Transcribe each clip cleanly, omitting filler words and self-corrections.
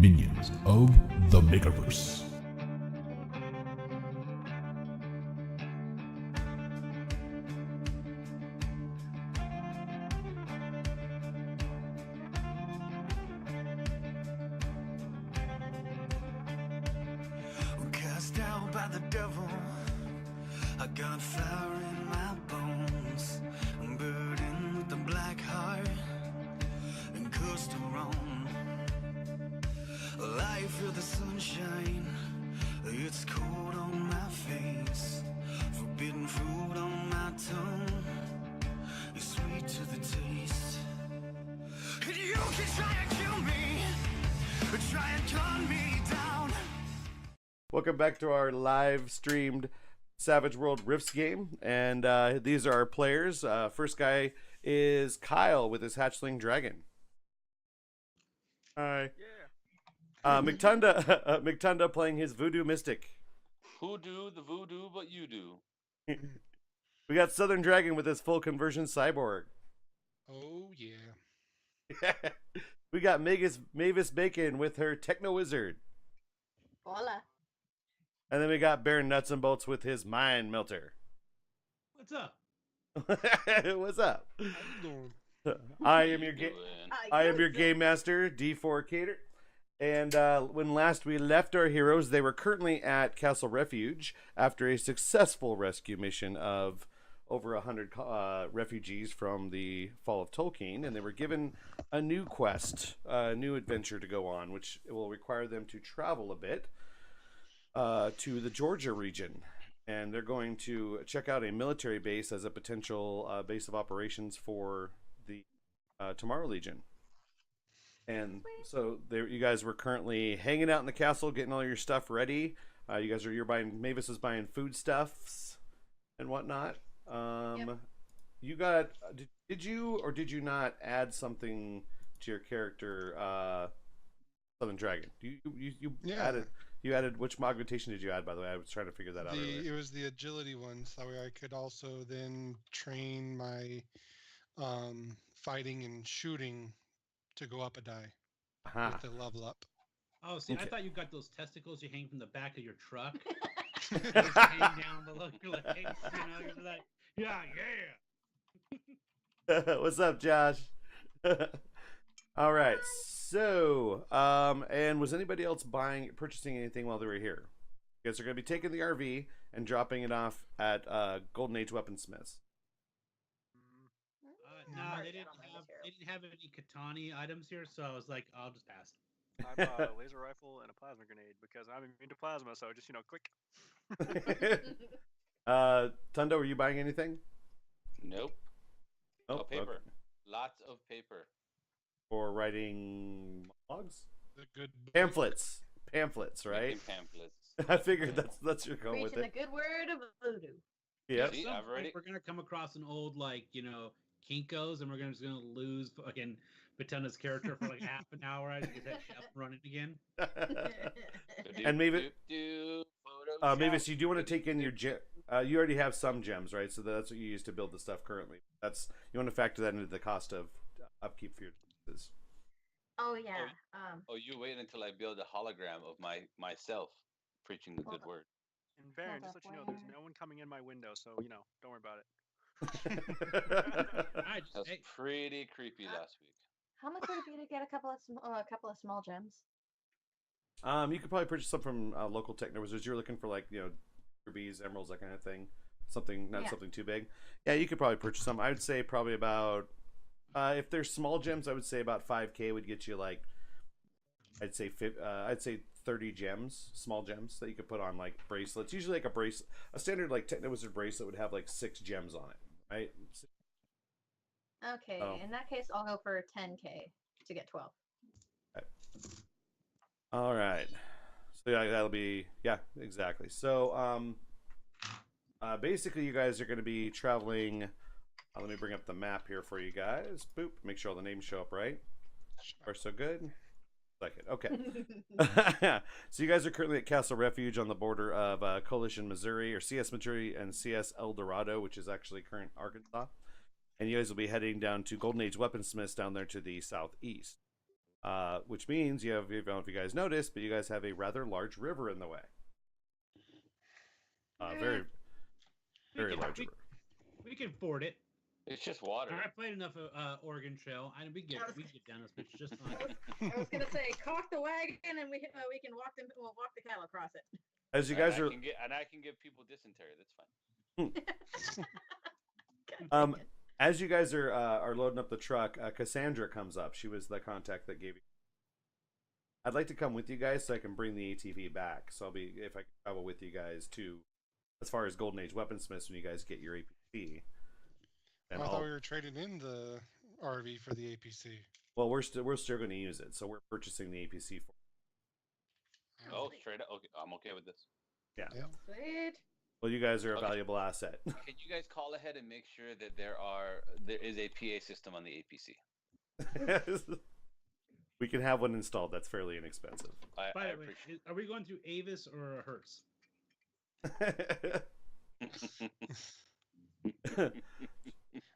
Minions of the Makerverse. Cast out by the devil, I got fire in my bones. I'm burdened with the black heart and cursed and wrong. Life of the sunshine, it's cold on my face. Forbidden fruit on my tongue, it's sweet to the taste. And you can try and kill me, try and gun me down. Welcome back to our live streamed Savage World Rifts game, and these are our players. First guy is Kyle with his hatchling dragon. Hi. Yeah. McTunda playing his voodoo mystic. Who do the voodoo but you do? We got Southern Dragon with his full conversion cyborg. Oh, yeah. We got Mavis Bacon with her techno wizard. Hola. And then we got Baron Nuts and Bolts with his mind melter. What's up? What's up? How you doing? I am your Doing? I am your game master, D4 Cater. And when last we left our heroes, they were currently at Castle Refuge after a successful rescue mission of over 100 refugees from the Fall of Tolkien, and they were given a new quest, a new adventure to go on, which will require them to travel a bit to the Georgia region. And they're going to check out a military base as a potential base of operations for the Tomorrow Legion. And so there, you guys were currently hanging out in the castle, getting all your stuff ready. You're buying. Mavis is buying foodstuffs and whatnot. Yep. You got. Did you or did you not add something to your character, Southern Dragon? You Yeah. added. You added, which augmentation did you add, by the way? I was trying to figure that out earlier. It was the agility one, so that way I could also then train my fighting and shooting to go up a die Aha. with the level up. Oh, see, Okay. I thought you got those testicles you hang from the back of your truck. They just hang down below your legs, you're like, yeah. What's up, Josh? All right. So, and was anybody else purchasing anything while they were here? You guys are going to be taking the RV and dropping it off at Golden Age Weaponsmiths. No, they didn't have any Katani items here, so I was like, I'll just pass. I bought a laser rifle and a plasma grenade because I'm immune to plasma, so just, quick. Tundo, were you buying anything? Nope. Oh, No paper. okay. Lots of paper. Or writing monologues? The good Pamphlets, right? Making pamphlets. I figured that's your going with Preaching it. the good word of voodoo. Yep. See, At some I've already. point, we're gonna come across an old Kinkos, and we're just gonna lose fucking Batunda's character for like half an hour. I get that shit up and running again. And Mavis, Photoshop. Mavis, you do want to take in your gem. You already have some gems, right? So that's what you use to build the stuff currently. You want to factor that into the cost of upkeep for your devices. Oh yeah. Oh, you wait until I build a hologram of myself preaching the good word. And Baron, Hold just up, let you know, there's where? no one coming in my window, so, don't worry about it. I just, That was hey, pretty creepy last week. How much would it be to get a couple of small gems? You could probably purchase some from local techno wizards. You're looking for rubies, emeralds, that kind of thing. Something something too big. Yeah, you could probably purchase some. I would say probably about if they're small gems, I would say about 5K would get you I'd say 30 gems, small gems that you could put on bracelets. Usually a standard techno wizard bracelet would have 6 gems on it, right? Okay, Oh. in that case, I'll go for 10K to get 12. All right. So yeah, that'll be exactly. So basically you guys are going to be traveling. Let me bring up the map here for you guys. Boop. Make sure all the names show up right. Far so good. Like it. Okay. So you guys are currently at Castle Refuge on the border of Coalition, Missouri, or CS Missouri and CS El Dorado, which is actually current Arkansas. And you guys will be heading down to Golden Age Weaponsmiths down there to the southeast. which means you have, I don't know if you guys noticed, but you guys have a rather large river in the way. Very, very large river. We can ford it. It's just water. I played enough of Oregon Trail, and we get down this bitch just fine. I was gonna say, caulk the wagon, and we can walk them. We'll walk the cattle across it. As you guys and are, I can give people dysentery. That's fine. as you guys are loading up the truck, Cassandra comes up. She was the contact that gave you. I'd like to come with you guys so I can bring the ATV back. So I'll be, if I can travel with you guys to, as far as Golden Age weaponsmiths, when you guys get your APC. And I thought we were trading in the RV for the APC. Well, we're still going to use it, so we're purchasing the APC for. Oh, straight up. Okay, I'm okay with this. Yeah. Sweet. Well, you guys are a Okay. valuable asset. Can you guys call ahead and make sure that there is a PA system on the APC? We can have one installed. That's fairly inexpensive. I By the way, appreciate. are we going through Avis or Hertz?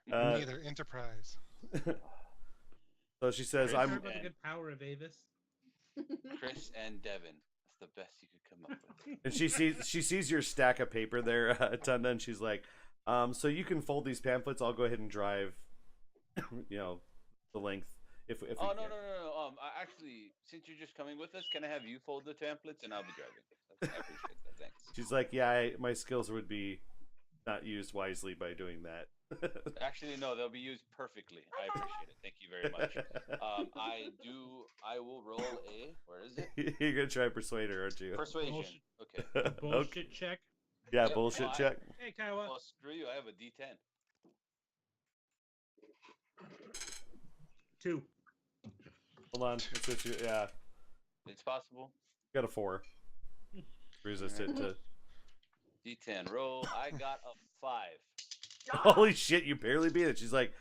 Neither Enterprise. So she says, Have you "I'm." heard about the good power of Avis? Chris and Devin. That's the best you could come up with. And she sees your stack of paper there, Tunda, and she's like, "So you can fold these pamphlets. I'll go ahead and drive, the length if we Oh, can." no. Actually, since you're just coming with us, can I have you fold the pamphlets and I'll be driving? I appreciate that. Thanks. She's like, "Yeah, my skills would be not used wisely by doing that." Actually, no, they'll be used perfectly. I appreciate it. Thank you very much. I will roll a. Where is it? You're gonna try to persuade her, aren't you? Persuasion. Bullshit. Okay. Bullshit Okay. check. Yeah, Yep, bullshit well, check. Hey, Kiowa. Well, screw you. I have a D10. 2. Hold on. Let's switch you. Yeah, It's possible. got a 4. Resist it to. D10 roll. I got a 5. Holy shit! You barely beat it. She's like,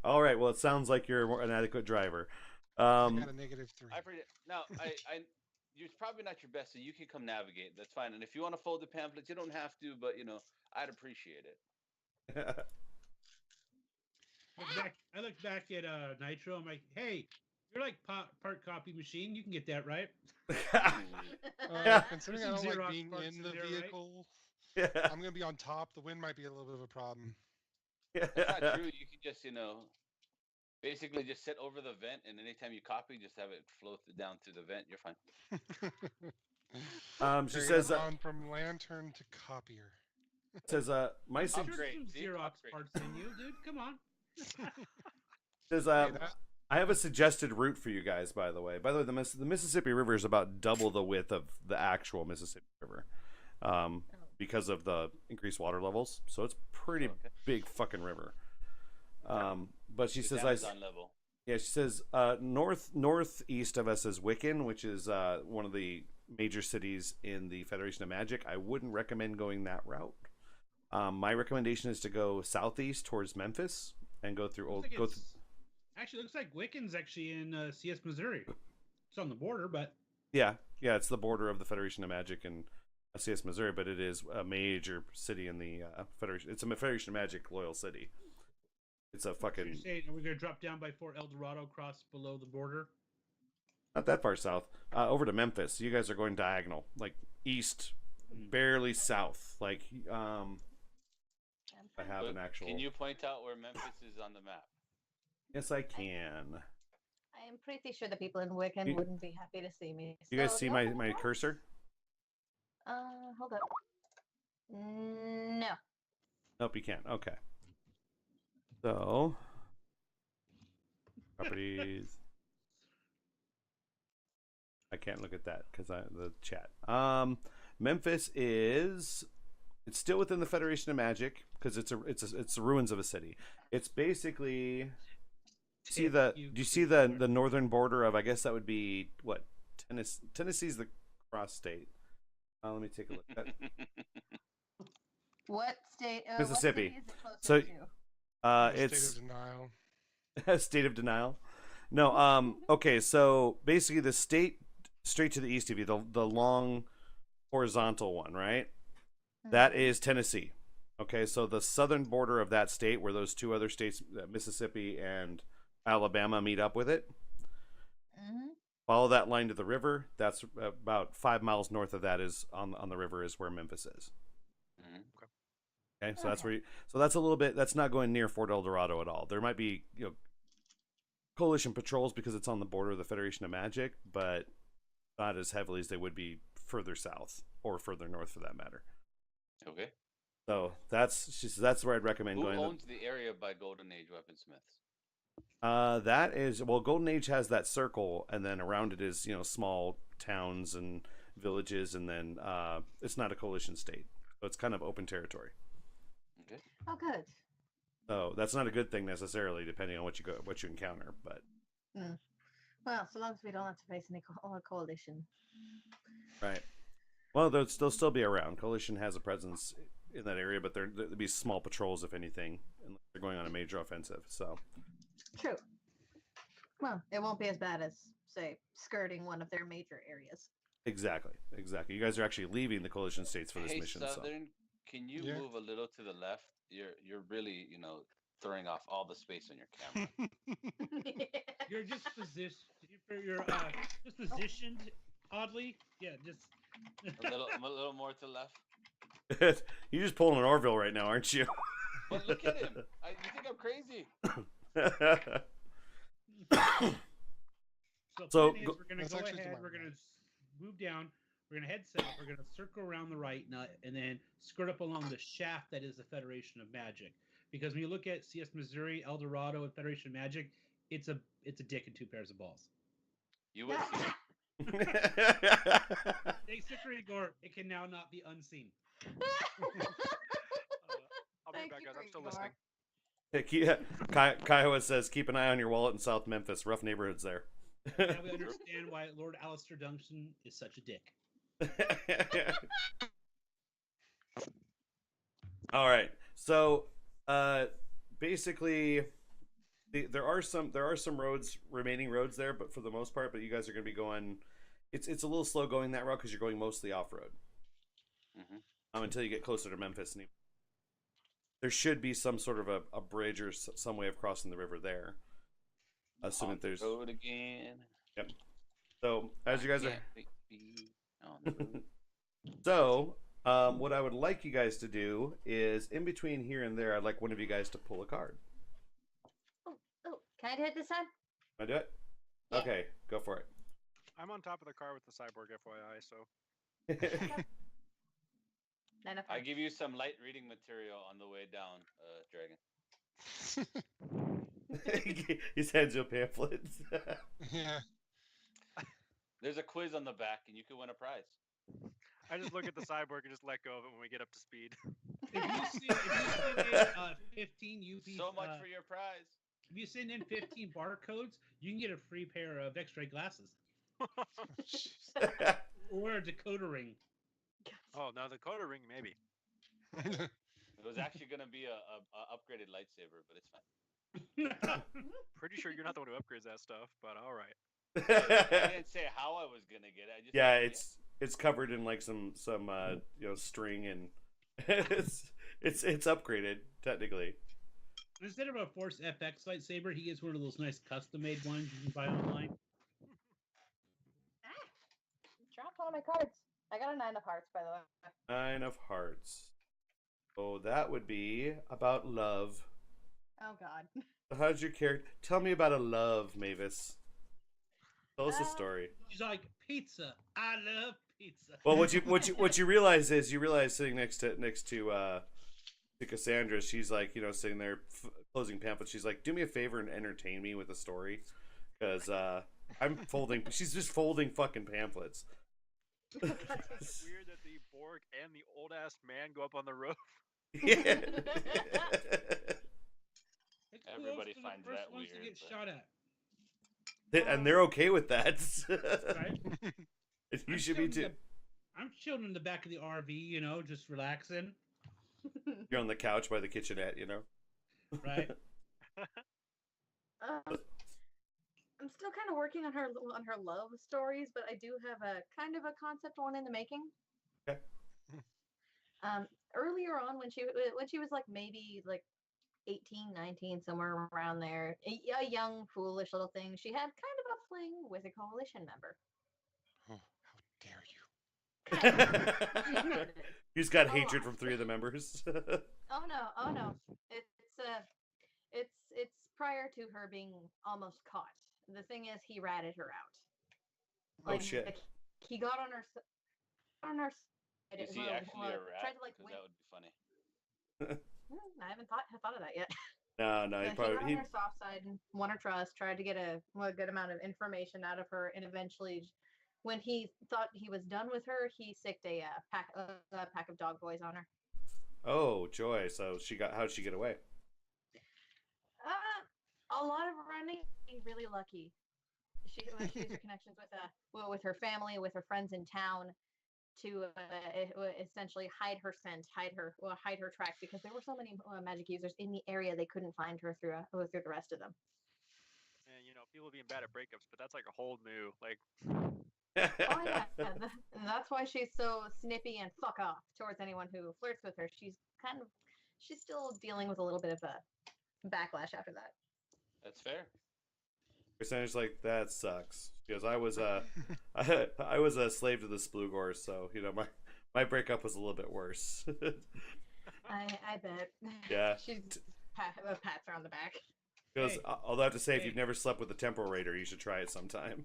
"All right, well, it sounds like you're an adequate driver." I got a -3. I forget. Now, it's probably not your best, so you can come navigate. That's fine. And if you want to fold the pamphlets, you don't have to, but I'd appreciate it. I look back at Nitro. I'm like, hey, you're like part copy machine. You can get that right. Considering I Some don't like Xerox being parts in in the there, right? vehicle, Yeah. I'm gonna be on top. The wind might be a little bit of a problem. That's not true. You can just, basically just sit over the vent, and anytime you copy, just have it flow down through the vent. You're fine. She Carry says, on from lantern to copier. "My I'm sug- sure Upgrade, some see? Xerox Upgrade. parts in you, dude. Come on. says, I have a suggested route for you guys. By the way, the Mississippi River is about double the width of the actual Mississippi River, because of the increased water levels. So it's pretty big fucking river." But she says, Amazon level. Yeah, she says northeast of us is Wiccan, which is one of the major cities in the Federation of Magic. I wouldn't recommend going that route. My recommendation is to go southeast towards Memphis and go through Actually, looks like Wiccan's actually in CS Missouri. It's on the border, but Yeah, it's the border of the Federation of Magic and CS Missouri, but it is a major city in the Federation. It's a Federation of Magic loyal city. It's a fucking you're saying, are we gonna drop down by Fort El Dorado, cross below the border? not that far south, over to Memphis. You guys are going diagonal, like east, barely south. Like I have an actual. Can you point out where Memphis is on the map? Yes, I can. I am pretty sure the people in Wiccan You- wouldn't be happy to see me. You guys so see go my ahead. cursor? Hold up. No. Nope, you can't. Okay. So, properties. I can't look at that because the chat. Memphis is. It's still within the Federation of Magic because it's the ruins of a city. It's basically. Do you see the northern border of? I guess that would be what Tennessee. Tennessee's the cross state. Let me take a look. What state? Mississippi. What city is it closer So, to? It's State of denial. state of denial. No. Okay. So basically, the state straight to the east of you, the long horizontal one, right? That is Tennessee. Okay. So the southern border of that state, where those two other states, Mississippi and Alabama, meet up with it, Mm-hmm. Follow that line to the river. That's about 5 miles north of that is on the river is where Memphis is. Mhm. Okay, so that's where. So that's a little bit. That's not going near Fort El Dorado at all. There might be coalition patrols because it's on the border of the Federation of Magic, but not as heavily as they would be further south or further north for that matter. Okay. So that's where I'd recommend Who going. owns the area by Golden Age weaponsmiths? That is Golden Age has that circle, and then around it is small towns and villages, and then it's not a coalition state, so it's kind of open territory. Okay. Oh, good. So that's not a good thing necessarily, depending on what you encounter. But Well, so long as we don't have to face any coalition. right, well, they'll still be around. Coalition has a presence in that area, but there'll be small patrols if anything, and they're going on a major offensive. So True. Well, it won't be as bad as, say, skirting one of their major areas. exactly. You guys are actually leaving the coalition states for this Hey, mission. Southern, can you Yeah. move a little to the left? You're really, throwing off all the space on your camera. You're just just positioned oddly. Yeah, just a little more to the left. So you're just pulling an Orville right now, aren't you? But look at him. You think I'm crazy? So, So, plan is go- we're gonna That's go actually to ahead. my We're right. gonna move down. We're gonna head south. We're gonna circle around the right nut and then skirt up along the shaft that is the Federation of Magic. Because when you look at CS Missouri, El Dorado, and Federation of Magic, it's a dick and two pairs of balls. You would see. Thanks to Grigor, it can now not be unseen. I'll be Thank back, you, guys. I'm still Grigor. listening. Kiowa says, keep an eye on your wallet in South Memphis. Rough neighborhoods there. Now we understand why Lord Alistair Duncan is such a dick. All right. So, basically, there are some remaining roads there, but for the most part, but you guys are going to be going. It's a little slow going that route because you're going mostly off road. Mhm. Until you get closer to Memphis, and there should be some sort of a bridge or some way of crossing the river there. Assuming On the there's. road again. Yep. So as you guys are. Can't be on the road. So, what I would like you guys to do is, in between here and there, I'd like one of you guys to pull a card. Oh, can I hit this time? Can I do it? Yeah. Okay, go for it. I'm on top of the car with the cyborg, FYI. So 9 of I hearts. give you some light reading material on the way down, Dragon. He hands you pamphlets. Yeah. There's a quiz on the back, and you could win a prize. I just look at the cyborg and just let go of it when we get up to speed. If you send in 15 UP, So much for your prize. if you send in 15 barcodes, you can get a free pair of X-ray glasses or a decoder ring. Oh, now the coder ring, maybe. It was actually going to be a upgraded lightsaber, but it's fine. Pretty sure you're not the one who upgrades that stuff, but all right. I didn't say how I was going to get it. I just Yeah, said, it's covered in like some string, and it's upgraded technically. Instead of a Force FX lightsaber, he gets one of those nice custom-made ones you can buy online. Dropped one of my cards. I got a 9 of hearts, by the way. 9 of hearts. Oh, that would be about love. Oh, God. How's your character? Tell me about a love, Mavis. Tell us a story. She's like, pizza. I love pizza. Well, what you realize is sitting next to Cassandra, she's like, sitting there closing pamphlets. She's like, do me a favor and entertain me with a story, because I'm folding. She's just folding fucking pamphlets. It's weird that the Borg and the old ass man go up on the roof. Yeah. It's Everybody close to the finds first that ones to weird, get but- shot at. And they're okay with that. Right? You should be too. I'm chilling in the back of the RV, just relaxing. You're on the couch by the kitchenette, Right? I'm still kind of working on her love stories, but I do have a kind of a concept one in the making. Okay. Earlier on, when she was like maybe like 18, 19, somewhere around there, a young, foolish little thing, she had kind of a fling with a coalition member. Oh, how dare you! You just got A hatred lot. from 3 of the members. Oh no. It's prior to her being almost caught. The thing is, he ratted her out. Oh, shit. He got on her side. Is he actually a rat? Tried to Because that would be funny. I haven't thought of that yet. No, he Yeah, he probably got on her soft side and won her trust. Tried to get a good amount of information out of her, and eventually, when he thought he was done with her, he sicked a pack of dog boys on her. Oh, joy. So how'd she get away? A lot of running. Really lucky. She used her connections with her family, with her friends in town, to essentially hide her scent, hide her tracks, because there were so many magic users in the area they couldn't find her through the rest of them. And people being bad at breakups, but that's like a whole new like. Oh yeah, and that's why she's so snippy and fuck off towards anyone who flirts with her. She's still dealing with a little bit of a backlash after that. That's fair. Percentage like that sucks because I was I was a slave to the Splugors, so my breakup was a little bit worse. I bet. Yeah. She's pats her on the back. Because Hey. although I have to say, if Hey. you've never slept with a Temporal Raider, you should try it sometime.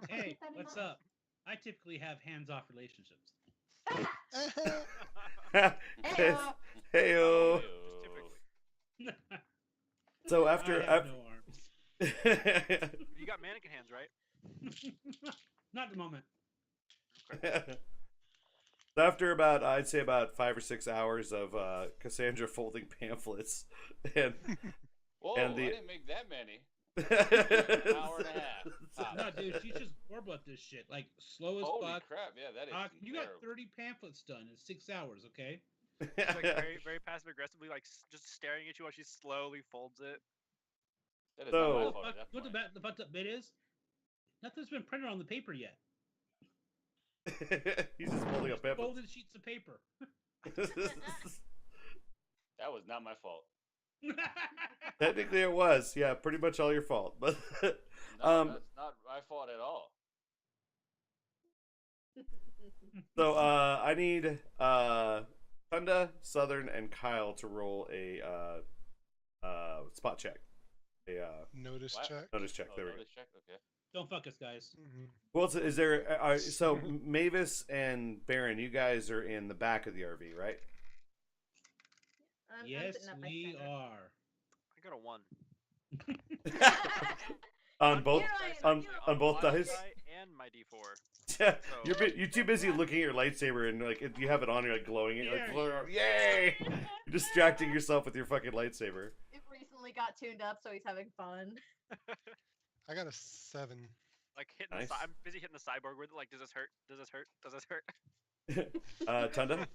Hey, what's up? I typically have hands-off relationships. Heyo. Heyo. Typically. So after I have no arms. You got mannequin hands, right? Not at the moment. After I'd say about 5 or 6 hours of Cassandra folding pamphlets, and Whoa, And I didn't make that many. an Hour and a half. Tops. No, dude, she's just horrible at this shit. Like, slow as Holy fuck. crap! Yeah, that is. You got terrible. 30 pamphlets done in 6 hours, okay? It's like very, very passive aggressively, like just staring at you while she slowly folds it. That is So- not my What fault the at fuck- that what point. the fucked up bit is? Nothing's been printed on the paper yet. He's just folding up pamphlets. Folded sheets of paper. That was not my fault. Technically, it was. Yeah, pretty much all your fault. But No, that's not my fault at all. so I need Tunda, Southern, and Kyle to roll a spot check, a Notice What? check. notice check. Oh, There we go. notice check. Okay. Don't fuck us, guys. Mhm. Well, is there? So Mavis and Baron, you guys are in the back of the RV, right? I'm Yes, sitting up by we Sandra. are. I got a 1. On both You're on both my dice. die and my D4. Yeah, you're too busy looking at your lightsaber and like you have it on, you're like glowing it, you're like yay! You're distracting yourself with your fucking lightsaber. It recently got tuned up, so he's having fun. I got a 7. Like hitting Nice. I'm busy hitting the cyborg with it. Like, does this hurt? Does this hurt? Does this hurt? Tunda.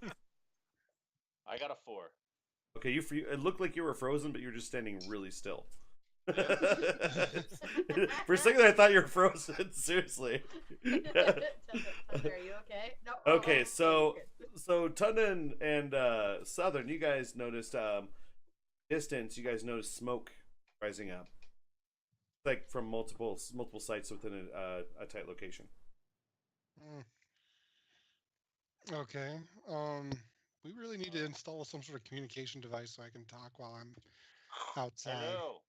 I got a 4. Okay, it looked like you were frozen, but you were just standing really still. For a second, I thought you were frozen. Seriously. Tunda, are you okay? No. Okay, oh, so Tunda and Southern, you guys noticed distance. You guys noticed smoke rising up, like from multiple sites within a tight location. Okay. We really need to install some sort of communication device so I can talk while I'm outside. Hello.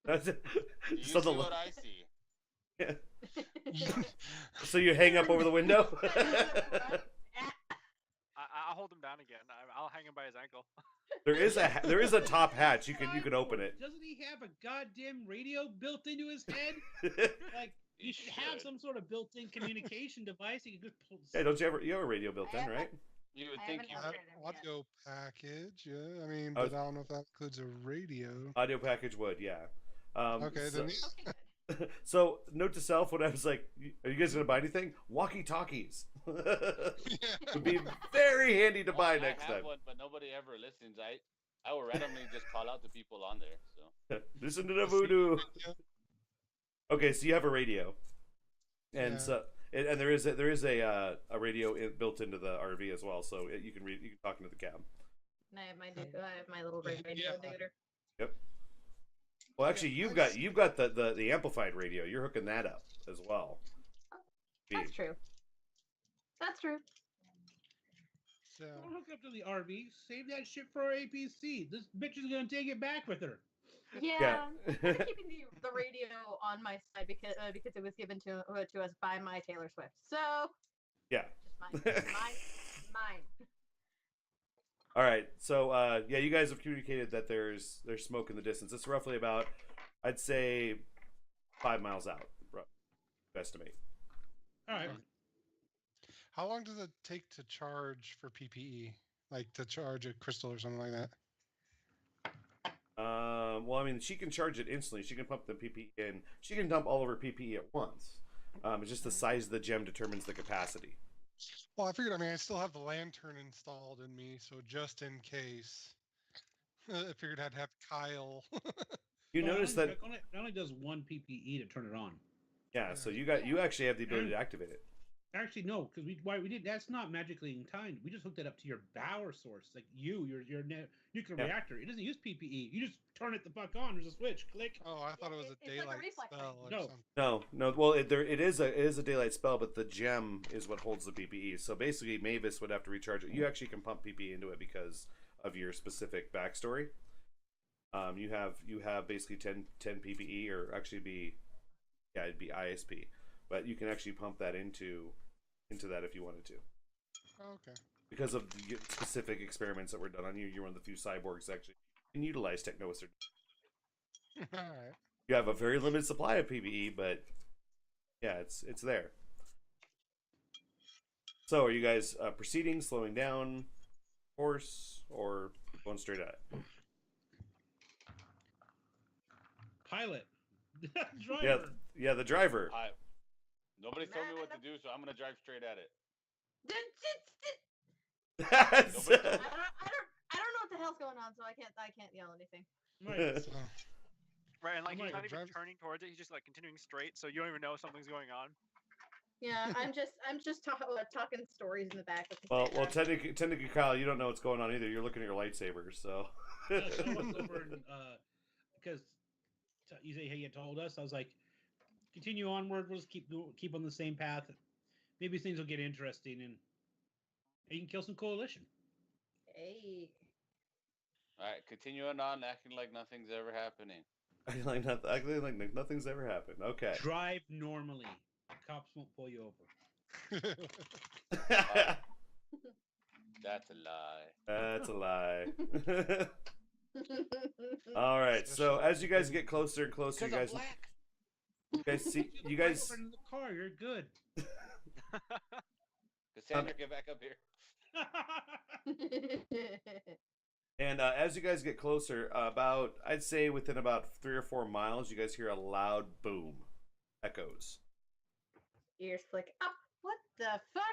That's it. Do you So see the- what I see? So you hang up over the window. I'll hold him down again. I'll hang him by his ankle. there is a top hatch. You can open it. Doesn't he have a goddamn radio built into his head? Like, He you should have should. some sort of built-in communication device. He could just Hey, don't you have a radio built in, right? You would I think haven't you. upgraded him yet. Audio package, yeah. I mean, Oh, but I don't know if that includes a radio. Audio package would, yeah. Okay, so, then Okay, good. so note to self: when I was like, "Are you guys gonna buy anything?" Walkie talkies would be very handy to buy I next have time. one, but nobody ever listens. I will randomly just call out the people on there. So Listen to the voodoo. Okay, so you have a radio, and Yeah. so and there is a radio built into the RV as well, so you can talk into the cab. And I have my little Yeah. radio duder. Yep. Well, actually, you've got the amplified radio. You're hooking that up as well. That's true. That's true. So Don't hook up to the RV. Save that shit for our APC. This bitch is gonna take it back with her. Yeah, I'm keeping the radio on my side because it was given to us by my Taylor Swift. So Yeah. just mine. All right. So yeah, you guys have communicated that there's smoke in the distance. It's roughly about, I'd say, 5 miles out. Estimate. All right. how long does it take to charge for PPE? Like to charge a crystal or something like that? Well, I mean, she can charge it instantly. She can pump the PPE in. She can dump all of her PPE at once. It's just the size of the gem determines the capacity. Well, I figured, I mean, I still have the lantern installed in me, so just in case. I figured I'd have Kyle. You notice that, it only does one PPE to turn it on. yeah. So you actually have the ability to activate it. Actually, no, because we did. That's not magically in time. We just hooked it up to your power source, like your nuclear Yeah. reactor. It doesn't use PPE. You just turn it the fuck on. There's a switch. Click. Oh, I thought it was a It's like a daylight reflex spell or No. something. No. Well, it is a daylight spell, but the gem is what holds the PPE. So basically, Mavis would have to recharge it. You actually can pump PPE into it because of your specific backstory. You have basically 10 PPE, or actually it'd be ISP, but you can actually pump that into that if you wanted to. Oh, okay. Because of the specific experiments that were done on you, you're one of the few cyborgs that actually can utilize technoister. All right. You have a very limited supply of PPE, but yeah, it's there. So, are you guys proceeding, slowing down, course, or going straight at it? Pilot. Driver. Yeah, the driver. Nobody told me what to do, so I'm gonna drive straight at it. I don't know what the hell's going on, so I can't yell anything. Right. So, Right, and like Oh he's my not even God. turning towards it. He's just like continuing straight, so you don't even know something's going on. Yeah, I'm just talking stories in the back. At the Well, same time. technically, Kyle, you don't know what's going on either. You're looking at your lightsabers, so. I was over and, because you say, hey, you told us. I was like, continue onward. We'll just keep on the same path. Maybe things will get interesting, and you can kill some coalition. Hey. All right, continuing on, acting like nothing's ever happening. Acting like nothing's ever happened. Okay. Drive normally. Cops won't pull you over. That's a lie. That's a lie. All right. So as you guys get closer and closer, you guys see you guys. Over in the car, you're good. Cassandra, get back up here. And as you guys get closer, I'd say within about 3 or 4 miles, you guys hear a loud boom, echoes, Ears flick up. What the fuck?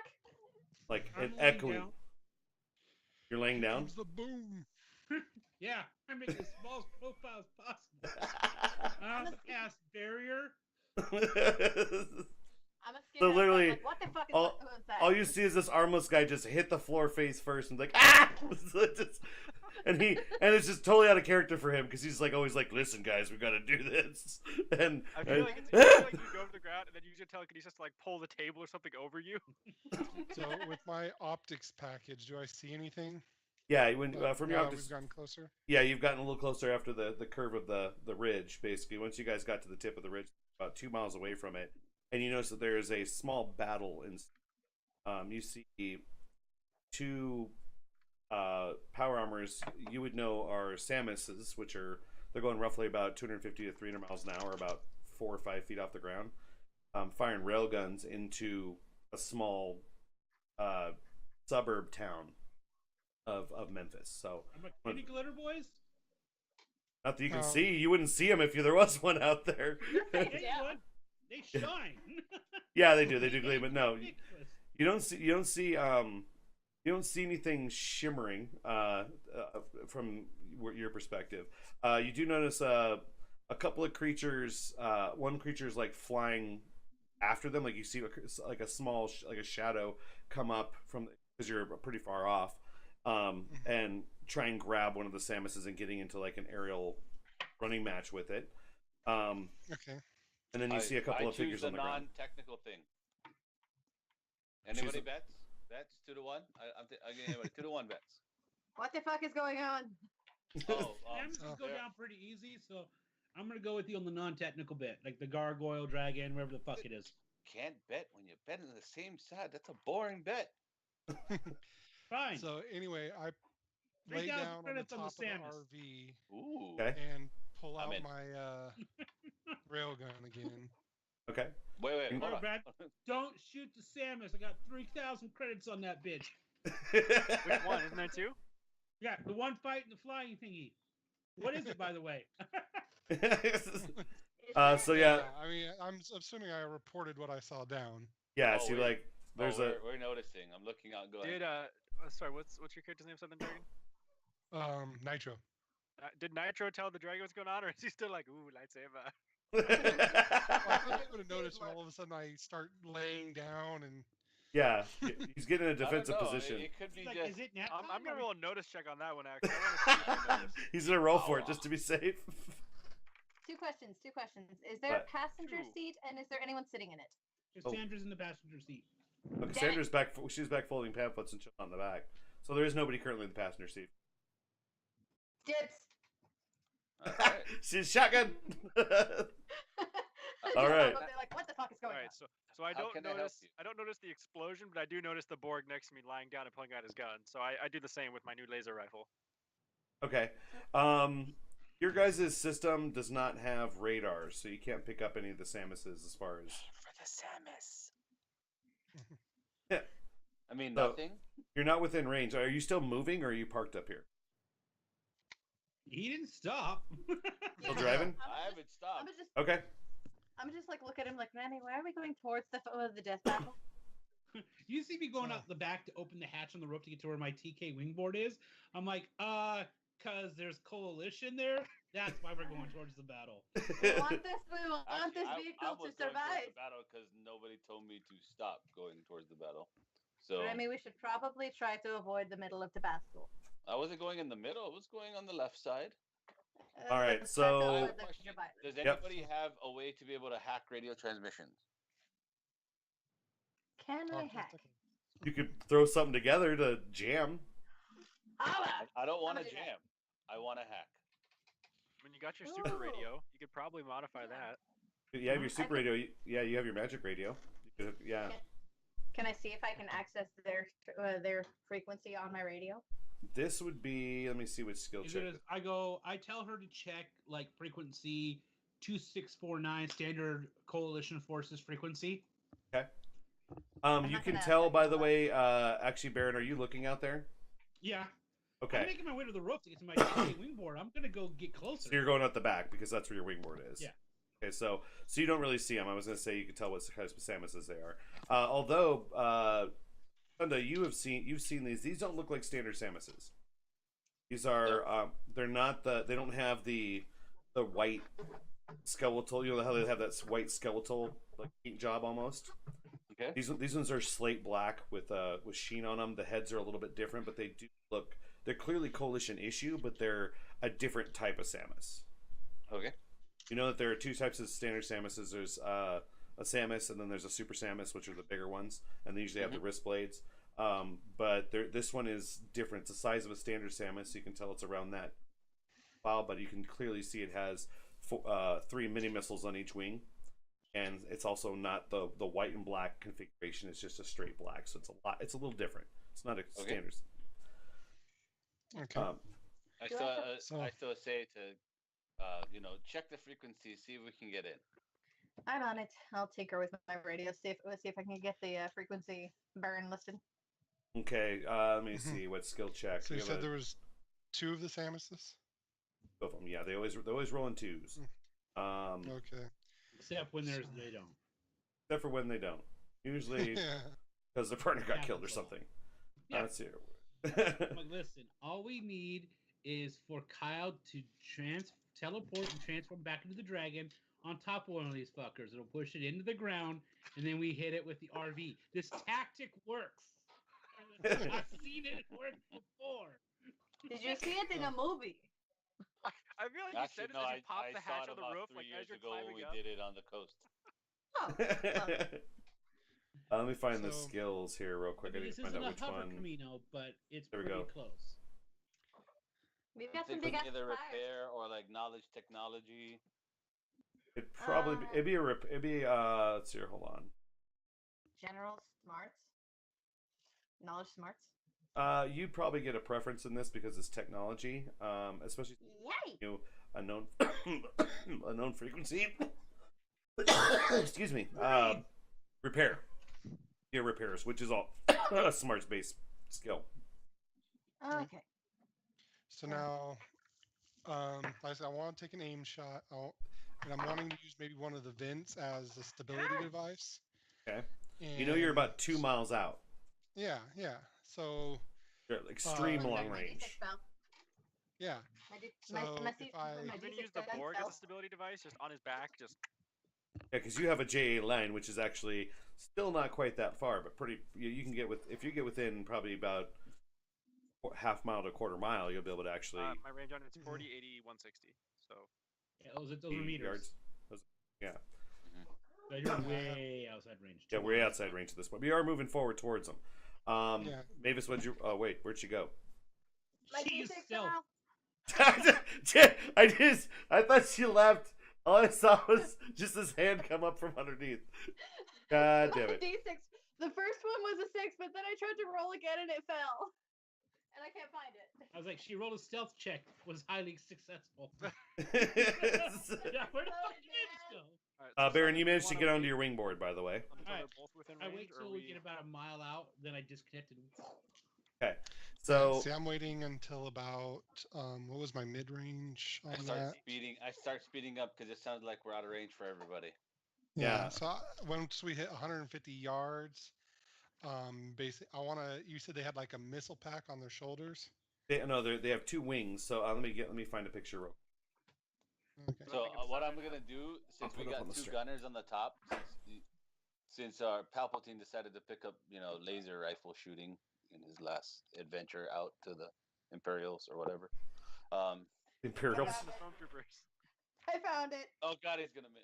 like I'm an laying echoing. down. You're laying down. comes the boom. Yeah, I make the smallest profile as possible. Pass barrier. I'm a So literally, like, what the fuck is all- what's that? All you see is this armless guy just hit the floor face first and like ah, and it's just totally out of character for him because he's like always like, listen guys, we got to do this, and I feel like you go to the ground and then you use your telekinesis to like pull the table or something over you. So with my optics package, do I see anything? yeah, when from your Now optics, we've gotten closer. yeah, you've gotten a little closer after the curve of the ridge. Basically, once you guys got to the tip of the ridge, about 2 miles away from it, and you notice that there is a small battle in. You see 2 power armors you would know are Samuses, which they're going roughly about 250 to 300 miles an hour, about 4 or 5 feet off the ground, firing railguns into a small suburb town of Memphis. So, I'm like, any glitter boys? not that you can Oh. see, you wouldn't see them if there was one out there. They Yeah. would. They shine. Yeah, they do gleam, but no, Ridiculous. you don't see anything shimmering from your perspective. You do notice a couple of creatures. One creature is like flying after them, like you see like a small like a shadow come up from because you're pretty far off, and try and grab one of the Samuses and getting into like an aerial running match with it. And Okay. then you see a couple I of figures choose on the the ground. non-technical thing. Choose Anybody a- bets? Bets 2-1. I'm getting anybody 2-1 bets. What the fuck is going on? Oh, Sam's gonna go there- down pretty easy, so I'm gonna go with you on the non-technical bit, like the gargoyle, dragon, whatever the fuck it is. Can't bet when you bet on the same side. That's a boring bet. Fine. So anyway, I 3,000 lay down on the credits on top the of Samus. the RV Ooh. Okay. and pull I'm out in. my railgun again. Okay. Wait, hold Alright, on. Brad, don't shoot the Samus. I got 3,000 credits on that bitch. Which one? Isn't there two? Yeah, the one fighting the flying thingy. What is it, by the way? So yeah, I mean, I'm assuming I reported what I saw down. yeah. Oh, See, wait. like, there's we're noticing. I'm looking out. Going. Did sorry, what's your character's name? Southern Dragon. Nitro. Did Nitro tell the dragon what's going on, or is he still like, ooh, lightsaber? Well, I would have noticed when all of a sudden I start laying down and yeah. He's getting in a I don't defensive know, position. It could be Like, just. is it now? I'm gonna roll a notice check on that one. Actually, I want to see if I notice. He's gonna roll for it just to be safe. Two questions. Is there a What? passenger Two. seat, and is there anyone sitting in it? Cassandra's in the passenger seat. Okay, Damn Sandra's back. She's back folding pamphlets and chilling on the back. So there is nobody currently in the passenger seat. Dibs. Alright. She's shotgun. All Yeah, right. but they're like, what the fuck is All going right, on? so I How don't can I help notice you? I don't notice the explosion, but I do notice the Borg next to me lying down and pulling out his gun. So I do the same with my new laser rifle. Okay. Your guys' system does not have radars, so you can't pick up any of the Samuses as far as. For the Samus. Yeah. I mean, So- nothing. You're not within range. Are you still moving, or are you parked up here? He didn't stop. Still driving? I haven't stopped. Okay. I'm just like look at him like, Manny, why are we going towards the death battle? You see me going out the back to open the hatch on the roof to get to where my TK wingboard is. I'm like, cause there's coalition there. That's why we're going towards the battle. We want this Actually, I vehicle was to going towards survive. the battle because nobody told me to stop going towards the battle. So Remy, we should probably try to avoid the middle of Tabasco. I wasn't going in the middle. I was going on the left side. All right, let's try to so- avoid the Question, survivors. Does Yep. anybody have a way to be able to hack radio transmissions? Can I Talk to hack? the- You could throw something together to jam. Holla! I don't want to Somebody hack. jam. I want to hack. When you got your super Ooh. radio, you could probably modify that. You have your super radio. Yeah, you have your magic radio. Yeah. Can I see if I can access their frequency on my radio? This would be. Let me see which skill Is check. it I tell her to check like frequency 2649 standard coalition forces frequency. Okay. I'm You not can gonna tell, like by the pull way. Actually, Baron, are you looking out there? Yeah. I'm Okay. making my way to the roof to get to my TK wingboard. I'm gonna go get closer. So you're going out the back because that's where your wingboard is. Yeah. Okay, so you don't really see them. I was going to say you can tell what kind of Samuses they are. Although, Sunda, you've seen these. These don't look like standard Samuses. These are they're not they don't have the white skeletal. You know how they have that white skeletal like paint job almost. Okay. These ones are slate black with sheen on them. The heads are a little bit different, but they do look. They're clearly coalition issue, but they're a different type of Samus. Okay. You know that there are two types of standard Samuses. There's a Samus, and then there's a Super Samus, which are the bigger ones, and they usually have the wrist blades. But this one is different. It's the size of a standard Samus, so you can tell it's around that file, but you can clearly see it has 3 mini missiles on each wing, and it's also not the white and black configuration. It's just a straight black, so it's a little different. It's not a standard. Okay. I Do still, I I still say to, check the frequency, see if we can get in. I'm on it. I'll tinker with my radio. See if I can get the frequency burn listed. Okay, let me see what skill check. So We you have said there was 2 of the Samuses? two of them. Yeah, they always roll in 2s. Okay. Except when they don't. Except for when they don't. Usually because their partner got killed or Capital. something. Yeah. That's it. I'm like, listen, all we need is for Kyle to teleport and transform back into the dragon on top of one of these fuckers. It'll push it into the ground, and then we hit it with the RV. This tactic works. I've seen it work before. Did you see it in a movie? I feel like you said it as you popped the hatch on the roof, like as you're climbing we up. did it on the coast. Oh, Let me find the So- skills here real quick. I need this to find isn't out a which hover one. Camino, but it's There we pretty go. close. we've I'm got some thinking big ass either tires. repair or like knowledge technology. It'd probably be, it'd be let's see here, hold on. General smarts. Knowledge smarts. You'd probably get a preference in this because it's technology, especially Yay! you know, a known frequency. Excuse me. Repair. Yeah, repairs, which is all a smarts based skill. Okay. So now, like I said, I want to take an aim shot, and I'm wanting to use maybe one of the vents as a stability device. Okay. You know you're about 2 And- miles out. Yeah, yeah. So You're at extreme Oh, long My range. D6 fell. yeah, My So my if I- my I'm gonna D6 use the dice Borg fell. as a stability device, just on his back, just. Yeah, because you have a JA line, which is actually still not quite that far, but pretty. You can get if you get within probably about half mile to a quarter mile, you'll be able to actually My range on it's 40, 80, 160. So. Yeah, those are 80 meters. yards. Yeah, So you're way outside range. yeah, we're outside range at this point. We are moving forward towards them. Yeah. Mavis, what'd you? Oh wait, where'd she go? My She is D6 stealth. fell. I thought she left. All I saw was just his hand come up from underneath. God damn My it. D6. The first one was a 6, but then I tried to roll again and it fell. And I can't find it. I was like, she rolled a stealth check, was highly successful. Yeah, where the Oh, fuck did Mavis man. go? All right, Baron, so you we managed to wanna get onto wait your wingboard, by the way. until Alright. they're both within I range, wait or till we get about a mile out, then I disconnected. Okay, so see, I'm waiting until about what was my mid range on that? I start speeding up because it sounds like we're out of range for everybody. Yeah. So once we hit 150 yards, basically, You said they had like a missile pack on their shoulders. they have 2 wings. So let me find a picture real. Okay. So what I'm gonna do, since we put it up got on the 2 strip. gunners on the top, since Palpatine decided to pick up, laser rifle shooting in his last adventure out to the Imperials or whatever. Imperials. What happened to stormtroopers? I found it. Oh God, he's gonna miss.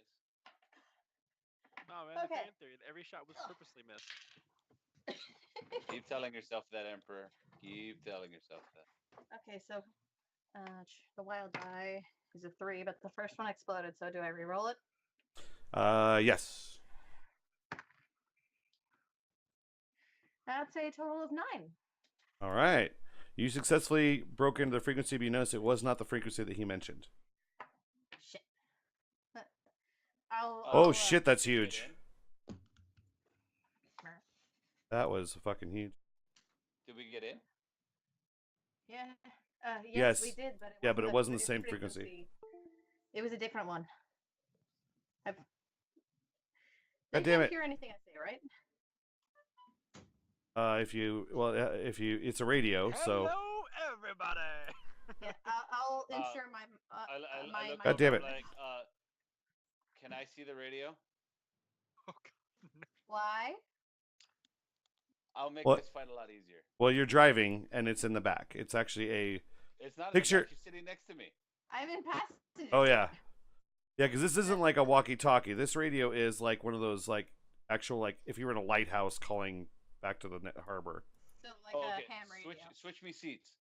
No, man, Okay. the Panther. Every shot was purposely missed. Keep telling yourself that, Emperor. Keep telling yourself that. Okay, so the wild die is a 3, but the first one exploded, so do I re-roll it? Yes. That's a total of 9. All right. You successfully broke into the frequency, but you notice it was not the frequency that he mentioned. Shit. I'll, Oh I'll, shit, that's Did you get huge. in? That was fucking huge. Did we get in? Yeah. Yes, Yes. we did, but Yeah, but it wasn't the same different frequency. It was a different one. They God damn can't it. hear anything I say, right? It's a radio, so Hello, everybody. Yeah, I'll Uh, ensure my I look God damn over, it. like, can I see the radio? Oh, God. Why? I'll make What? this fight a lot easier. well, you're driving and it's in the back. It's actually a It's not. Picture- She's sitting next to me. I'm in passenger. oh yeah, yeah, because this isn't like a walkie-talkie. This radio is like one of those like actual like if you were in a lighthouse calling back to the harbor. So like Oh, a okay. ham radio. Switch me seats.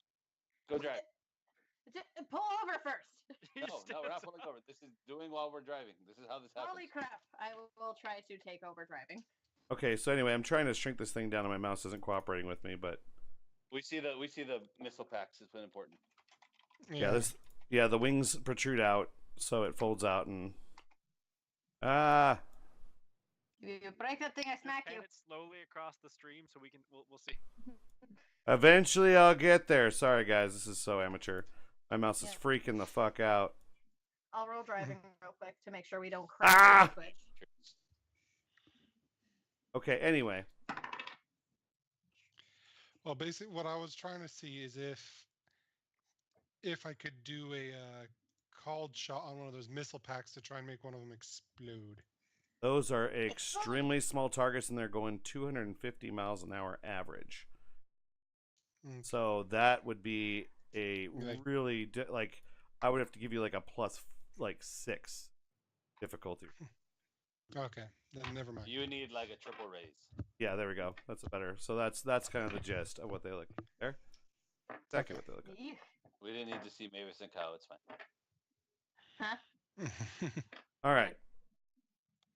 Go drive. Pull over first. No, we're not pulling over. This is doing while we're driving. This is how this happens. Holy crap! I will try to take over driving. Okay, so anyway, I'm trying to shrink this thing down, and my mouse isn't cooperating with me. But We see the missile packs. It's been important. yeah, the wings protrude out, so it folds out, and You break that thing, I Just smack pan you. it slowly across the stream so we'll see. eventually I'll get there. Sorry guys, this is so amateur. My mouse is Yeah. freaking the fuck out. I'll roll driving real quick to make sure we don't crash Ah! the switch. Okay, anyway, Well, basically, what I was trying to see is if I could do a called shot on one of those missile packs to try and make one of them explode. those are extremely small targets, and they're going 250 miles an hour average. Mm. So that would be a Like- really like I would have to give you like a plus like 6 difficulty. Okay, then never mind. You need like a triple raise. Yeah, there we go. That's a better. So that's kind of the gist of what they look like there. Exactly what they look like. Eek. We didn't need to see Mavis and Kyle. It's fine. Huh? All right.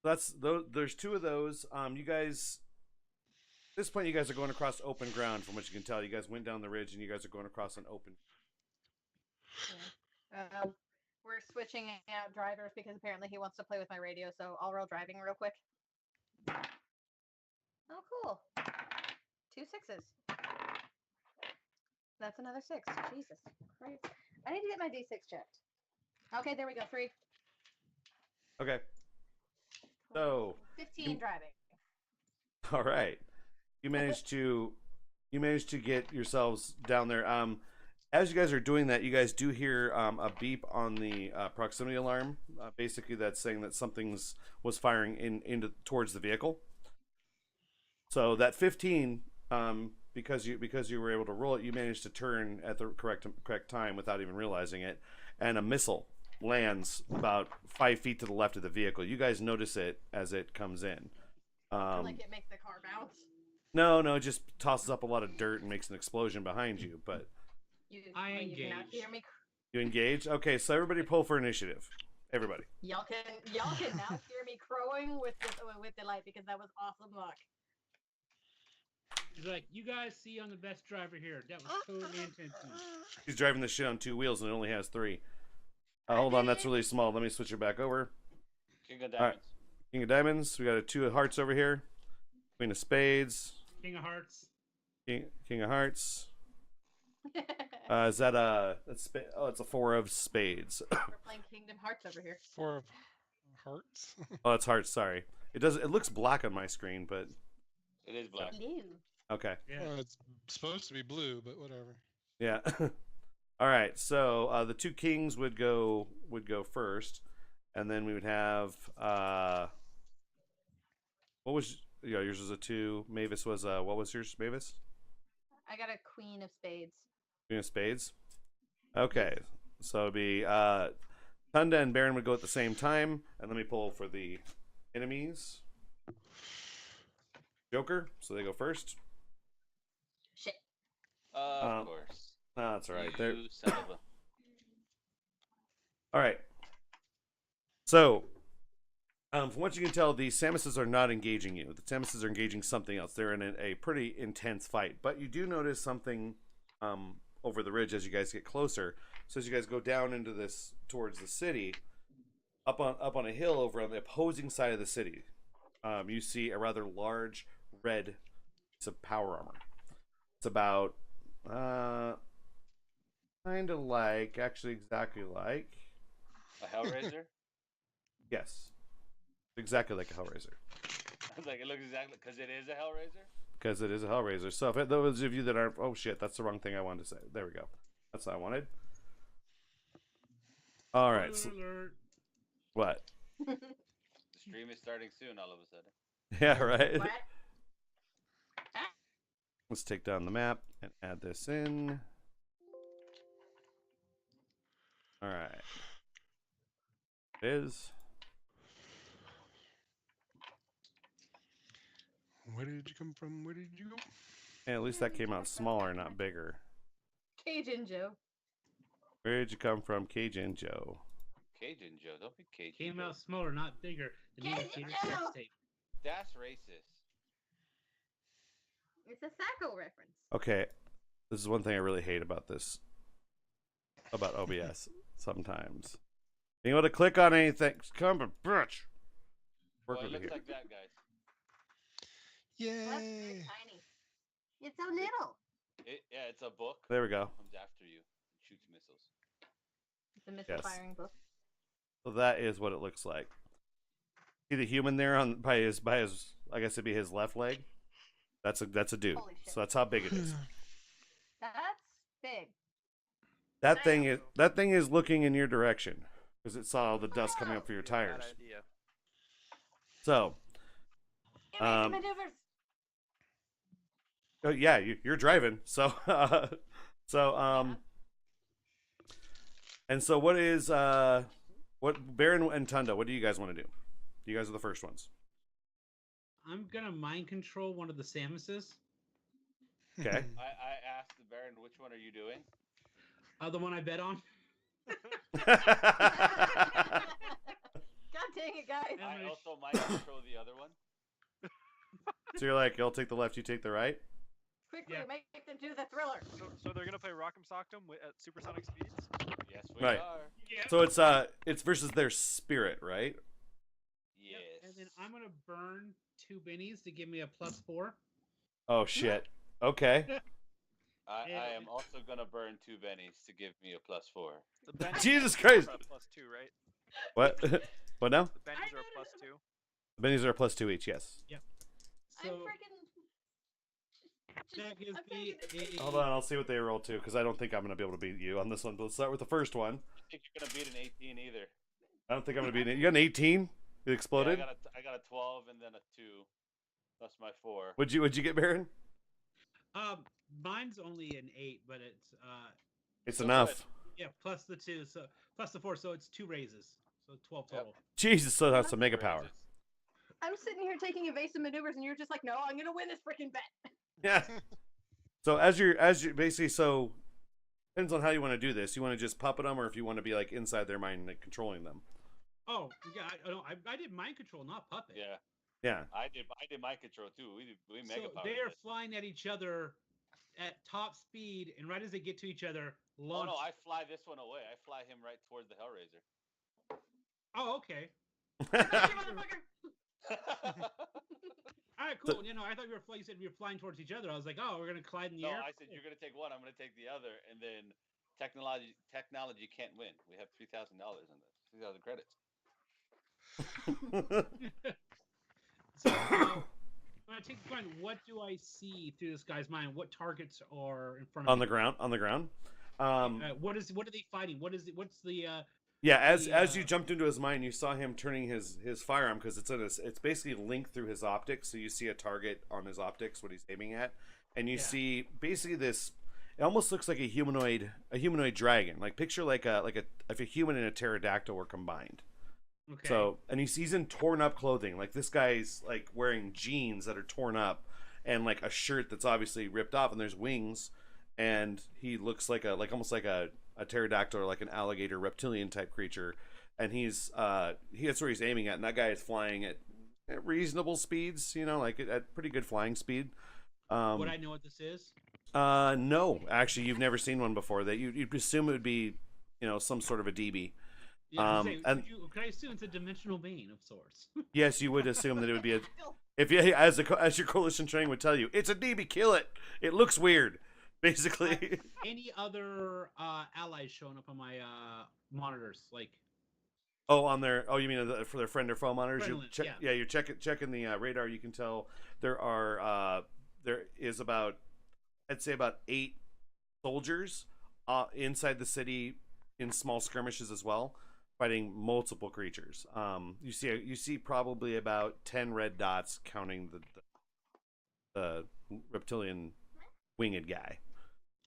That's those. There's 2 of those. You guys. At this point, you guys are going across open ground. From what you can tell, you guys went down the ridge, and you guys are going across an open. Yeah. We're switching out drivers because apparently he wants to play with my radio, so I'll roll driving real quick. Oh, cool. 2 6s. That's another 6. Jesus Christ. I need to get my D6 checked. Okay, there we go. 3. Okay. So 15 driving. all right, you managed to get yourselves down there. As you guys are doing that, you guys do hear a beep on the proximity alarm. Basically, that's saying that something's was firing into towards the vehicle. So that 15, because you were able to roll it, you managed to turn at the correct time without even realizing it, and a missile lands about 5 feet to the left of the vehicle. You guys notice it as it comes in. Like it makes the car bounce. No, it just tosses up a lot of dirt and makes an explosion behind you. But You I can now engage. hear me. you engage. Okay, so everybody pull for initiative. Everybody. Y'all can now hear me crowing with the light because that was awesome luck. He's like, you guys see I'm the best driver here. That was totally intentional. He's driving this shit on 2 wheels and it only has 3. Hold on, that's really small. Let me switch it back over. King of All right. Diamonds. King of Diamonds. We got a 2 of Hearts over here. Queen of Spades. King of Hearts. King of Hearts. Is that it's a 4 of Spades. We're playing Kingdom Hearts over here. 4 of hearts. Oh, it's Hearts. Sorry. It looks black on my screen, but It is black. Blue. okay. Yeah. It's supposed to be blue, but whatever. Yeah. All right. So the 2 kings would go first, and then we would have what was yours was a 2. Mavis was what was yours, Mavis? I got a Queen of Spades. Queen of Spades. Okay. So it'd be Tunda and Baron would go at the same time, and let me pull for the enemies. Joker. So they go first. Shit. Of course. No, that's all right. You They're son of a... all right. So, from what you can tell, the Samuses are not engaging you. The Samuses are engaging something else. They're in a pretty intense fight. But you do notice something over the ridge as you guys get closer. So as you guys go down into this towards the city, up on a hill over on the opposing side of the city, you see a rather large red piece of power armor. It's about kind of like, actually exactly like, A Hellraiser? yes, exactly like a Hellraiser. I was like, it looks exactly because it is a Hellraiser. Because it is a Hellraiser. So if those of you that aren't, oh shit, that's the wrong thing I wanted to say. There we go. That's what I wanted. All right. So, Alert. what? The stream is starting soon. All of a sudden. Yeah, right. What? Let's take down the map and add this in. All right. It is. Where did you come from? Where did you go? And at least that came out smaller, not bigger. Cajun Joe. Where did you come from, Cajun Joe? Cajun Joe, don't be Cajun. Came Joe. out smaller, not bigger. The new Gator sex tape. That's racist. It's a Sacco reference. Okay, this is one thing I really hate about this, about OBS sometimes. Being able to click on anything, come on, bitch. Work Well, it with it looks here. like that, guys. That's very Yay! tiny. It's so little. Yeah, it's a book. There we go. Comes after you. It shoots missiles. It's a missile Yes. firing book. So that is what it looks like. See the human there on by his I guess it'd be his left leg. That's a dude. Holy shit. So that's how big it is. That's big. That thing is looking in your direction because it saw all the dust coming up for your tires. Bad idea. So, It makes maneuvers. oh, yeah, you're driving. So, And so, what is what Baron and Tunda? What do you guys want to do? You guys are the first ones. I'm gonna mind control one of the Samuses. Okay. I asked the Baron, which one are you doing? The one I bet on. God dang it, guys. I also might control the other one. So you're like, you'll take the left, you take the right. Quickly, Yeah. make them do the thriller. So they're gonna play Rock'em Sock'em at supersonic speeds. Yes, we Right. are. So it's versus their spirit, right? Yes. And then I'm gonna burn 2 bennies to give me a +4. Oh shit. Okay. I am also gonna burn 2 bennies to give me a +4. The bennies Jesus are Christ. a +2, right? What? What now? The bennies are a +2. The bennies are a +2 each. Yes. I'm So freaking. that gives I'm me freaking- a. Hold on, I'll see what they roll too, because I don't think I'm gonna be able to beat you on this one. But let's start with the first one. I think you're gonna beat an 18 either. I don't think I'm gonna beat it. You got an 18? It exploded. Yeah, I got a 12 and then a 2. That's my 4. What'd you get, Baron? Mine's only an 8, but It's So enough. yeah, plus the 2, so plus the 4, so it's 2 raises, so 12 Yep. total. Jesus, so that's some mega power. I'm sitting here taking evasive maneuvers, and you're just like, no, I'm gonna win this freaking bet. Yeah. So as you're basically, so depends on how you want to do this. You want to just puppet them, or if you want to be like inside their mind, like controlling them. Oh, yeah, I did mind control, not puppet. Yeah, Yeah. I did mind control too. We mega So powered they are it. flying at each other at top speed, and right as they get to each other, Oh launch. no, I fly this one away. I fly him right towards the Hellraiser. Oh, okay. Motherfucker. All right, cool. You know, I thought you said we were flying towards each other. I was like, oh, we're gonna collide in the No, air. I said you're gonna take one. I'm gonna take the other, and then technology can't win. We have $3,000 in this. 3,000 credits. So, when I take the point, what do I see through this guy's mind? What targets are in front of On me? the ground. On the ground. What are they fighting? What's the Yeah, as the, you jumped into his mind, you saw him turning his firearm because it's basically linked through his optics. So you see a target on his optics, what he's aiming at, and you see basically this. It almost looks like a humanoid dragon. Like picture like if a human and a pterodactyl were combined. okay? So and he's in torn up clothing. Like this guy's like wearing jeans that are torn up, and like a shirt that's obviously ripped off, and there's wings, and he looks like almost like a pterodactyl or like an alligator reptilian type creature, and that's where he's aiming at, and that guy is flying at reasonable speeds, like at pretty good flying speed. Would I know what this is? No, actually, you've never seen one before. That you'd assume it would be, some sort of a DB. Yeah, and could I assume it's a dimensional being of sorts? yes, you would assume that it would be if you as your coalition training would tell you, it's a DB, kill it. It looks weird, basically. Any other allies showing up on my monitors? Like, you mean for their friend or foe monitors? Friendly, You're checking the radar. You can tell there is about, I'd say about 8 soldiers inside the city in small skirmishes as well, fighting multiple creatures. You see probably about 10 red dots counting the reptilian winged guy.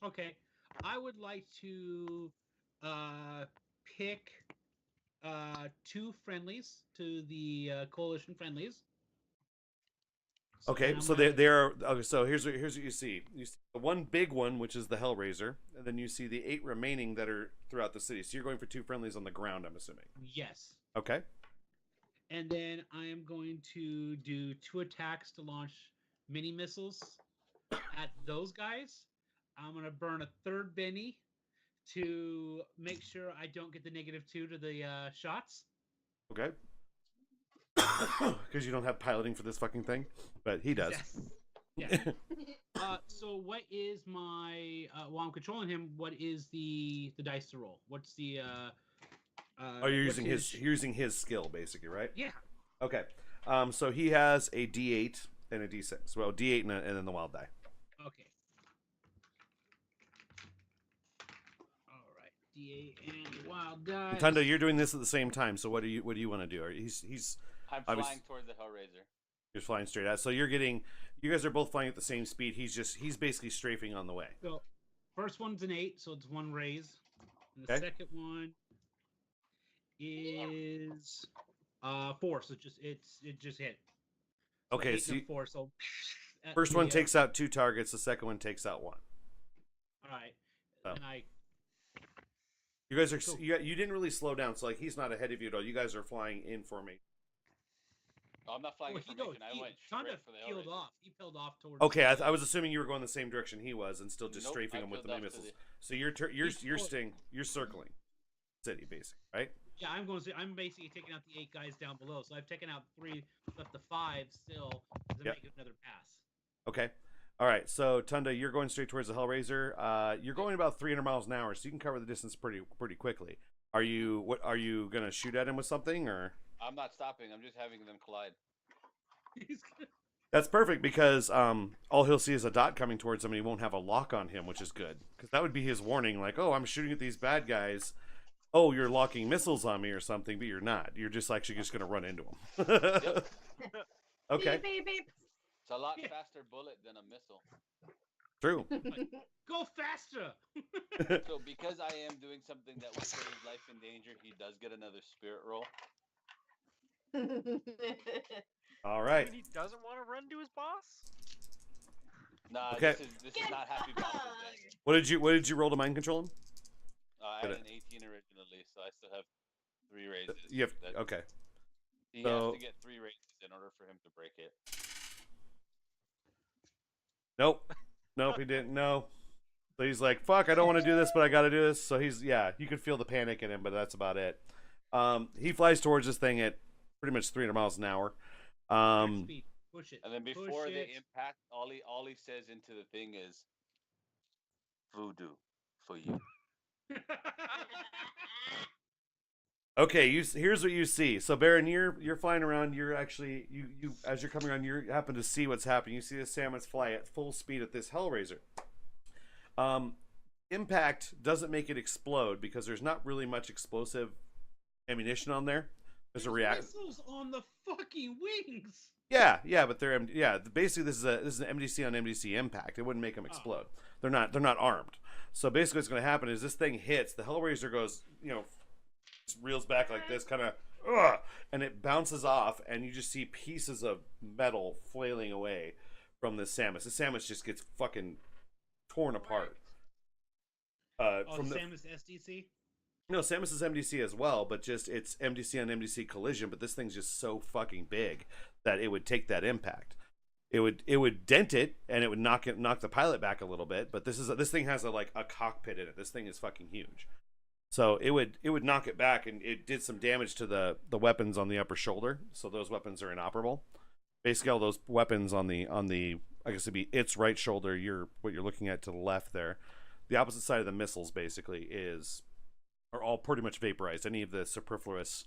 okay, I would like to pick 2 friendlies to the coalition friendlies. Okay, then so I'm gonna- they are. Okay, so here's what you see. You see the one big one, which is the Hellraiser, and then you see the 8 remaining that are throughout the city. So you're going for 2 friendlies on the ground, I'm assuming. Yes. Okay. And then I am going to do 2 attacks to launch mini missiles at those guys. I'm going to burn a 3rd Benny to make sure I don't get the -2 to the shots. Okay. Because you don't have piloting for this fucking thing, but he does. Yes. Yeah. So what is my while I'm controlling him? What is the dice to roll? What's the Oh, you're using his skill basically, right? Yeah. Okay. So he has a D8 and a D6. Well, D8 and then the wild die. Okay. All right. D8 and wild die. Tunda, you're doing this at the same time. So what do you want to do? He's I'm I was- flying towards the Hellraiser. You're flying straight out. So you guys are both flying at the same speed. He's basically strafing on the way. So first one's an 8, so it's 1 raise. And the Okay. second one is 4. So it just hit. So Okay, 8 so and a 4. So first one takes out 2 targets. The second one takes out 1. All right. Oh. And I You guys are you didn't really slow down, so like he's not ahead of you at all. You guys are flying in formation. Oh, I'm not flying well, in formation. I went straight Tonda for the peeled Hellraiser. off. He peeled off towards. Okay, I was assuming you were going the same direction he was, and still just Nope, strafing I him with the peeled mini off to missiles. the- So you're circling city, basically, right? Yeah, I'm basically taking out the 8 guys down below. So I've taken out 3, left the 5 still to Yep. make another pass. Okay. All right. So Tunda, you're going straight towards the Hellraiser. You're going about 300 miles an hour, so you can cover the distance pretty quickly. Are you gonna shoot at him with something, or? I'm not stopping. I'm just having them collide. That's perfect because all he'll see is a dot coming towards him, and he won't have a lock on him, which is good because that would be his warning. Like, oh, I'm shooting at these bad guys. Oh, you're locking missiles on me or something, but you're not. You're just actually just gonna run into him. Yep. Okay. Beep, beep, beep. It's a lot faster bullet than a missile. True. Go faster! So because I am doing something that would put his life in danger, he does get another spirit roll. All right. He doesn't want to run to his boss. Nah, Okay. this is not happy boss day. What did you roll to mind control him? I had an 18 originally, so I still have 3 raises. You have That- okay. He So- has to get 3 raises in order for him to break it. Nope, he didn't. No. So he's like, "Fuck, I don't want to do this, but I got to do this." So he's you could feel the panic in him, but that's about it. He flies towards this thing at pretty much 300 miles an hour. Speed. Push it. And then Push before it. they impact, all he says into the thing is voodoo for you. Okay, here's what you see. So Baron, you're flying around. You're actually you as you're coming around, you happen to see what's happening. You see the salmons fly at full speed at this Hellraiser. Impact doesn't make it explode because there's not really much explosive ammunition on there. There's a react. Missiles on the fucking wings. Yeah, but they're basically this is an MDC on MDC impact. It wouldn't make them explode. They're not armed. So basically what's going to happen is this thing hits, the Hellraiser goes, reels back like this, kind of and it bounces off, and you just see pieces of metal flailing away from the Samus. The Samus just gets fucking torn apart. From the Samus SDC? No, Samus is MDC as well, but just it's MDC on MDC collision. But this thing's just so fucking big that it would take that impact. It would dent it, and it would knock the pilot back a little bit. But this thing has a cockpit in it. This thing is fucking huge. So it would knock it back, and it did some damage to the weapons on the upper shoulder. So those weapons are inoperable. Basically, all those weapons on the I guess it'd be its right shoulder. What you're looking at to the left there. The opposite side of the missiles basically are all pretty much vaporized. Any of the superfluous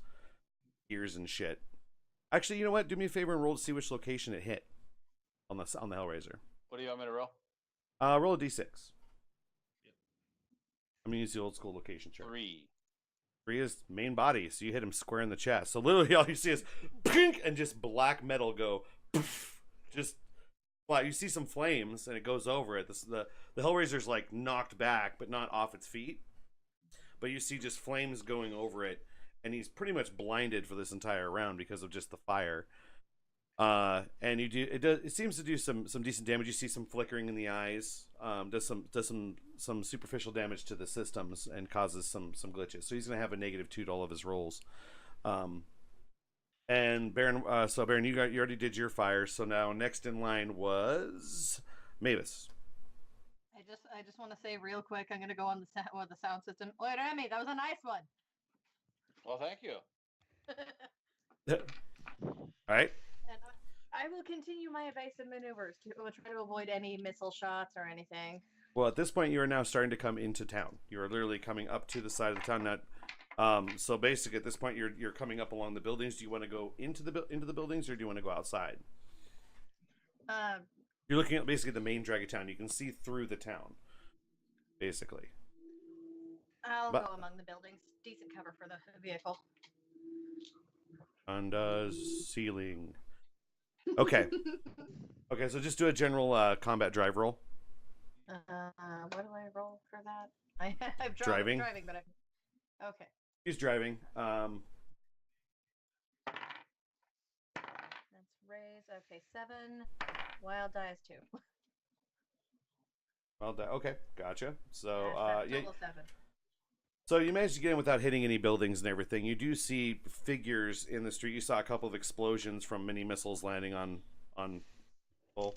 gears and shit. Actually, you know what? Do me a favor and roll to see which location it hit on the Hellraiser. What do you want me to roll? Roll a d6. I'm gonna use the old school location chart. 3. 3 is main body, so you hit him square in the chest. So literally all you see is pink and just black metal go poof, just fly. You see some flames and it goes over it. The Hellraiser's knocked back, but not off its feet. But you see just flames going over it, and he's pretty much blinded for this entire round because of just the fire. And it seems to do some decent damage. You see some flickering in the eyes. Does some superficial damage to the systems and causes some glitches. So he's gonna have a -2 to all of his rolls. And Baron, Baron, you already did your fire. So now next in line was Mavis. I just want to say real quick, I'm gonna go on the sound system. Wait, Remy, that was a nice one. Well, thank you. All right. And I will continue my evasive maneuvers to try to avoid any missile shots or anything. Well, at this point, you are now starting to come into town. You are literally coming up to the side of the town. So basically, at this point, you're coming up along the buildings. Do you want to go into the buildings, or do you want to go outside? You're looking at basically the main drag of town. You can see through the town, basically. I'll go among the buildings. Decent cover for the vehicle. And ceiling. Okay. Okay, so just do a general combat drive roll. What do I roll for that? I've Driving? driving, but Okay. He's driving. That's raise. Okay, 7. Wild die is 2. Well, okay, gotcha. So, yeah. Total 7. So you managed to get in without hitting any buildings and everything. You do see figures in the street. You saw a couple of explosions from mini missiles landing on people.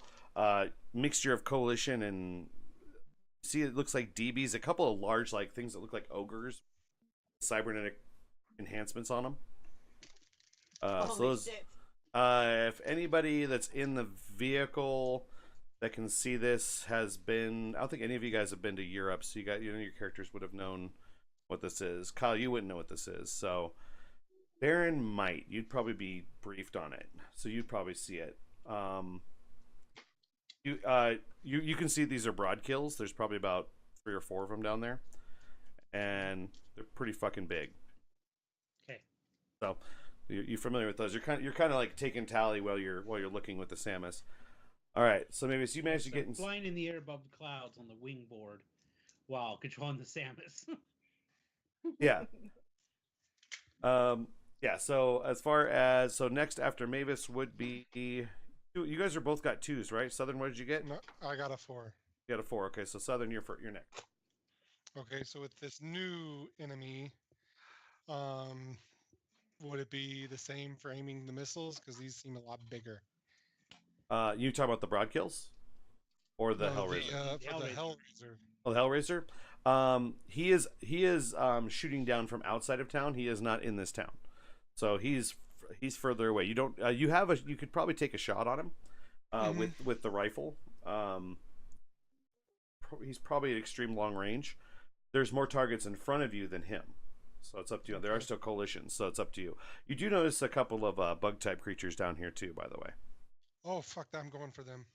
Mixture of coalition and see, it looks like DBs. A couple of large like things that look like ogres, cybernetic enhancements on them. So those. Shit. If anybody that's in the vehicle that can see this has been, I don't think any of you guys have been to Europe, so your characters would have known what this is. Kyle, you wouldn't know what this is, so Baron might. You'd probably be briefed on it, so you'd probably see it. You can see these are broad kills. There's probably about 3 or 4 of them down there, and they're pretty fucking big. Okay. So you're familiar with those. You're kind of like taking tally while you're looking with the Samus. All right, so maybe you managed to get in. Flying in the air above the clouds on the wing board while controlling the Samus. Yeah. Yeah, so as far as next after Mavis would be, you guys are both got 2s, right? Southern, what did you get? No, I got a 4. You got a 4. Okay, so Southern, you're next. Okay, so with this new enemy, would it be the same for aiming the missiles? Because these seem a lot bigger. You talking about the broad kills, or the Hellraiser? For the Hellraiser. Oh, the Hellraiser. He is shooting down from outside of town. He is not in this town, so he's further away. You don't. You could probably take a shot on him with the rifle. He's probably at extreme long range. There's more targets in front of you than him, so it's up to you. There are still coalitions, so it's up to you. You do notice a couple of bug type creatures down here too, by the way. Oh fuck! I'm going for them.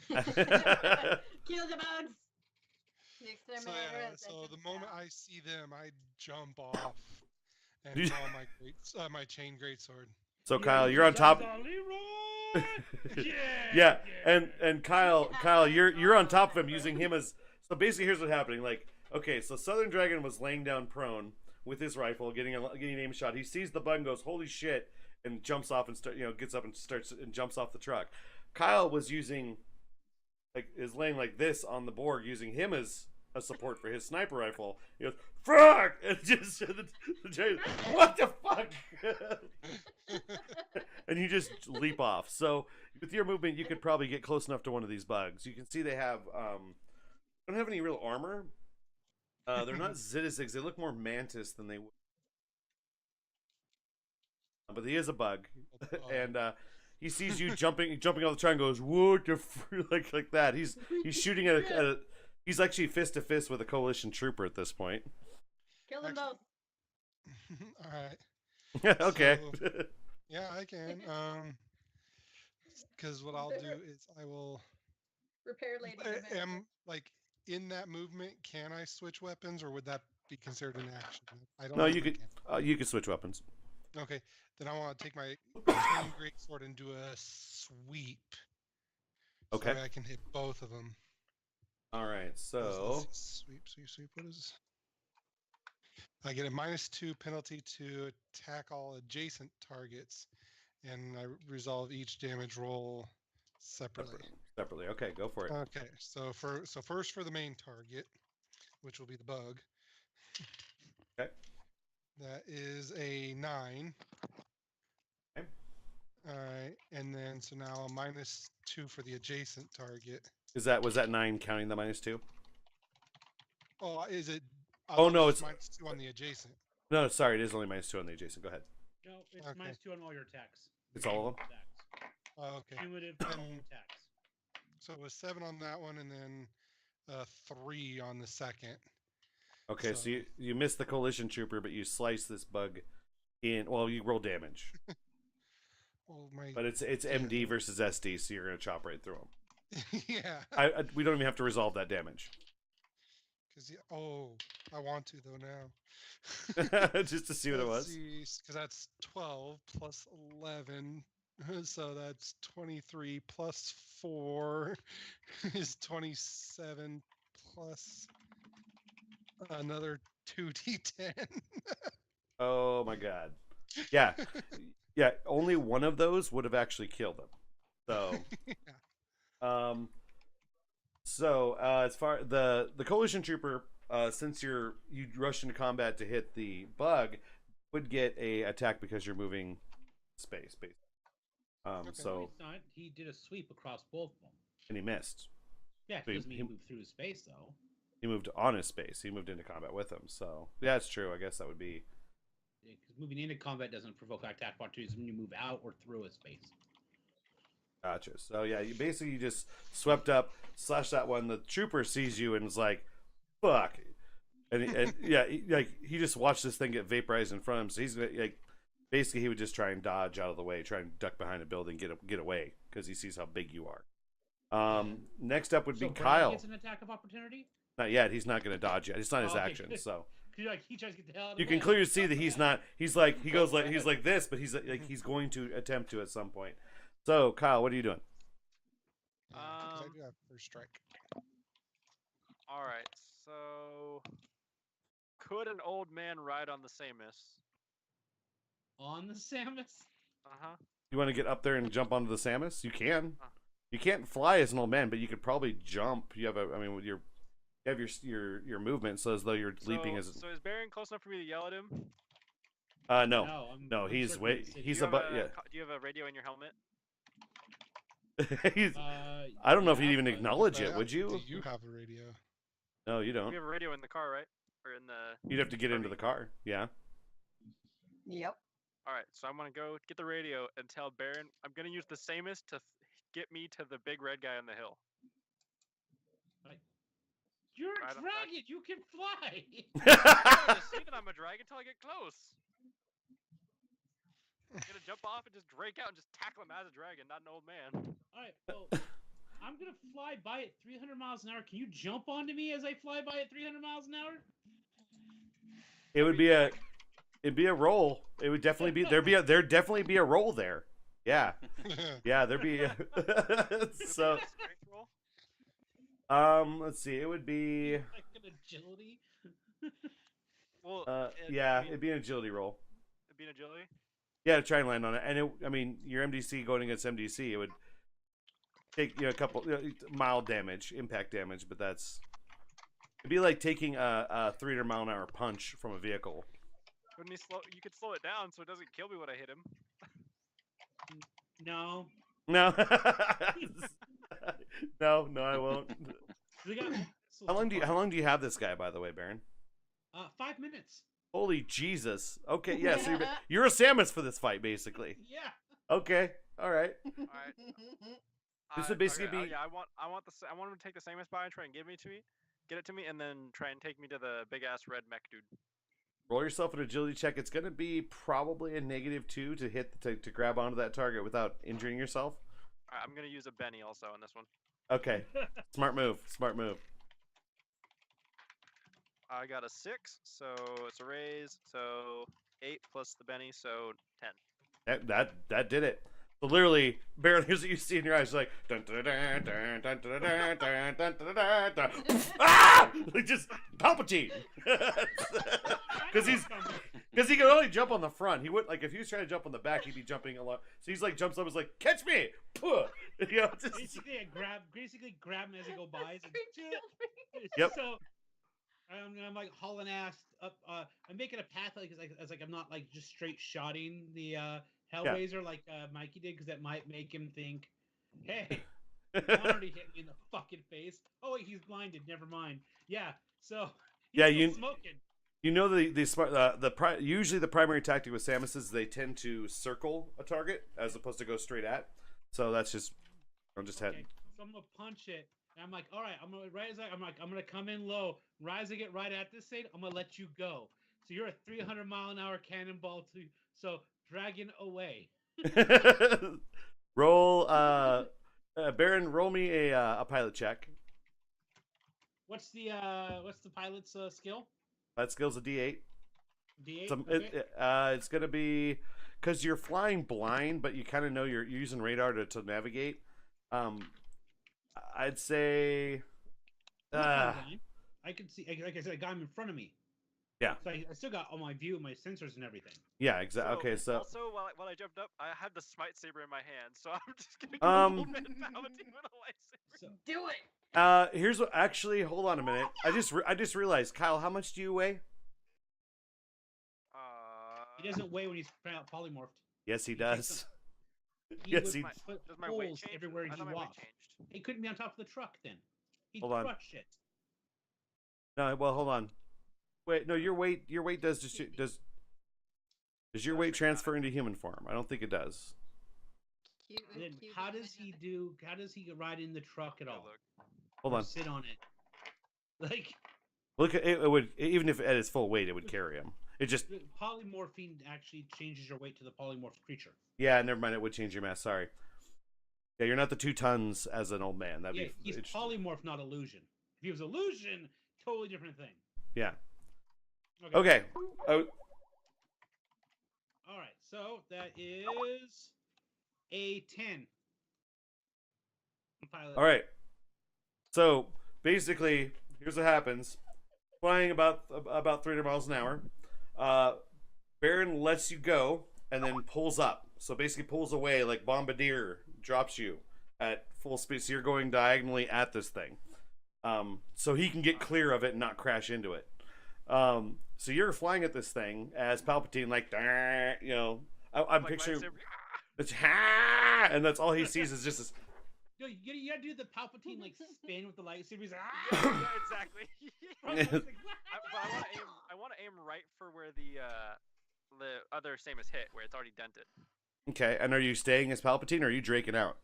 Kill the bugs. The exterminator. So the moment I see them, I jump off and draw my chain greatsword. So Kyle, you're on top. Yeah, and Kyle, you're on top of him using him as. So basically, here's what's happening. Like, okay, so Southern Dragon was laying down prone with his rifle, getting an aim shot. He sees the bug and goes, "Holy shit!" and jumps off and gets up and jumps off the truck. Kyle was is laying like this on the board, using him as a support for his sniper rifle. He goes, "Fuck!" and just what the fuck? And you just leap off. So with your movement, you could probably get close enough to one of these bugs. You can see they have don't have any real armor. They're not Zitizigs. They look more mantis than they would. But he is a bug, and he sees you jumping off the truck and goes, "What the like that?" He's shooting at he's actually fist to fist with a coalition trooper at this point. Kill them both. All right. Okay. So, yeah, I can. Because what I'll do is I will Repair lady. am like in that movement. Can I switch weapons, or would that be considered an action? I don't. No, know you could switch weapons. Okay, then I want to take my chain greatsword and do a sweep. Okay. So I can hit both of them. All right, so sweep. What is? I get a -2 penalty to attack all adjacent targets, and I resolve each damage roll separately. Separately. Okay, go for it. Okay, so first for the main target, which will be the bug. Okay. That is a 9. Okay. All right, and then so now a -2 for the adjacent target. Was that 9 counting the -2? Oh, is it? Oh no, it's -2 on the adjacent. No, sorry, it is only -2 on the adjacent. Go ahead. No, it's Okay. -2 on all your attacks. It's all of them? Attacks. Oh, okay. Cumulative all attacks. So it was 7 on that one, and then 3 on the second. Okay, so you missed the coalition trooper, but you slice this bug in. Well, you roll damage. Well, but it's MD versus SD, so you're gonna chop right through them. Yeah. We don't even have to resolve that damage. I want to though now. Just to see what it was. Because that's 12 plus 11, so that's 23 plus 4 is 27 plus another 2d10. Oh my god. Yeah. Yeah, only one of those would have actually killed him. So um as far the coalition trooper, since you rush into combat to hit the bug, would get a attack because you're moving space basically. No, So he's not. He did a sweep across both of them. and he missed. Yeah, So it doesn't mean he moved through his space though. He moved on his space. He moved into combat with him. So yeah, it's true. I guess that would be. Because moving into combat doesn't provoke attack opportunities when you move out or through a space. Gotcha. So yeah, you basically just swept up, slash that one. The trooper sees you and is like, "Fuck," and yeah, he just watched this thing get vaporized in front of him. So he's like, basically, he would just try and dodge out of the way, try and duck behind a building, get away because he sees how big you are. Next up would be Brian Kyle. gets an attack of opportunity. Not yet. He's not going to dodge yet. It's not his Okay. action. So He tries to get the hell out of you the can way. clearly see that he's not. He's like he's like this, but he's going to attempt to at some point. So Kyle, what are you doing? Because I do have first strike. All right. So, could an old man ride on the Samus? On the Samus. You want to get up there and jump onto the Samus? You can. You can't fly as an old man, but you could probably jump. You have with you have your movement, so as though you're leaping as. So is Baron close enough for me to yell at him? No, he's way. He's about. Yeah. Do you have a radio in your helmet? I don't know if you'd even acknowledge it. Would you? Do you have a radio? No, you don't. You have a radio in the car, right? Or in the. You'd have to get into the car. Yeah. Yep. All right, so I'm gonna go get the radio and tell Baron I'm gonna use the Samus to get me to the big red guy on the hill. You're a Right, I'm dragon. You can fly. I don't see that I'm a dragon until I get close. I'm gonna jump off and just break out and just tackle him as a dragon, not an old man. All right. Well, I'm gonna fly by at 300 miles an hour. Can you jump onto me as I fly by at 300 miles an hour? It'd be a roll. It would definitely be there'd definitely be a roll there. Yeah. Yeah, there'd be so Strength roll? let's see. It would be Like an agility. Well, it'd be an agility roll. It'd be an agility. Yeah, to try and land on it. And your MDC going against MDC, it would take a couple mild damage, impact damage, but it'd be like taking a 300-mile-an-hour punch from a vehicle. Wouldn't he slow? You could slow it down so it doesn't kill me when I hit him. No. No. no, I won't. We got How long do you have this guy, by the way, Baron? 5 minutes. Holy Jesus. Okay, yeah, so you're a Samus for this fight, basically. Yeah. Okay, all right. All right. This would basically be. Yeah, I want him to take the Samus by and try and get it to me, and then try and take me to the big ass red mech dude. Roll yourself an agility check. It's going to be probably a -2 to hit to grab onto that target without injuring yourself. All right, I'm gonna use a Benny also on this one. Okay, smart move. Smart move. I got a 6, so it's a raise. So 8 plus the Benny, so 10. That did it. So literally, Baron, here's what you see in your eyes, like dun dun dun dun dun dun dun dun dun dun dun dun. Ah! Like just Palpatine. Because he can only jump on the front. He would like if he was trying to jump on the back, he'd be jumping a lot. So he's like jumps up, is like catch me, just... basically grab him as he go by. Yep. So I'm like hauling ass up. I'm making a path like I'm not like just straight shotting the Hellraiser like Mikey did, because that might make him think, hey, he already hit me in the fucking face. Oh wait, he's blinded. Never mind. Yeah. So he's smoking. You know usually the primary tactic with Samus is they tend to circle a target as opposed to go straight at. So that's just I'm just heading. So I'm gonna punch it. And I'm like, all right, I'm gonna come in low, rising it right at this thing. I'm gonna let you go. So you're a 300-mile-an-hour cannonball so dragon away. Roll, Baron. Roll me a pilot check. What's the pilot's skill? That skill's a D8. D8. Okay. It's gonna be because you're flying blind, but you kind of know you're using radar to navigate. I'd say. I can see. Like I said, I got him in front of me. Yeah. So I still got all my view, my sensors, and everything. Yeah, exactly. Okay, so also while I jumped up, I had the smite saber in my hand, so I'm just gonna go Old Man Palpatine with a lightsaber. So Do it. here's what. Actually, hold on a minute. I just realized, Kyle, how much do you weigh? he doesn't weigh when he's polymorphed. Yes, he takes does. He Yes, would he. put Does my weight holes change? everywhere I he thought my weight walked. changed. He couldn't be on top of the truck then. He'd Hold on. crush it. No, well, hold on. Wait, no, your weight does just does your weight transfer into human form? I don't think it does. Cute, Then cute how little does he man. do? How does he ride in the truck at Good all? look. Hold Or on. sit on it. Like Look at it. It would, even if at its full weight, it would carry him. It just, polymorphine actually changes your weight to the polymorphed creature. yeah, never mind. It would change your mass. Sorry. Yeah, you're not the 2 tons as an old man. That'd Yeah, be. he's polymorph, not illusion. If he was illusion, totally different thing. Yeah. Okay. Oh, All right, so that is a 10. Pilot. all right. So basically, here's what happens: flying about 300 miles an hour. Baron lets you go and then pulls up. So basically, pulls away like Bombardier drops you at full speed. So you're going diagonally at this thing. So he can get clear of it and not crash into it. So you're flying at this thing as Palpatine, like, you know, I'm Like picturing lightsaber. it's and that's all he sees is just this. Yo, you gotta do the Palpatine like spin with the lightsaber. He's like, Yeah, exactly. I was like, But I want to aim right for where the other Samus hit, where it's already dented. Okay, and are you staying as Palpatine or are you draking out?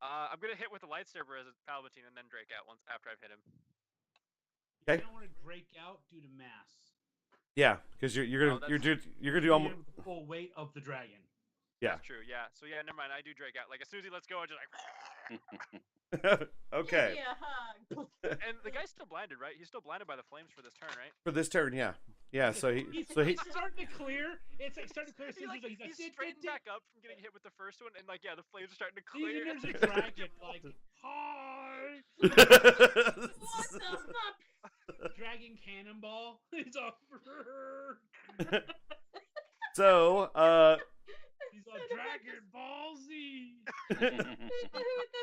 I'm gonna hit with the lightsaber as a Palpatine and then Drake out once after I've hit him. I Okay. don't want to break out due to mass. Yeah, because you're gonna Oh, you're that's- gonna do almost. The full weight of the dragon. Yeah. That's true. Yeah. So yeah, never mind. I do Drake out. Like as soon as he lets go, I just like. Okay. Give me a hug. And the guy's still blinded, right? He's still blinded by the flames for this turn, right? For this turn, yeah, yeah. So he He's starting to clear. It's like starting to clear. He's like, he's straightened back up from getting hit with the first one, and like yeah, the flames are starting to clear. There's a dragon like hi. What the fuck? Dragon Cannonball. He's all. So He's all Dragon Ballsy.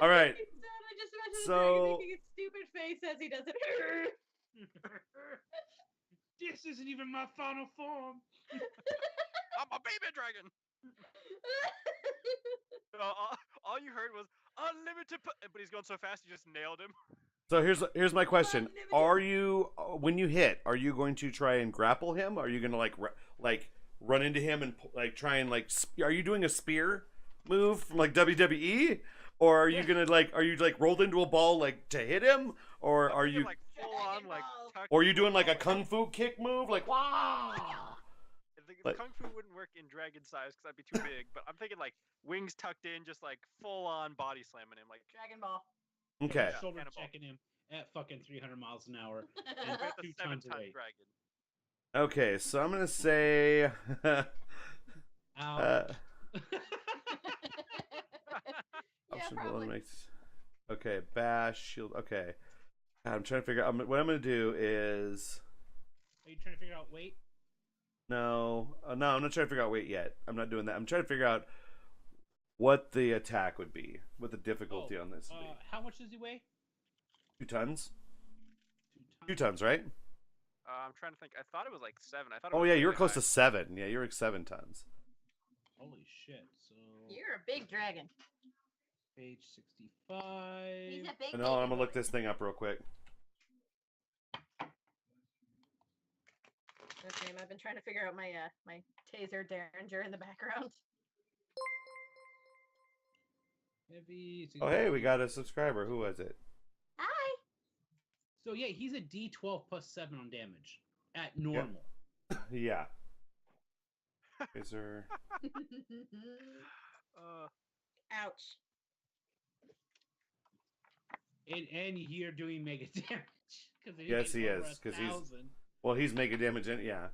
all right. I just imagine So- the dragon making a stupid face as he does it. This isn't even my final form. I'm a baby dragon. All you heard was unlimited, but he's going so fast, you just nailed him. So here's my question: are you, when you hit, are you going to try and grapple him? Are you going to like run into him and like try and like? Are you doing a spear move from like WWE, or are you gonna like? Are you like rolled into a ball like to hit him, or are you? like full on like? tuck- Or are you doing like a kung fu kick move, like wow? The kung fu wouldn't work in dragon size because that'd be too big. But I'm thinking like wings tucked in, just like full on body slamming him, like Dragon Ball. Okay. Shoulder Cannonball. checking him at fucking 300 miles an hour. with And the 2 7 tons ton weight. dragon. Okay, so I'm gonna say. Ow. Yeah, Option below probably. makes. Okay, bash shield. Okay, I'm trying to figure out. What I'm gonna do is Are you trying to figure out weight? no, no. I'm not trying to figure out weight yet. I'm not doing that. I'm trying to figure out what the attack would be, what the difficulty on this would be. How much does he weigh? 2 tons. 2 2 tons, right? I'm trying to think. I thought it was like 7. I thought. It Oh was yeah, you were really close high. to 7. Yeah, you were like 7 tons. Holy shit. So You're a big dragon. page 65. He's a big And I'm gonna baby look boy. this thing up real quick. Okay, I've been trying to figure out my my taser derringer in the background. Heavy. Oh hey, we got a subscriber. Who was it? Hi. So yeah, he's a D12 plus 7 on damage at normal. Yeah. Is there? Ouch. And you're doing mega damage. Yes, he is, 'cause he's- Well, he's making damage in. Yeah.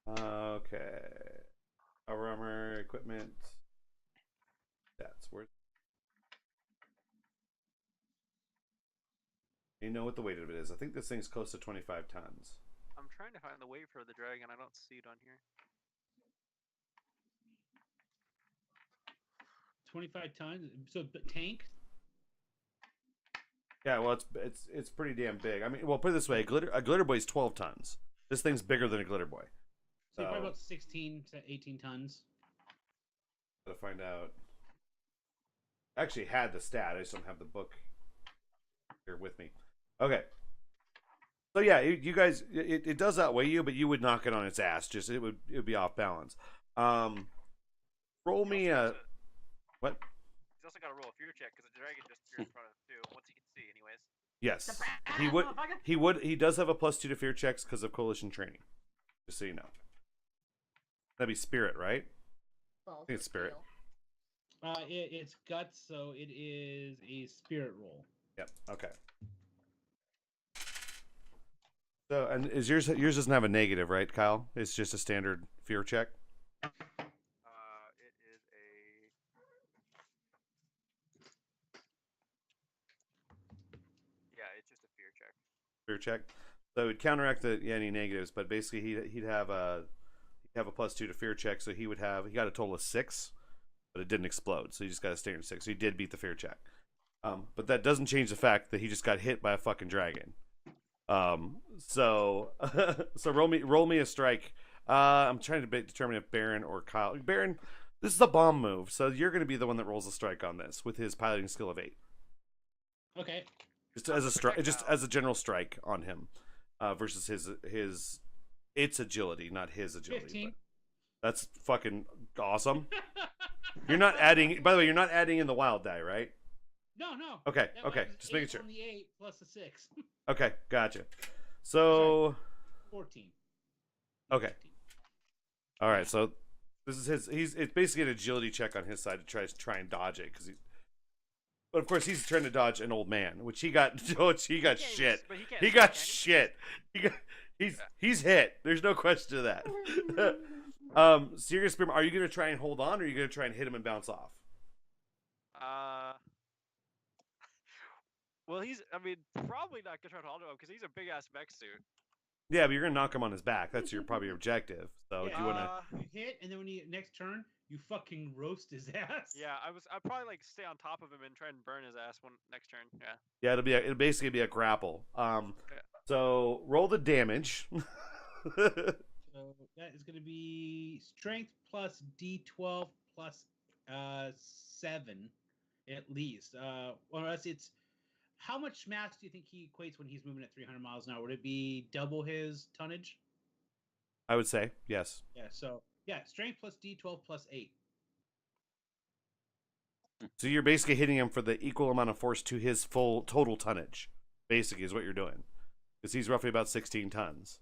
Okay. Armor, equipment. That's worth. You know what the weight of it is? I think this thing's close to 25 tons. I'm trying to find the weight for the dragon. I don't see it on here. 25 tons. So tank. Yeah, well, it's pretty damn big. I mean, well, put it this way: a glitter boy is 12 tons. This thing's bigger than a glitter boy. So probably about 16 to 18 tons. Gotta find out. I actually had the stat. I just don't have the book here with me. Okay. So yeah, you guys, it does outweigh you, but you would knock it on its ass. Just it would be off balance. Roll me a what? He's also got to roll a fear check because the dragon just appears in front of him too. Once he can see, anyways. Yes, he would. He does have a +2 to fear checks because of coalition training. Just so you know. That'd be spirit, right? Well, I think it's spirit. It's guts, so it is a spirit roll. Yep. Okay. So, and is yours doesn't have a negative, right, Kyle? It's just a standard fear check. It is a. Yeah, it's just a fear check. Fear check. So it would counteract any negatives, but basically he'd have a +2 to fear check, so he got a total of 6, but it didn't explode, so he just got a standard 6. So he did beat the fear check. But that doesn't change the fact that he just got hit by a fucking dragon. So roll me a strike. I'm trying to determine if Baron or Kyle. Baron, this is a bomb move, so you're going to be the one that rolls a strike on this with his piloting skill of 8. Okay. Just as a strike, just as a general strike on him, versus his its agility, not his agility. 15. That's fucking awesome. You're not adding. By the way, you're not adding in the wild die, right? No. Okay. That Okay. was Just making 8 sure. On the 8 plus the 6. Okay. Gotcha. So. 14. Okay. All right. So this is it's basically an agility check on his side to try and dodge it because but of course he's trying to dodge an old man, which he got shit. He got shit. He's hit. There's no question to that. Serious Spearman, are you gonna try and hold on, or are you gonna try and hit him and bounce off? Well, probably not gonna try to hold him because he's a big ass mech suit. Yeah, but you're gonna knock him on his back. That's probably your objective. So if you wanna You hit, and then when you next turn, you fucking roast his ass. Yeah, I'd probably like stay on top of him and try and burn his ass next turn. Yeah. Yeah, it'll basically be a grapple. So roll the damage. So that is going to be strength plus D12 plus 7 at least. Or else it's how much mass do you think he equates when he's moving at 300 miles an hour? Would it be double his tonnage? I would say yes. Yeah. So yeah, strength plus D12 plus 8. So you're basically hitting him for the equal amount of force to his full total tonnage. Basically, is what you're doing, because he's roughly about 16 tons.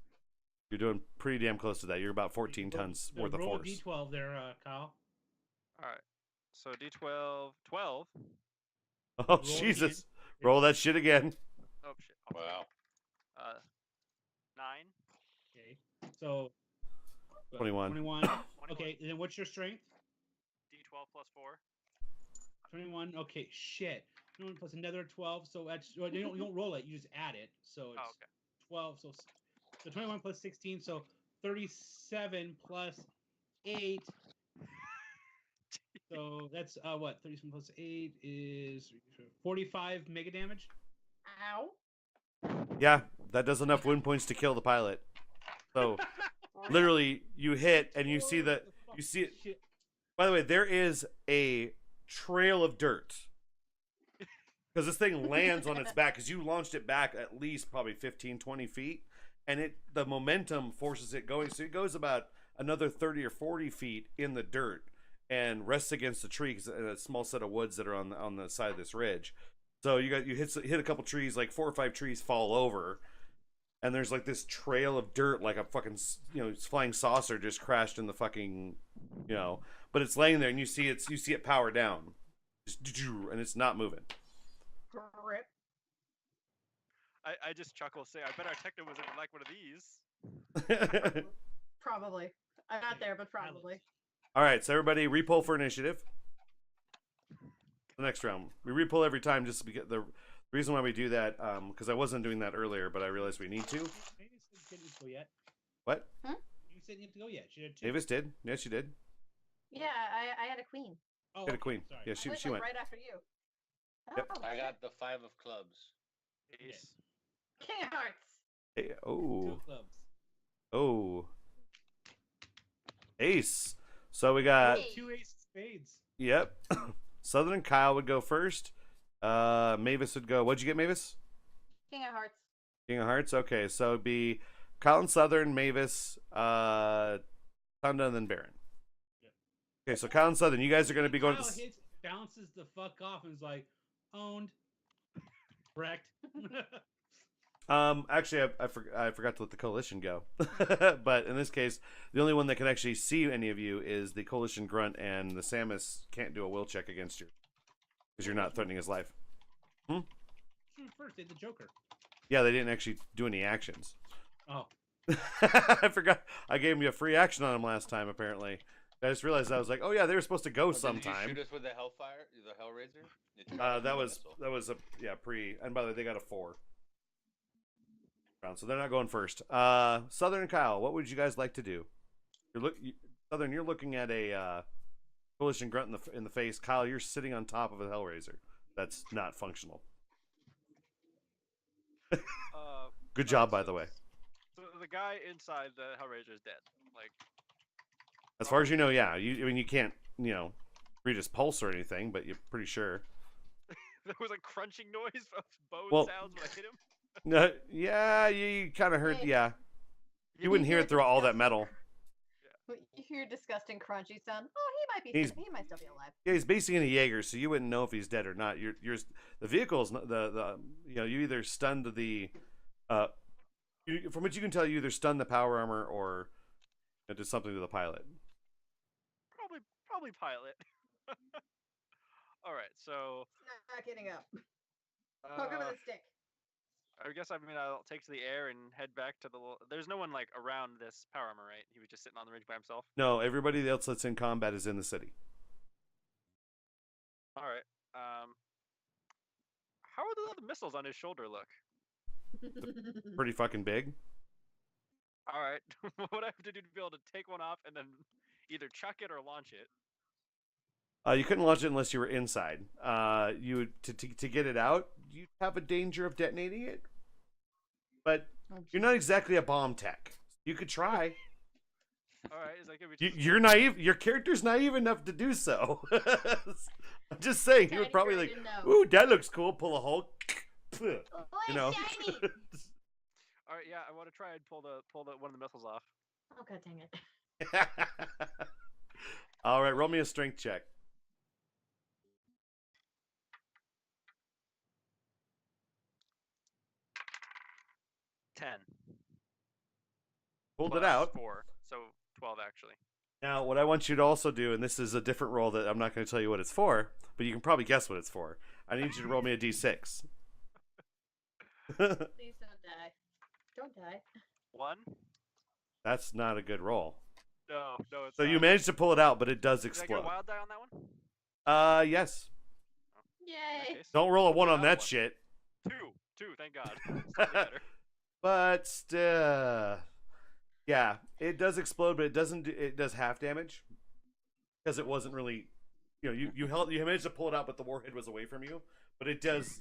You're doing pretty damn close to that. You're about 14 tons worth of roll force. D12 there, Kyle. All right. So D12, 12. Oh Roll Jesus! again. Roll that shit again. Oh shit. Wow. 9. Okay. So 21. 21. Okay. And then what's your strength? D12 plus 4. 21. Okay. Shit. 21 plus another 12. So you don't roll it. You just add it. So it's 12. So 21 plus 16. So 37 plus 8. So that's what? 37 plus 8 is 45 mega damage. Ow. Yeah, that does enough wound points to kill the pilot. So literally, you hit and you see it. By the way, there is a trail of dirt because this thing lands on its back because you launched it back at least probably 15, 20 feet, and the momentum forces it going. So it goes about another 30 or 40 feet in the dirt and rests against a tree, a small set of woods that are on the side of this ridge. So you hit a couple trees, like 4 or 5 trees fall over, and there's like this trail of dirt, like a fucking flying saucer just crashed in the fucking, but it's laying there, and you see it power down, and it's not moving. Rip. I just chuckle, say, I bet our techno was like one of these. Probably. I'm not there, but probably. All right, so everybody repull for initiative. The next round, we repull every time just because the reason why we do that, because I wasn't doing that earlier, but I realized we need to. Maybe it's not getting info yet. What? You said you have to go yet. She did too. Mavis did. Yes, she did. Yeah, I had a queen. Oh, She had a okay, queen. Sorry. Yeah, I she went, went. right after you. Yep. Oh, I shit. got the 5 of clubs. Ace. King of Hearts. Hey, Two oh. clubs. Oh. Ace. So we got. Hey. Two ace spades. Yep. Southern and Kyle would go first. Mavis would go. What'd you get, Mavis? King of Hearts. King of Hearts. Okay, so it'd be Kyle and Southern, Mavis, Thunder, and then Baron. Yep. Okay, so Kyle and Southern, you guys are going to be going. Kyle hits, bounces the fuck off, and is like, owned. Correct. Actually, I forgot to let the coalition go. But in this case, the only one that can actually see any of you is the coalition grunt, and the Samus can't do a will check against you because you're not threatening his life. First, did the Joker. Yeah, they didn't actually do any actions. Oh. I forgot. I gave him a free action on him last time. Apparently, I just realized I was like, oh yeah, they were supposed to go sometime. Did you shoot us with the Hellfire, the Hellraiser? That was a pre. And by the way, they got a 4. So they're not going first. Southern and Kyle, what would you guys like to do? Southern, you're looking at a coalition grunt in the face. Kyle, you're sitting on top of a Hellraiser. That's not functional. Good job, by the way. So the guy inside the Hellraiser is dead. Like, As far as you know, yeah. I mean, you can't, read his pulse or anything, but you're pretty sure. there was a crunching noise of bone Well- sounds when I hit him. No, yeah, you kind of heard. Hey. Yeah, you wouldn't hear it through all that metal. You hear disgusting crunchy sound. Oh, he He might still be alive. Yeah, he's basing in a Jaeger, so you wouldn't know if he's dead or not. The vehicle's you either stunned the from what you can tell, you either stunned the power armor or did something to the pilot. Probably pilot. All right, so Not getting up. Poke him with a stick. I guess I'll take to the air and head back to the. There's no one like around this power armor, right? He was just sitting on the ridge by himself. No, everybody else that's in combat is in the city. All right. How are the other missiles on his shoulder look? Pretty fucking big. All right. What would I have to do to be able to take one off and then either chuck it or launch it? You couldn't launch it unless you were inside. You would to get it out, you'd have a danger of detonating it. But you're not exactly a bomb tech. You could try. All right. Is that gonna be? You're naive. Your character's naive enough to do so. I'm just saying, he would probably like, ooh, that looks cool. Pull a hole. Oh, You know. shiny! All right. Yeah, I want to try and pull the one of the missiles off. Oh, god dang it. All right, roll me a strength check. 10. Pulled it Plus out. 4, so 12 actually. Now, what I want you to also do, and this is a different roll that I'm not going to tell you what it's for, but you can probably guess what it's for. I need you to roll me a d6. Please don't die. Don't die. 1? That's not a good roll. No, it's So not. you managed to pull it out, but it does Did I get a explode. wild die on that one? Yes. In that Yay. case, Don't roll a 1 on That that one. shit. 2, thank God. Slightly better. But still, yeah, it does explode, but it doesn't. It does half damage because it wasn't really, you managed to pull it out, but the warhead was away from you. But it does,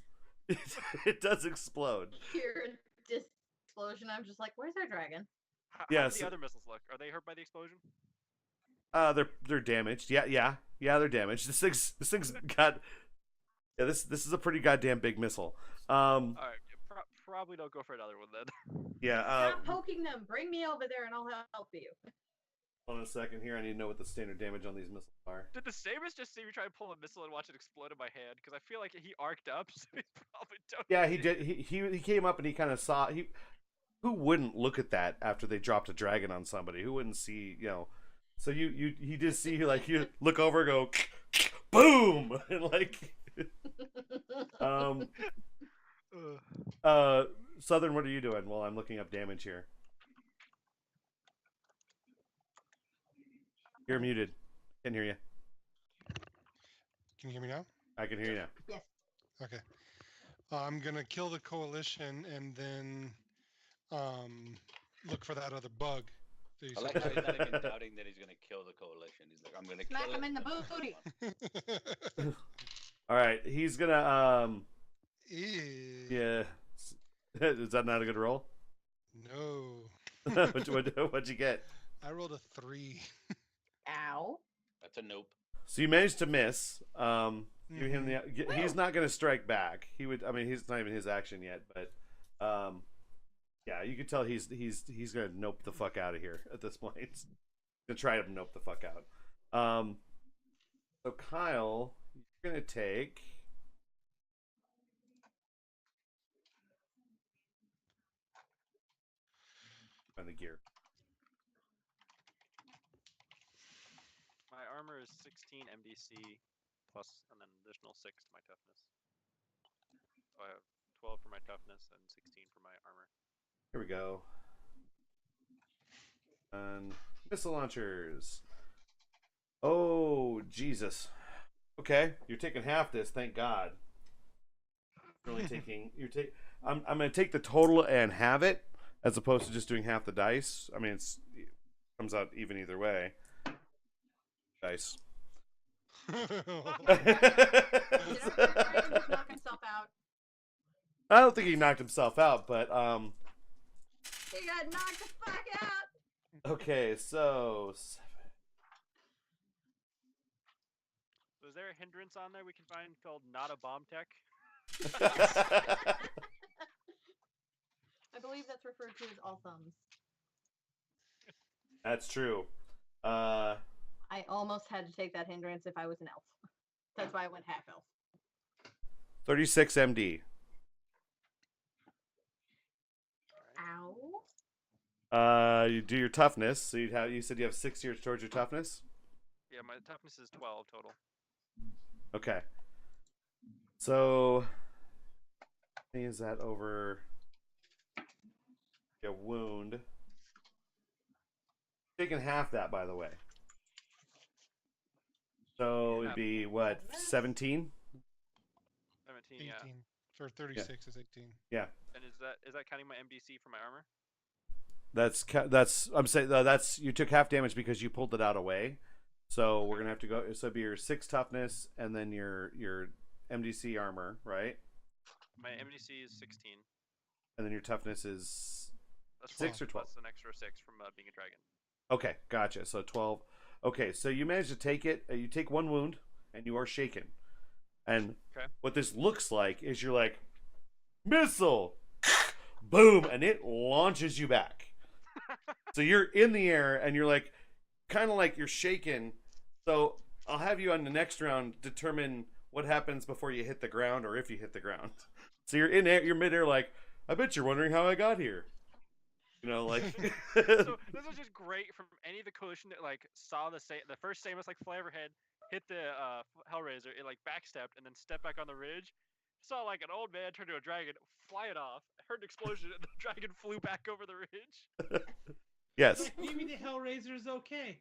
it does explode. Hear a explosion. I'm just like, where's our dragon? How Yeah, do the so- other missiles look? Are they hurt by the explosion? They're damaged. Yeah, they're damaged. This thing's got. Yeah, this is a pretty goddamn big missile. All right, probably don't go for another one then. Yeah. Stop poking them. Bring me over there and I'll help you. Hold on a second here. I need to know what the standard damage on these missiles are. Did the Samus just see me try to pull a missile and watch it explode in my hand? Because I feel like he arced up, so he probably don't. Yeah, he did. He came up and he kind of saw. Who wouldn't look at that after they dropped a dragon on somebody? Who wouldn't see? So he did see, like, you look over, go, boom, and like. Southern, what are you doing while I'm looking up damage here? You're muted. Can't hear you. Can you hear me now? I can hear you now. Yes. Okay. I'm gonna kill the coalition and then look look for that other bug. that you I said like how he's not earlier. even doubting that he's gonna kill the coalition. He's like, I'm gonna Smack kill him it. in the and then booty. All right, he's gonna Ew. yeah. Is that not a good roll? No. What'd you get? I rolled a 3. Ow. That's a nope. So you managed to miss. Give him the. He's not going to strike back. He would. I mean, he's not even his action yet. But, yeah, you can tell he's going to nope the fuck out of here at this point. He's going to try to nope the fuck out. So Kyle, you're going to take. Find the gear. My armor is 16 MDC plus, and then additional 6 to my toughness. So I have 12 for my toughness and 16 for my armor. Here we go. And missile launchers. Oh Jesus. Okay, you're taking half this. Thank God. You're only taking. I'm gonna take the total and have it, as opposed to just doing half the dice. I mean, it comes out even either way. Dice. Did our dragon just knock himself out? I don't think he knocked himself out, but He got knocked the fuck out. okay, so So is there a hindrance on there we can find called not a bomb tech? I believe that's referred to as all thumbs. that's true. I almost had to take that hindrance if I was an elf. That's why I went half elf. 36 MD. Ow. You do your toughness. So you said you have 6 years towards your toughness. Yeah, my toughness is 12 total. Okay. So, is that over a wound? Taking half that, by the way. So it'd be what, 17? 17, 18. yeah. For 36 is 18. Yeah. And is that counting my MDC for my armor? That's I'm saying that's you took half damage because you pulled it out away. So we're gonna have to go. So it'd be your 6 toughness and then your MDC armor, right? My MDC is 16. And then your toughness is That's 6 or 12. Plus an extra 6 from being a dragon. Okay, gotcha. So 12. Okay, so you managed to take it. You take 1 wound, and you are shaken. And what this looks like is you're like, missile, boom, and it launches you back. So you're in the air, and you're like, kind of like you're shaken. So I'll have you on the next round determine what happens before you hit the ground, or if you hit the ground. So you're in air, you're midair, like, I bet you're wondering how I got here. You know, like. So this is just great from any of the coalition that like saw the first Samus like fly overhead, hit the Hellraiser, it like backstepped and then stepped back on the ridge. Saw like an old man turn to a dragon, fly it off, heard an explosion, and the dragon flew back over the ridge. Yes. Maybe the Hellraiser is okay.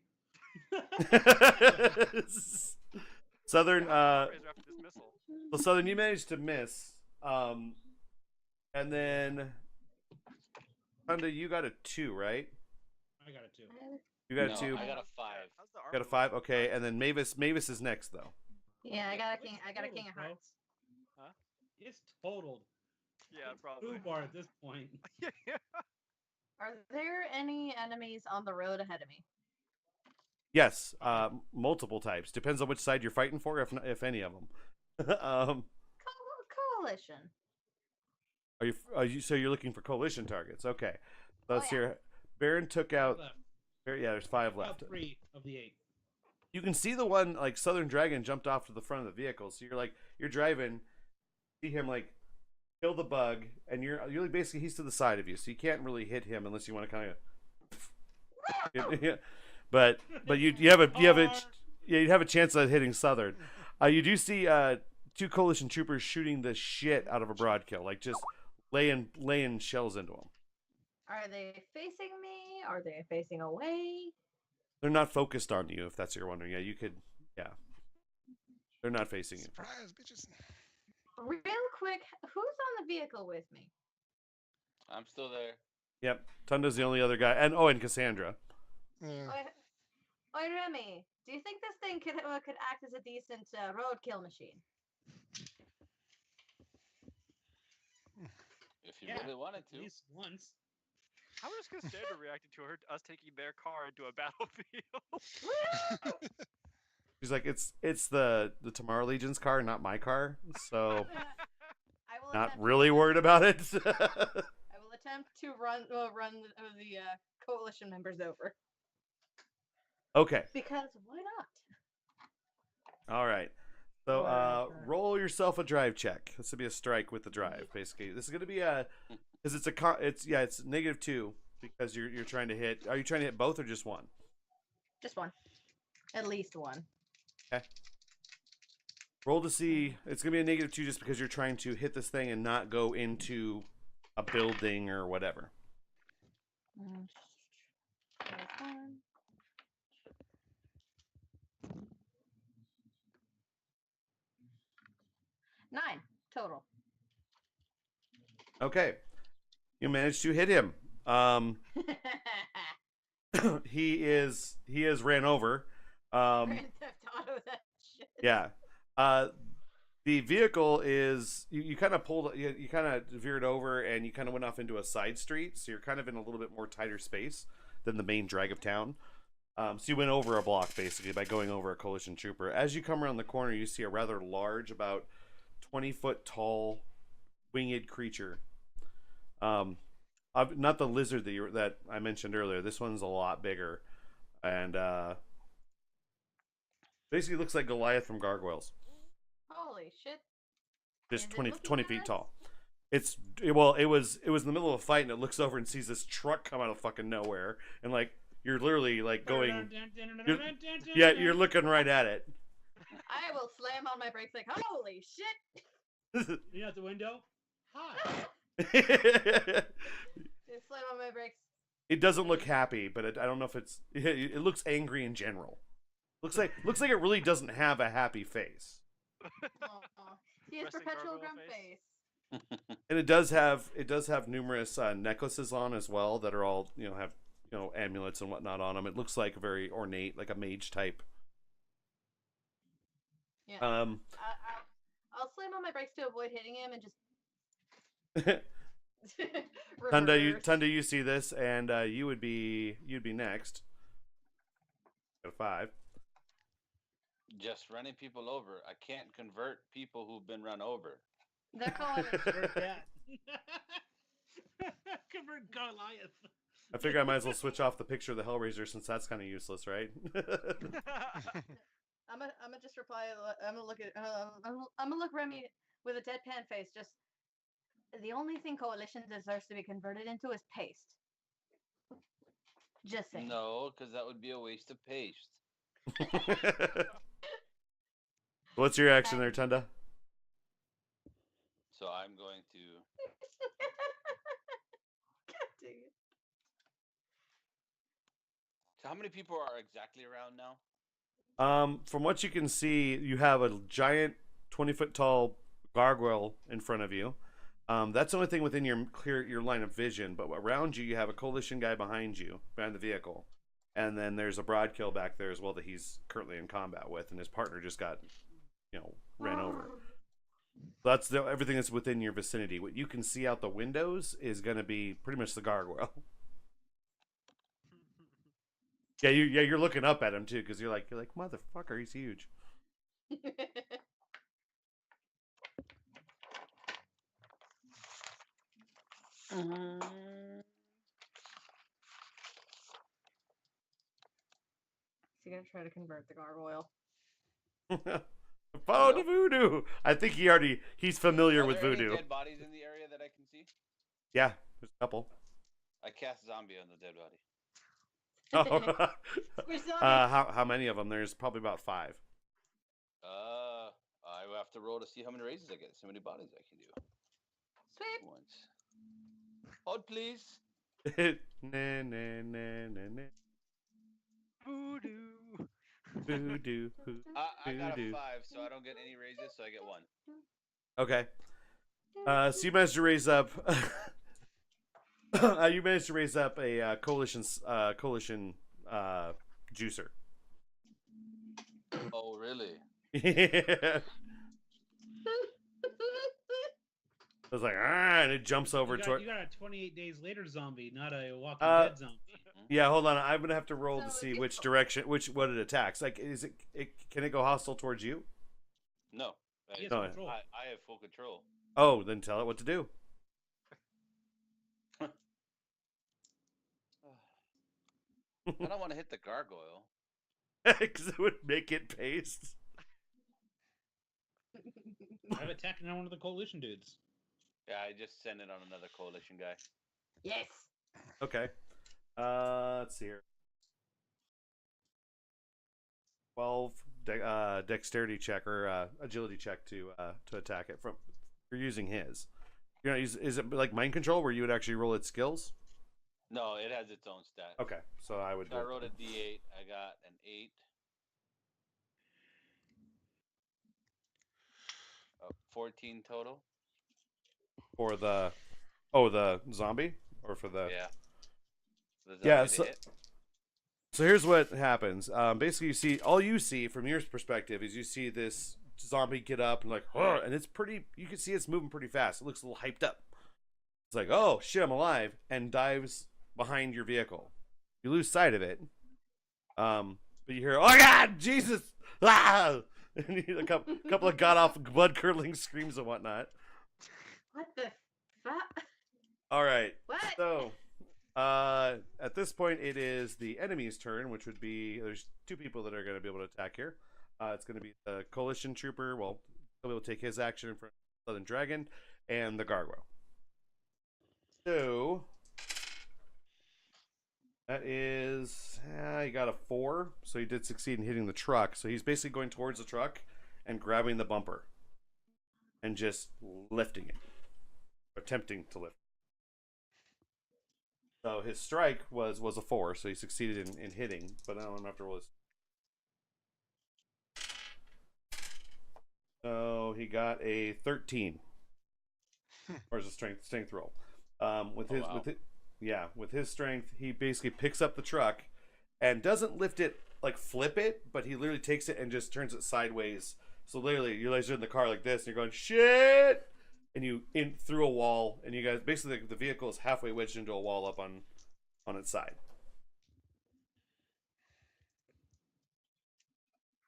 Southern, Hellraiser after this missile. well, Southern, you managed to miss, and then Honda, you got a 2, right? I got it too. You got No, a 2. I got a 5. How's the Got a armor 5. Okay, and then Mavis is next though. Yeah, I got a king. I got a king of hearts. It's totaled. Yeah, probably. Bar at this point. Yeah. Are there any enemies on the road ahead of me? Yes, multiple types. Depends on which side you're fighting for, if any of them. Coalition. Are you? So you're looking for coalition targets? Okay. So let's yeah. hear. Baron took out. Left. Yeah, there's 5 About left. 3 of the 8. You can see the one like Southern Dragon jumped off to the front of the vehicle. So you're driving, see him like kill the bug, and you're like basically he's to the side of you, so you can't really hit him unless you want to kind of. Yeah. But you have a chance at hitting Southern. You do see 2 coalition troopers shooting the shit out of a broad kill, like just laying shells into them. Are they facing me? Are they facing away? They're not focused on you, if that's what you're wondering. Yeah, you could. Yeah, they're not facing you. Surprise, bitches. Real quick, who's on the vehicle with me? I'm still there. Yep. Tunda's the only other guy, and Cassandra. Yeah. Oi, Remy, do you think this thing could act as a decent roadkill machine? If you really wanted At to. least once. How is Cassandra reacting to us taking their car into a battlefield? She's like, it's the Tomorrow Legion's car, not my car. So I will not attempt really worried about it. I will attempt to run the coalition members over. Okay. Because why not? All right. So roll yourself a drive check. This would be a strike with the drive, basically. This is going to be because it's -2 because you're trying to hit. Are you trying to hit both or just one? Just one. At least one. Okay. Roll to see. It's going to be a -2 just because you're trying to hit this thing and not go into a building or whatever. There's one. Nine total. Okay. You managed to hit him. He is ran over. Grand Theft Auto that shit. Yeah. The vehicle is you kind of pulled you kind of veered over and you kind of went off into a side street, so you're kind of in a little bit more tighter space than the main drag of town. So you went over a block basically by going over a coalition trooper. As you come around the corner, you see a rather large, about 20-foot tall, winged creature. Not the lizard that I mentioned earlier. This one's a lot bigger, and basically looks like Goliath from Gargoyles. Holy shit. Just Is it 20 looking feet at us? tall. It was in the middle of a fight, and it looks over and sees this truck come out of fucking nowhere, and like you're literally like going, you're looking right at it. I will slam on my brakes like, holy shit! You out the window? Hi. Just slam on my brakes. It doesn't look happy, but I don't know if it looks angry in general. Looks like it really doesn't have a happy face. Aw. He has Resting perpetual gargoyle grum face. face. And it does have numerous necklaces on as well that are all have amulets and whatnot on them. It looks like very ornate, like a mage type. Yeah. I'll slam on my brakes to avoid hitting him and just. Tunda, you see this, and you'd be next. Got a 5. Just running people over. I can't convert people who've been run over. They're calling it. Convert that. Convert Goliath. I figure I might as well switch off the picture of the Hellraiser since that's kind of useless, right? I'm gonna just reply. I'm gonna look at. I'm gonna look Remy with a deadpan face. Just the only thing Coalition deserves to be converted into is paste. Just saying. No, because that would be a waste of paste. What's your action there, Tunda? So I'm going to. God dang it. So how many people are exactly around now? From what you can see, you have a giant 20-foot tall gargoyle in front of you. That's the only thing within your line of vision. But around you, you have a coalition guy behind the vehicle, and then there's a broadkill back there as well that he's currently in combat with, and his partner just got, ran over. That's everything that's within your vicinity. What you can see out the windows is going to be pretty much the gargoyle. Yeah, you're looking up at him too, because you're like motherfucker, he's huge. Is he gonna try to convert the gargoyle? Follow the voodoo. I think he's familiar Are with there any voodoo. dead bodies in the area that I can see? Yeah, there's a couple. I cast zombie on the dead body. Oh. We're zombie. How many of them? There's probably about 5. I will have to roll to see how many raises I get. So many bodies I can do. Sweep. Once. Hold, please. Nah, nah, nah, nah, nah. Voodoo. Voodoo. I got a Voodoo. 5, so I don't get any raises, so I get 1. Okay. So you managed to raise up You managed to raise up a coalition juicer. Oh, really? Yeah. I was like, and it jumps over toward. You got a 28 days later zombie, not a Walking Uh, Dead zombie. Yeah, hold on. I'm gonna have to roll to So see if- which direction, what it attacks. Like, is it? Can it go hostile towards you? No. He has No. control. I have full control. Oh, then tell it what to do. I don't want to hit the gargoyle. Because it would make it paste. I'm attacking on one of the coalition dudes. Yeah, I just sent it on another coalition guy. Yes. Okay. Let's see here. 12 dexterity check or agility check to attack it from. You're using his. You're not is it like mind control where you would actually roll its skills? No, it has its own stat. Okay, so I would. So I rolled a D8. I got an 8. 14 total. For the zombie or for the Yeah. The Yeah, zombie so- to hit. So here's what happens. Basically, all you see from your perspective is you see this zombie get up and like, "Huh," and it's pretty. You can see it's moving pretty fast. It looks a little hyped up. It's like, oh shit, I'm alive, and dives behind your vehicle. You lose sight of it. But you hear, oh God, Jesus, ah! And you hear a couple of god off, blood curdling screams and whatnot. What the fuck? All right. What? So, at this point, it is the enemy's turn, which would be there's two people that are going to be able to attack here. It's going to be the coalition trooper. Well, he'll be able to take his action in front of the Southern Dragon and the gargoyle. So that is he got a 4, so he did succeed in hitting the truck. So he's basically going towards the truck and grabbing the bumper and just lifting it, attempting to lift. So his strike was a 4, so he succeeded in hitting. But now I'm gonna have to roll his. So he got a 13, or is a strength roll. With his strength, he basically picks up the truck and doesn't lift it like flip it, but he literally takes it and just turns it sideways. So literally, you guys are in the car like this, and you're going shit, and you in through a wall, and you guys basically the vehicle is halfway wedged into a wall up on its side,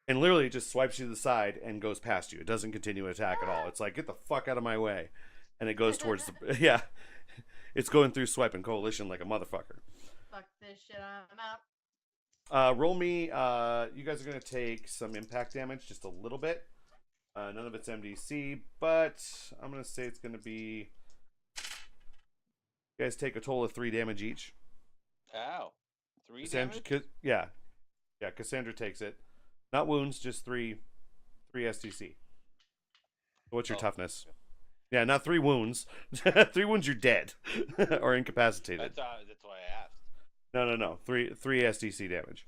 and literally just swipes you to the side and goes past you. It doesn't continue an attack at all. It's like, get the fuck out of my way, and it goes towards the yeah. It's going through swipe and coalition like a motherfucker. Fuck this shit. I'm out. Roll me. You guys are gonna take some impact damage, just a little bit. None of it's MDC, but I'm gonna say it's gonna be. You guys take a total of 3 damage each. Ow. 3 Cassandra, damage? yeah. Cassandra takes it. Not wounds, just 3 SDC. What's your toughness? Yeah, not 3 wounds. 3 wounds, you're dead or incapacitated. That's why I asked. No. 3 SDC damage.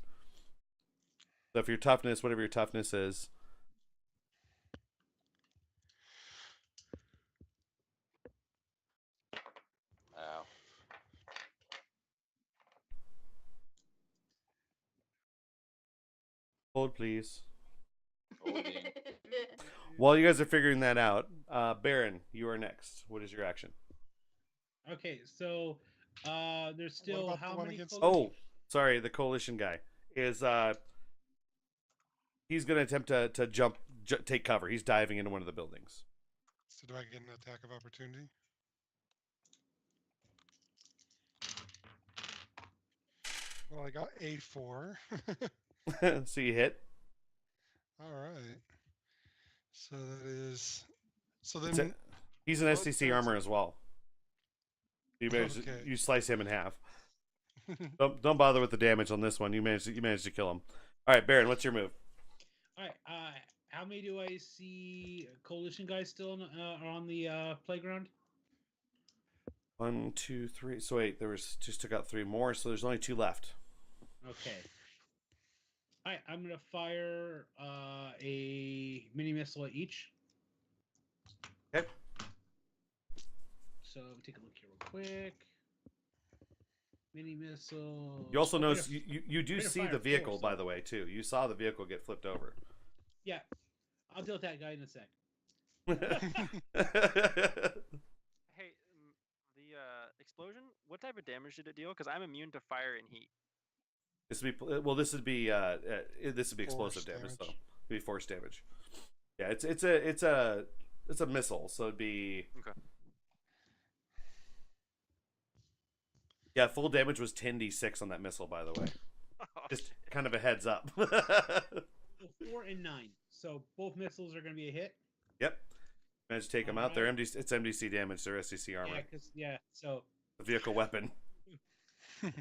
So if your toughness, whatever your toughness is. Ow. Hold, please. Holding. While you guys are figuring that out, Baron, you are next. What is your action? Okay, so there's still about how the one many? against- Oh, sorry, the coalition guy is he's going to attempt to take cover. He's diving into one of the buildings. So do I get an attack of opportunity? Well, I got a 4. So you hit. All right. So that is. So It's then. he's an Well, STC that's- armor as well. Okay. You slice him in half. Don't bother with the damage on this one. You managed to kill him. All right, Baron, what's your move? All right. How many do I see coalition guys still on the playground? 1, 2, 3. So wait, there was just took out 3 more, so there's only 2 left. Okay. All right. I'm gonna fire a mini missile at each. Okay. So take a look here real quick. Mini missile. You also Oh, notice you do rate of see fire the of vehicle, force, by so- the way, too. You saw the vehicle get flipped over. Yeah, I'll deal with that guy in a sec. Hey, the explosion. What type of damage did it deal? Because I'm immune to fire and heat. This would be explosive Force damage, though. damage. It'd be force damage. Yeah, it's a missile, so it'd be Okay. yeah. Full damage was 10d6 on that missile, by the way. Oh, Just shit. kind of a heads up. 4 and 9. So both missiles are going to be a hit. Yep. Managed to take them out. They're Alright. it's MDC damage. They're SCC armor. So The vehicle weapon. and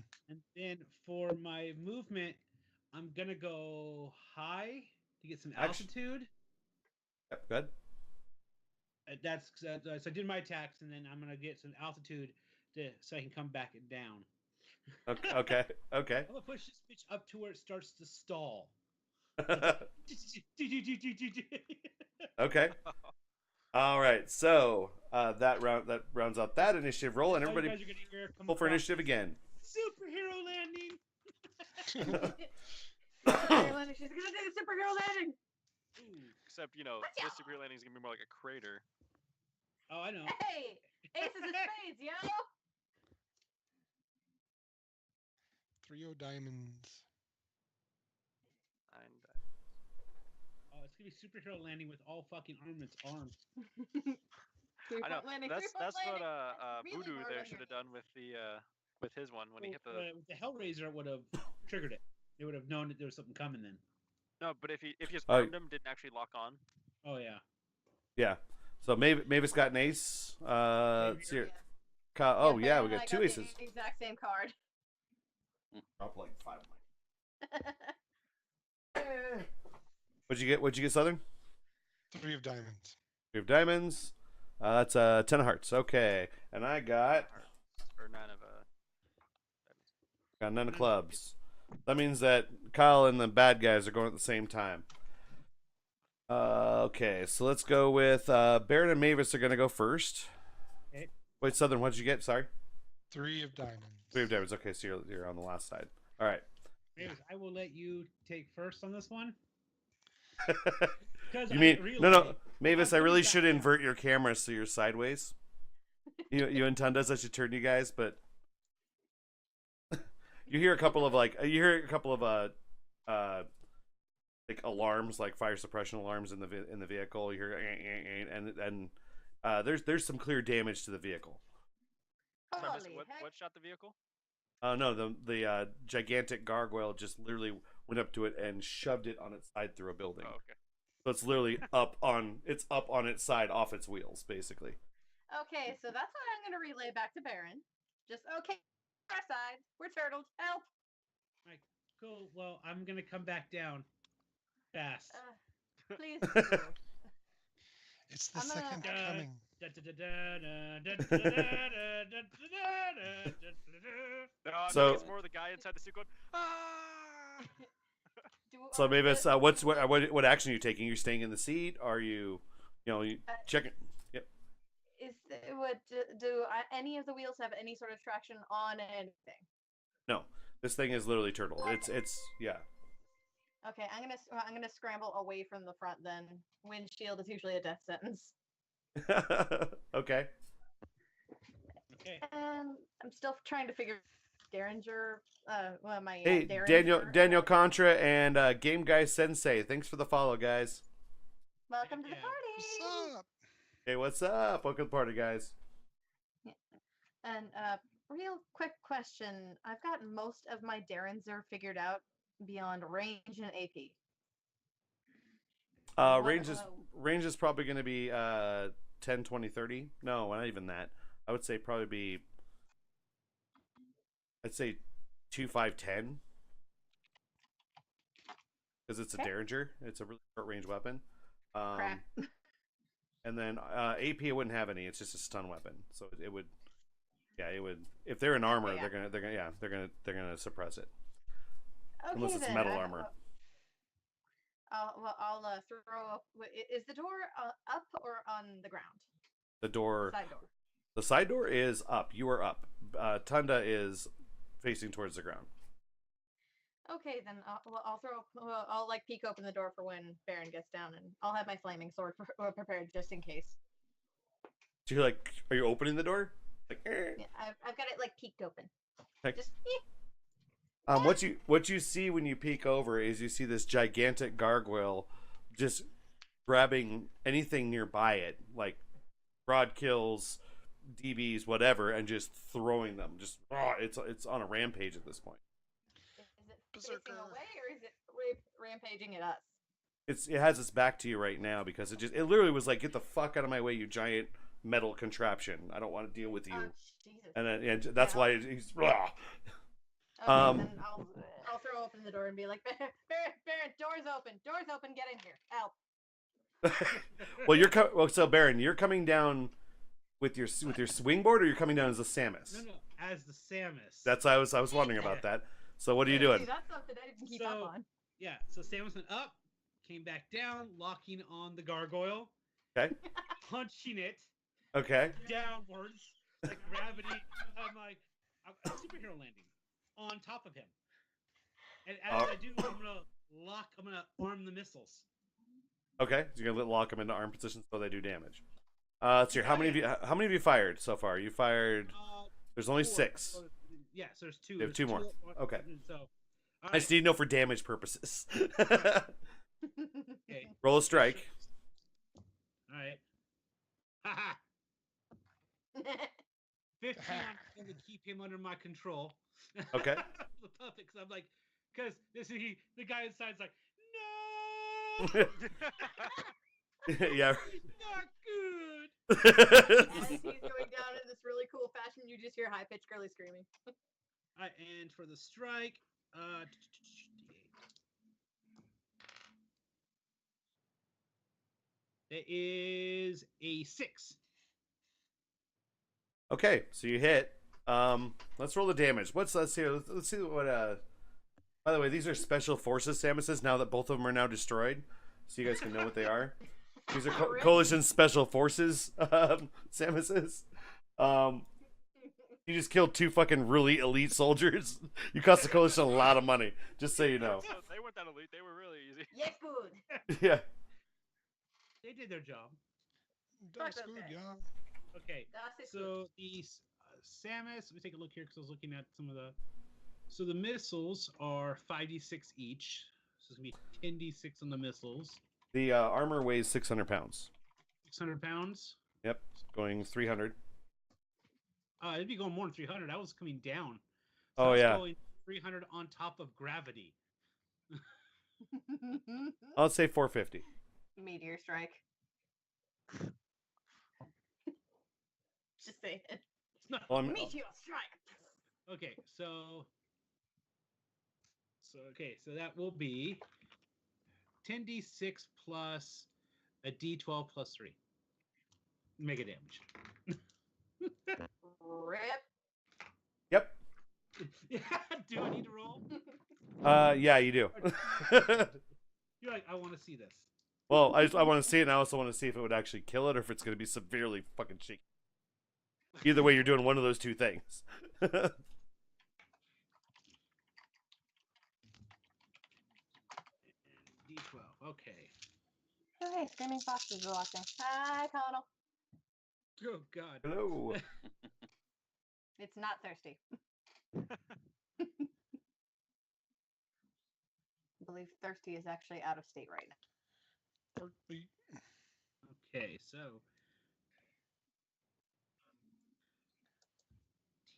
then for my movement, I'm gonna go high to get some Action. altitude. Yep. Good. So I did my attacks, and then I'm gonna get some altitude so I can come back it down. Okay. Okay. I'm gonna push this bitch up to where it starts to stall. Okay. All right. So that rounds out that initiative roll, and All you everybody guys are gonna hear come roll for across initiative again. Superhero landing. Landing. She's gonna do the superhero landing. Ooh. Except this superhero landing is gonna be more like a crater. Oh, I know. Hey, aces of spades, yo. 3 diamonds. And Oh, it's gonna be superhero landing with all fucking armaments armed. I know Landing, that's three-point what landing. That's really Voodoo more there than should have your done with his one when he hit the. With the Hellraiser, it would have triggered it. It would have known that there was something coming then. No, but if you just Oh. armed him, didn't actually lock on. Oh yeah. Yeah. So Mavis got an ace. Let's see here. Oh Yeah, yeah, Ben we and got I 2 the aces. exact same card. Drop like 5 of mine. What'd you get, Southern? 3 of diamonds. 3 of diamonds. That's 10 of hearts. Okay, and I got Or 9 of 9 of clubs. That means that Kyle and the bad guys are going at the same time. Okay, so let's go with Baron and Mavis are gonna go first. Okay. Wait, Southern, what did you get? Sorry. 3 of diamonds. 3 of diamonds. Okay, so you're on the last side. All right. Mavis, I will let you take first on this one. You mean no, Mavis? I really should invert your camera so you're sideways. You and Tundas, I should turn you guys, but you hear a couple of like like alarms, like fire suppression alarms in the vehicle. You hear and there's some clear damage to the vehicle. Holy what heck. shot the vehicle? No, the gigantic gargoyle just literally went up to it and shoved it on its side through a building. Oh, okay. So it's literally up on its side, off its wheels, basically. Okay, so that's what I'm gonna relay back to Baron. Just okay, our side. We're turtled. Help. Right, cool. Well, I'm gonna come back down fast. Please. It's the I'm gonna- second coming. No, So- it's more the guy inside the suit going, ah! So Mavis, what action are you taking? Are you staying in the seat? Are you checking? Yep. Do any of the wheels have any sort of traction on anything? No, this thing is literally turtle. It's yeah. Okay, I'm gonna scramble away from the front then. Windshield is usually a death sentence. Okay. Okay. And I'm still trying to figure Derringer. My Hey, Derringer, Daniel Contra and Game Guy Sensei. Thanks for the follow, guys. welcome to the Yeah. party. What's up? Hey, what's up? Welcome to the party, guys. And real quick question: I've got most of my Derringer figured out beyond range and AP. What, Range is probably going to be 10, 20, 30. No, not even that. I would say probably be. I'd say 2, 5, 10. Because it's a Okay. Derringer. It's a really short range weapon. Crap. And then AP it wouldn't have any. It's just a stun weapon. So it would. Yeah, it would. If they're in armor, Yeah. they're gonna suppress it. Okay, Unless it's then, metal armor. I'll throw up. Is the door up or on the ground? The door. Side door. The side door is up. You are up. Tunda is facing towards the ground. Okay, then I'll like peek open the door for when Baron gets down, and I'll have my flaming sword prepared just in case. So you're like, are you opening the door? Like, Yeah, I've got it like peeked open. Like, Just what you see when you peek over is you see this gigantic gargoyle just grabbing anything nearby it, like broad kills, DBs, whatever, and just throwing them. Just it's on a rampage at this point. Is it facing away or is it rampaging at us? It has its back to you right now because it literally was like, get the fuck out of my way, you giant metal contraption. I don't want to deal with you. Jesus. And then that's why he's. Okay, then I'll throw open the door and be like, Baron, door's open, get in here, help. Well, so Baron, you're coming down with your swingboard, or you're coming down as a Samus? No, as the Samus. That's I was wondering about that. So what are you doing? See, that's something I didn't keep up on. Yeah, so Samus went up, came back down, locking on the gargoyle. Okay. Punching it. Okay. Downwards, like gravity. I'm like, a superhero landing on top of him. And as I do, I'm gonna arm the missiles. Okay, so you're gonna lock them into arm positions so they do damage. So how many of you fired so far? You fired. There's only 6. Yes, there's 2. You have 2 more. Okay. So, I just need to know for damage purposes. Okay. Roll a strike. All right. Haha. 15 to keep him under my control. Okay. The puppet, because I'm like, because the guy inside's like, no. Yeah. Not good. As he's going down in this really cool fashion, you just hear high-pitched girly screaming. All right, and for the strike, it is a 6. Okay, so you hit. Let's roll the damage. Let's see what. By the way, these are special forces Samuses. Now that both of them are now destroyed, so you guys can know what they are. These are coalition special forces Samuses. You just killed 2 fucking really elite soldiers. You cost the coalition a lot of money, just so you know. They weren't that elite. They were really easy. Yes, good. Yeah. They did their job. That's Fuck good, okay. yeah. Okay, Das ist so the Samus, let me take a look here because I was looking at some of the. So the missiles are 5d6 each. So it's going to be 10d6 on the missiles. The armor weighs 600 pounds. 600 pounds? Yep, going 300. It'd be going more than 300. I was coming down. Oh, I was yeah. Going 300 on top of gravity. I'll say 450. Meteor strike. Just say it. Well, Meteor strike. Okay, so that will be 10d6 plus a d12 plus 3 mega damage. Rip. Yep. Yeah, do I need to roll? Yeah, you do. You're like, I want to see this. Well, I want to see it, and I also want to see if it would actually kill it or if it's going to be severely fucking shaky. Either way, you're doing one of those 2 things. D12. Okay. Okay, Screaming Foxes are watching. Hi, Connell. Oh God. Hello. It's not thirsty. I believe thirsty is actually out of state right now. Okay, so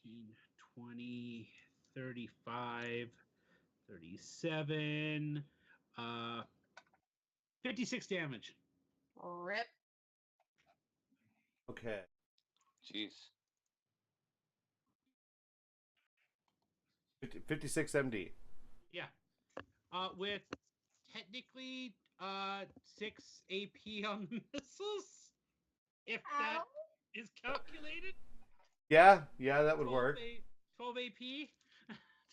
15, 20, 35, 37, 56 damage. Rip. Okay. Jeez. 56 MD. Yeah. With technically 6 AP on the missiles, if that is calculated. Yeah, that would work. 12 AP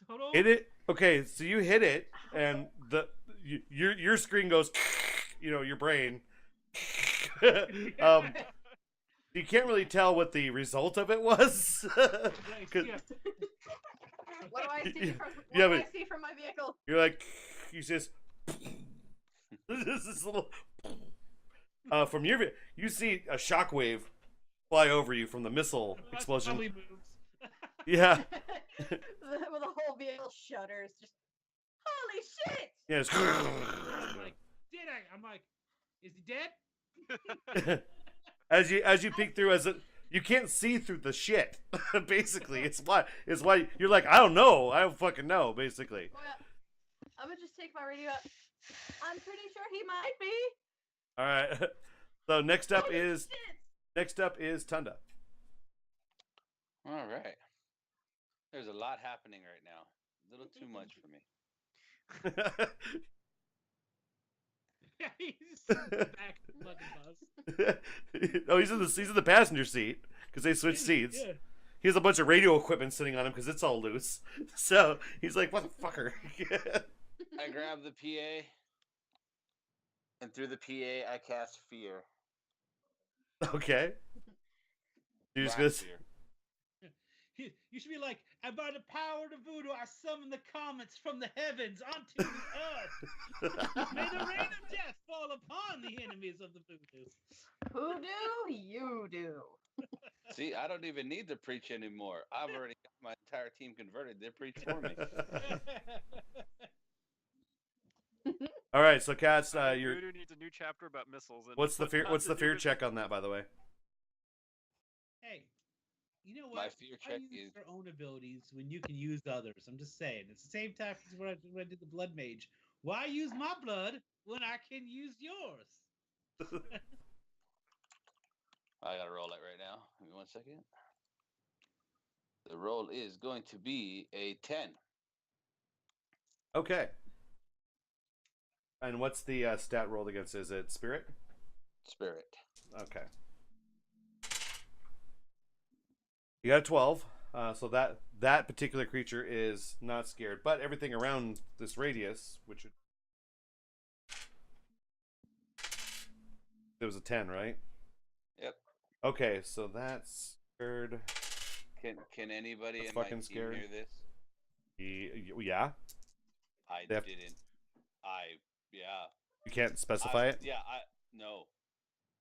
total. Hit it. Okay, so you hit it, and your screen goes. Your brain. You can't really tell what the result of it was. Nice, yeah. What do I see from? What Yeah, do I but- see from my vehicle? You're like, you just this little from your you see a shockwave fly over you from the missile That's explosion. probably moves. Yeah, With the whole vehicle shudders. Just holy shit! yeah. It's I'm like, did I? I'm like, is he dead? as you peek through, you can't see through the shit. Basically, it's why you're like, I don't know, I don't fucking know. Basically, Well, I'm gonna just take my radio out. I'm pretty sure he might be. all right. So next up Holy is shit. Tunda. All right. There's a lot happening right now. A little too much for me. He's back in the fucking bus. Oh, he's in the passenger seat because they switched seats. Yeah. He has a bunch of radio equipment sitting on him because it's all loose. So he's like, "What the fucker?" I grab the PA, and through the PA, I cast fear. Okay. You're just Black gonna. fear. You should be like, and by the power of voodoo, I summon the comets from the heavens onto the earth. May the rain of death fall upon the enemies of the voodoo. Who do? You do. See, I don't even need to preach anymore. I've already got my entire team converted. They preach for me. All right, so Cats, you're. Voodoo needs a new chapter about missiles. And What's the fear? not What's to the do fear with- check on that, by the way? Hey, you know what? My fear I check use is their own abilities when you can use others. I'm just saying. It's the same tactics when I did the blood mage. Why use my blood when I can use yours? I gotta roll it right now. Give me 1 second. The roll is going to be a 10. Okay. And what's the stat rolled against? Is it spirit? Spirit. Okay. You got a 12. So that particular creature is not scared, but everything around this radius, which it was a 10, right? Yep. Okay, so that's scared. Can anybody That's in my fucking team scary. hear this? Yeah. I They have- didn't. Yeah. You can't specify it. Yeah. No.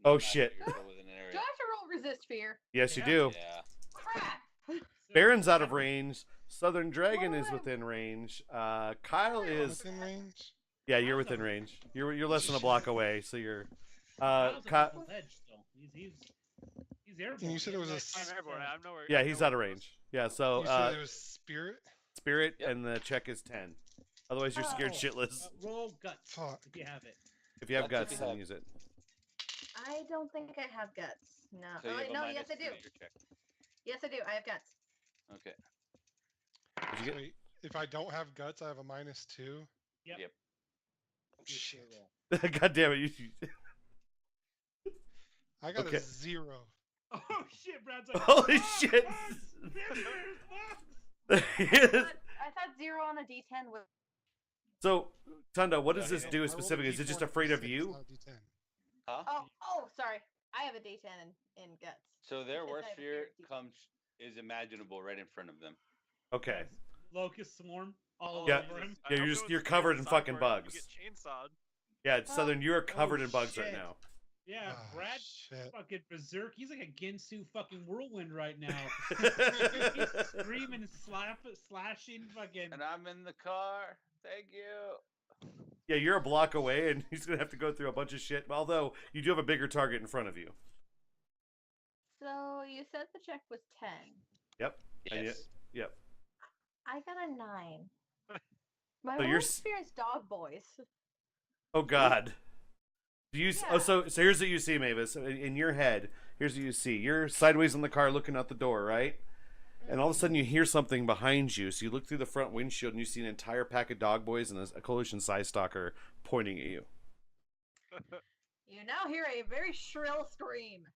Oh, Not shit. here, but within an Do area. I have to roll resist fear? Yes, you Yeah. do. Yeah. Crap. Baron's out of range. Southern Dragon Whoa, is whoa. within range. Kyle is. Within range. Yeah, you're within range. You're less than a block away, so you're. Kyle's Kyle, on the ledge still. He's airborne. And you said it was a I'm airborne. I'm nowhere. yeah, I'm he's nowhere out of close. range. Yeah, so You said it was spirit. spirit Yep. and the check is 10. Otherwise, you're scared Oh. shitless. Roll guts Fuck. if you have it. If you have That's guts, if you then have- use it. I don't think I have guts. No. So you Oh, have wait, a no, minus yes I 2 do. to your check. Yes I do. I have guts. Okay. Did you get? Wait, if I don't have guts, I have a -2. Yep. Yep. Use your Shit. roll. God damn it! You. I got Okay. a 0. Oh shit, Brad's like, Holy "Oh, shit!" bugs! There's bugs!" I thought 0 on a D10 was. So, Tunda, what does Yeah, this yeah. do I rolled a specifically? Is it just D4 and afraid of 6, you? not a D10. Huh? Oh, sorry. I have a D10 in guts. So their Yes, worst I have a fear fear. is imaginable right in front of them. Okay. Locust swarm all Yeah. over him. Yeah, I hope you're no you're one's covered in inside fucking where you bugs. get chainsawed. Yeah, Southern, you're covered Oh, in bugs right shit. now. Yeah, Ah, Brad shit. fucking berserk. He's like a Ginsu fucking whirlwind right now. He's screaming, slashing, fucking. And I'm in the car. Thank you. Yeah, you're a block away, and he's gonna have to go through a bunch of shit. Although you do have a bigger target in front of you. So you said the check was 10. Yep. And Yes. Yep. I got a 9. My So so you're worst fear is dog boys. Oh God. Do you? Yeah. Oh, so here's what you see, Mavis. In your head, here's what you see. You're sideways in the car, looking out the door, right? And all of a sudden, you hear something behind you. So you look through the front windshield, and you see an entire pack of dog boys and a coalition size stalker pointing at you. You now hear a very shrill scream.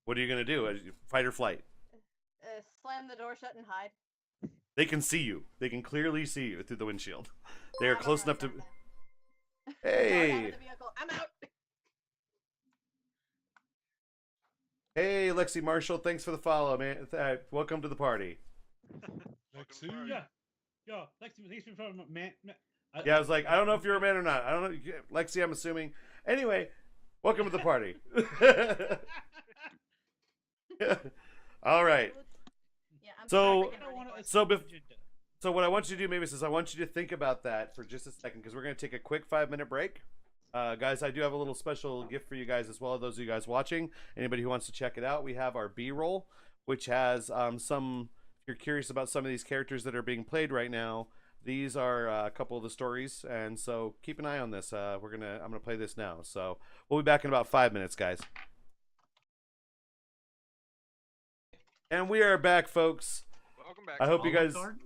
What are you gonna do? Fight or flight? Slam the door shut and hide. They can see you. They can clearly see you through the windshield. They are I'm close alright, enough to. I'm out. I'm out Hey, of the vehicle. I'm out. hey, Lexi Marshall. Thanks for the follow, man. Welcome to the party. Welcome to the Lexi. party. Yeah. Yo, Lexi, thanks for man. Yeah, I was like, I don't know if you're a man or not. I don't know, Lexi. I'm assuming. Anyway, welcome to the party. All right. Yeah, I'm So- sorry, I don't want to. So what I want you to do, Mavis, is I want you to think about that for just a second because we're going to take a quick 5-minute break. Guys, I do have a little special gift for you guys as well. Those of you guys watching, anybody who wants to check it out, we have our B-roll, which has some. If you're curious about some of these characters that are being played right now, these are a couple of the stories, and so keep an eye on this. I'm gonna play this now. So we'll be back in about 5 minutes, guys. And we are back, folks. Welcome back. I hope you guys. Card?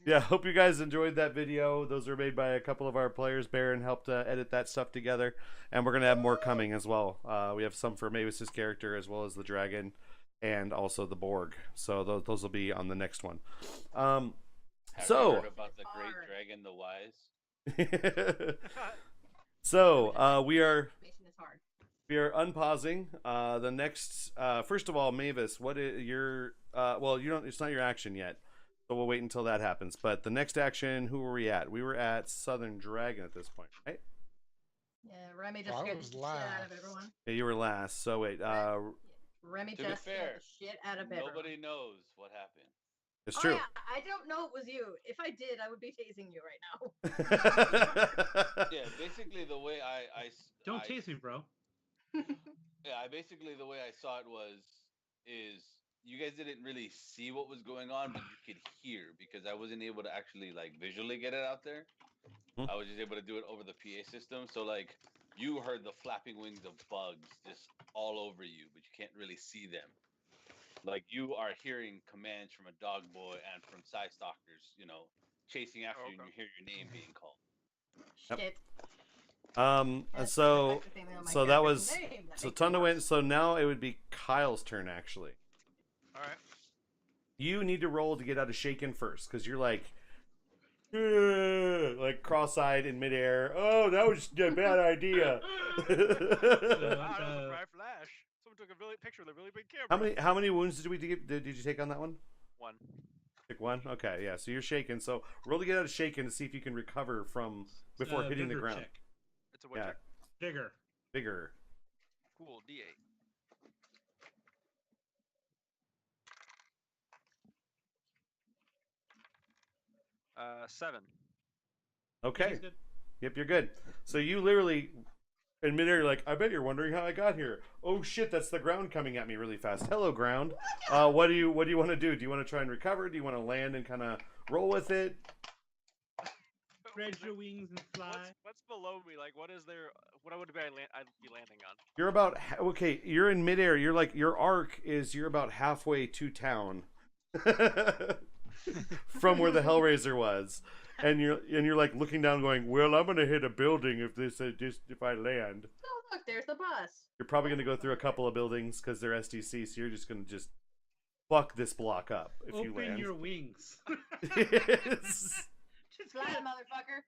Yeah, hope you guys enjoyed that video. Those were made by a couple of our players. Baron helped edit that stuff together, and we're gonna have more coming as well. We have some for Mavis's character as well as the dragon, and also the Borg. So those will be on the next one. Have So- you heard about the great Hard. dragon, the wise? So we are Information is hard. unpausing. The next, first of all, Mavis, what is your? Well, you don't. It's not your action yet, so we'll wait until that happens. But the next action, who were we at? We were at Southern Dragon at this point, right? Yeah, Remy just I scared the was shit out of last. everyone. Yeah, you were last. So wait, Remy To be just scared fair, the shit out of everyone. Nobody knows what happened. it's Oh, true. yeah, I don't know it was you. If I did, I would be tasing you right now. Yeah, basically the way Don't I, chase me, bro. Yeah, basically the way I saw it is you guys didn't really see what was going on, but you could hear because I wasn't able to actually like visually get it out there. Hmm. I was just able to do it over the PA system. So like you heard the flapping wings of bugs just all over you, but you can't really see them. Like you are hearing commands from a dog boy and from Psy Stalkers, chasing after you, and you hear your name being called. Yep. Shit. And That's so the thing on my so that character's was name that so makes it Tunda went. worse. So now it would be Kyle's turn actually. All right. You need to roll to get out of shaken first because you're like cross-eyed in midair. Oh, that was a bad idea. Wow, that was a bright flash. Someone took a picture with a really big camera. How many wounds did you take on that one? One. Take one. Okay, yeah. So you're shaken. So roll to get out of shaken to see if you can recover from before hitting the Vigor ground. check. It's a what Yeah, check? Vigor. bigger. Cool. D8. Seven. Okay. He's good. Yep, you're good. So you literally, in midair, you're like, I bet you're wondering how I got here. Oh shit, that's the ground coming at me really fast. Hello, ground. What do you want to do? Do you want to try and recover? Do you want to land and kind of roll with it? Spread your wings and fly. What's below me? Like, what is there? What would I'd be landing on? You're about okay. You're in midair. You're like your arc is you're about halfway to town from where the Hellraiser was, and you're like looking down, going, "Well, I'm gonna hit a building if if I land." Oh, look, there's the bus. You're probably gonna go through a couple of buildings because they're SDC, so you're just gonna fuck this block up if you Open land. your wings. Yes. Just Fly, kidding. motherfucker.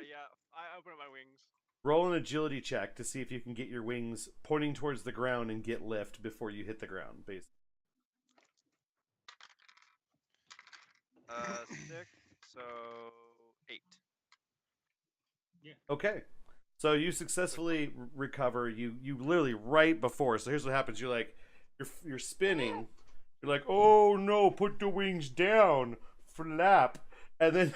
Yeah. I open up my wings. Roll an agility check to see if you can get your wings pointing towards the ground and get lift before you hit the ground. Basically. 6. So 8. Okay. So you successfully recover. You literally right before. So here's what happens. You're like, you're spinning. You're like, oh no, put the wings down, flap. And then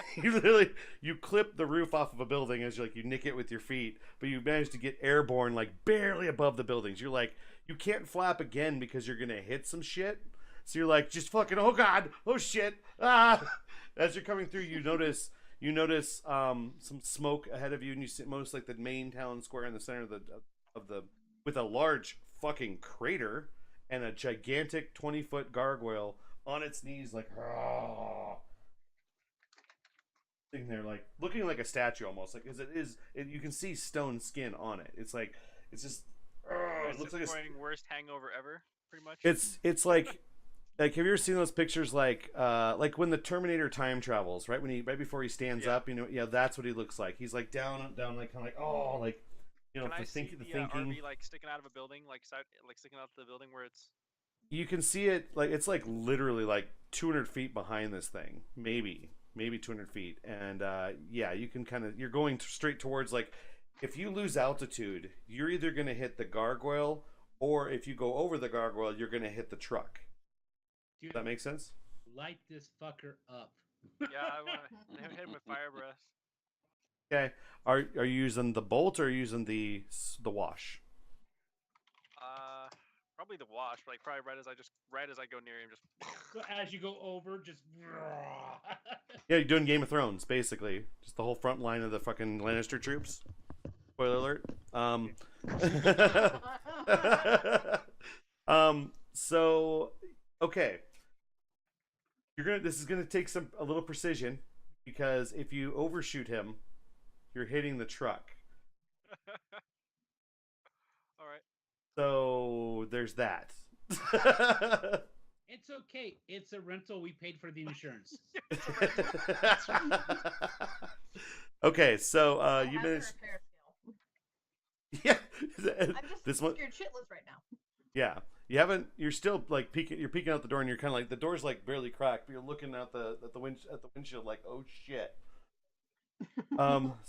you clip the roof off of a building as you nick it with your feet, but you manage to get airborne like barely above the buildings. You're like, you can't flap again because you're gonna hit some shit. So you're like, just fucking, oh god, oh shit, ah! As you're coming through, you notice some smoke ahead of you, and you see most like the main town square in the center of the with a large fucking crater and a gigantic 20-foot gargoyle on its knees, like, oh. Sitting there, like looking like a statue almost, like you can see stone skin on it. It's like it's just it looks like worst hangover ever, pretty much. it's like have you ever seen those pictures like when the Terminator time travels, right right before he stands up, that's what he looks like. He's like down like kind of like Can I for see the the thinking. RV like sticking out of a building, like sticking out the building where it's? You can see it like it's like literally like 200 feet behind this thing, maybe. maybe 200 feet, and yeah, you can kind of you're going straight towards like if you lose altitude, you're either going to hit the gargoyle, or if you go over the gargoyle, you're going to hit the truck. Dude, Does that make sense? light this fucker up. Yeah, I want to hit him with fire breath. Okay. Are you using the bolt or are you using the wash? Probably the wash, but like probably right as I go near him, just. So as you go over, just. Yeah, you're doing Game of Thrones, basically. Just the whole front line of the fucking Lannister troops. Spoiler alert. So, okay. This is gonna take a little precision, because if you overshoot him, you're hitting the truck. All right. So there's that. It's okay. It's a rental. We paid for the insurance. Okay, so you Have the managed. repair skill. Yeah, I'm just this one. scared shitless right now. Yeah, you haven't. You're still like peeking. You're peeking out the door, and you're kind of like the door's like barely cracked, but you're looking at the windshield like, oh shit.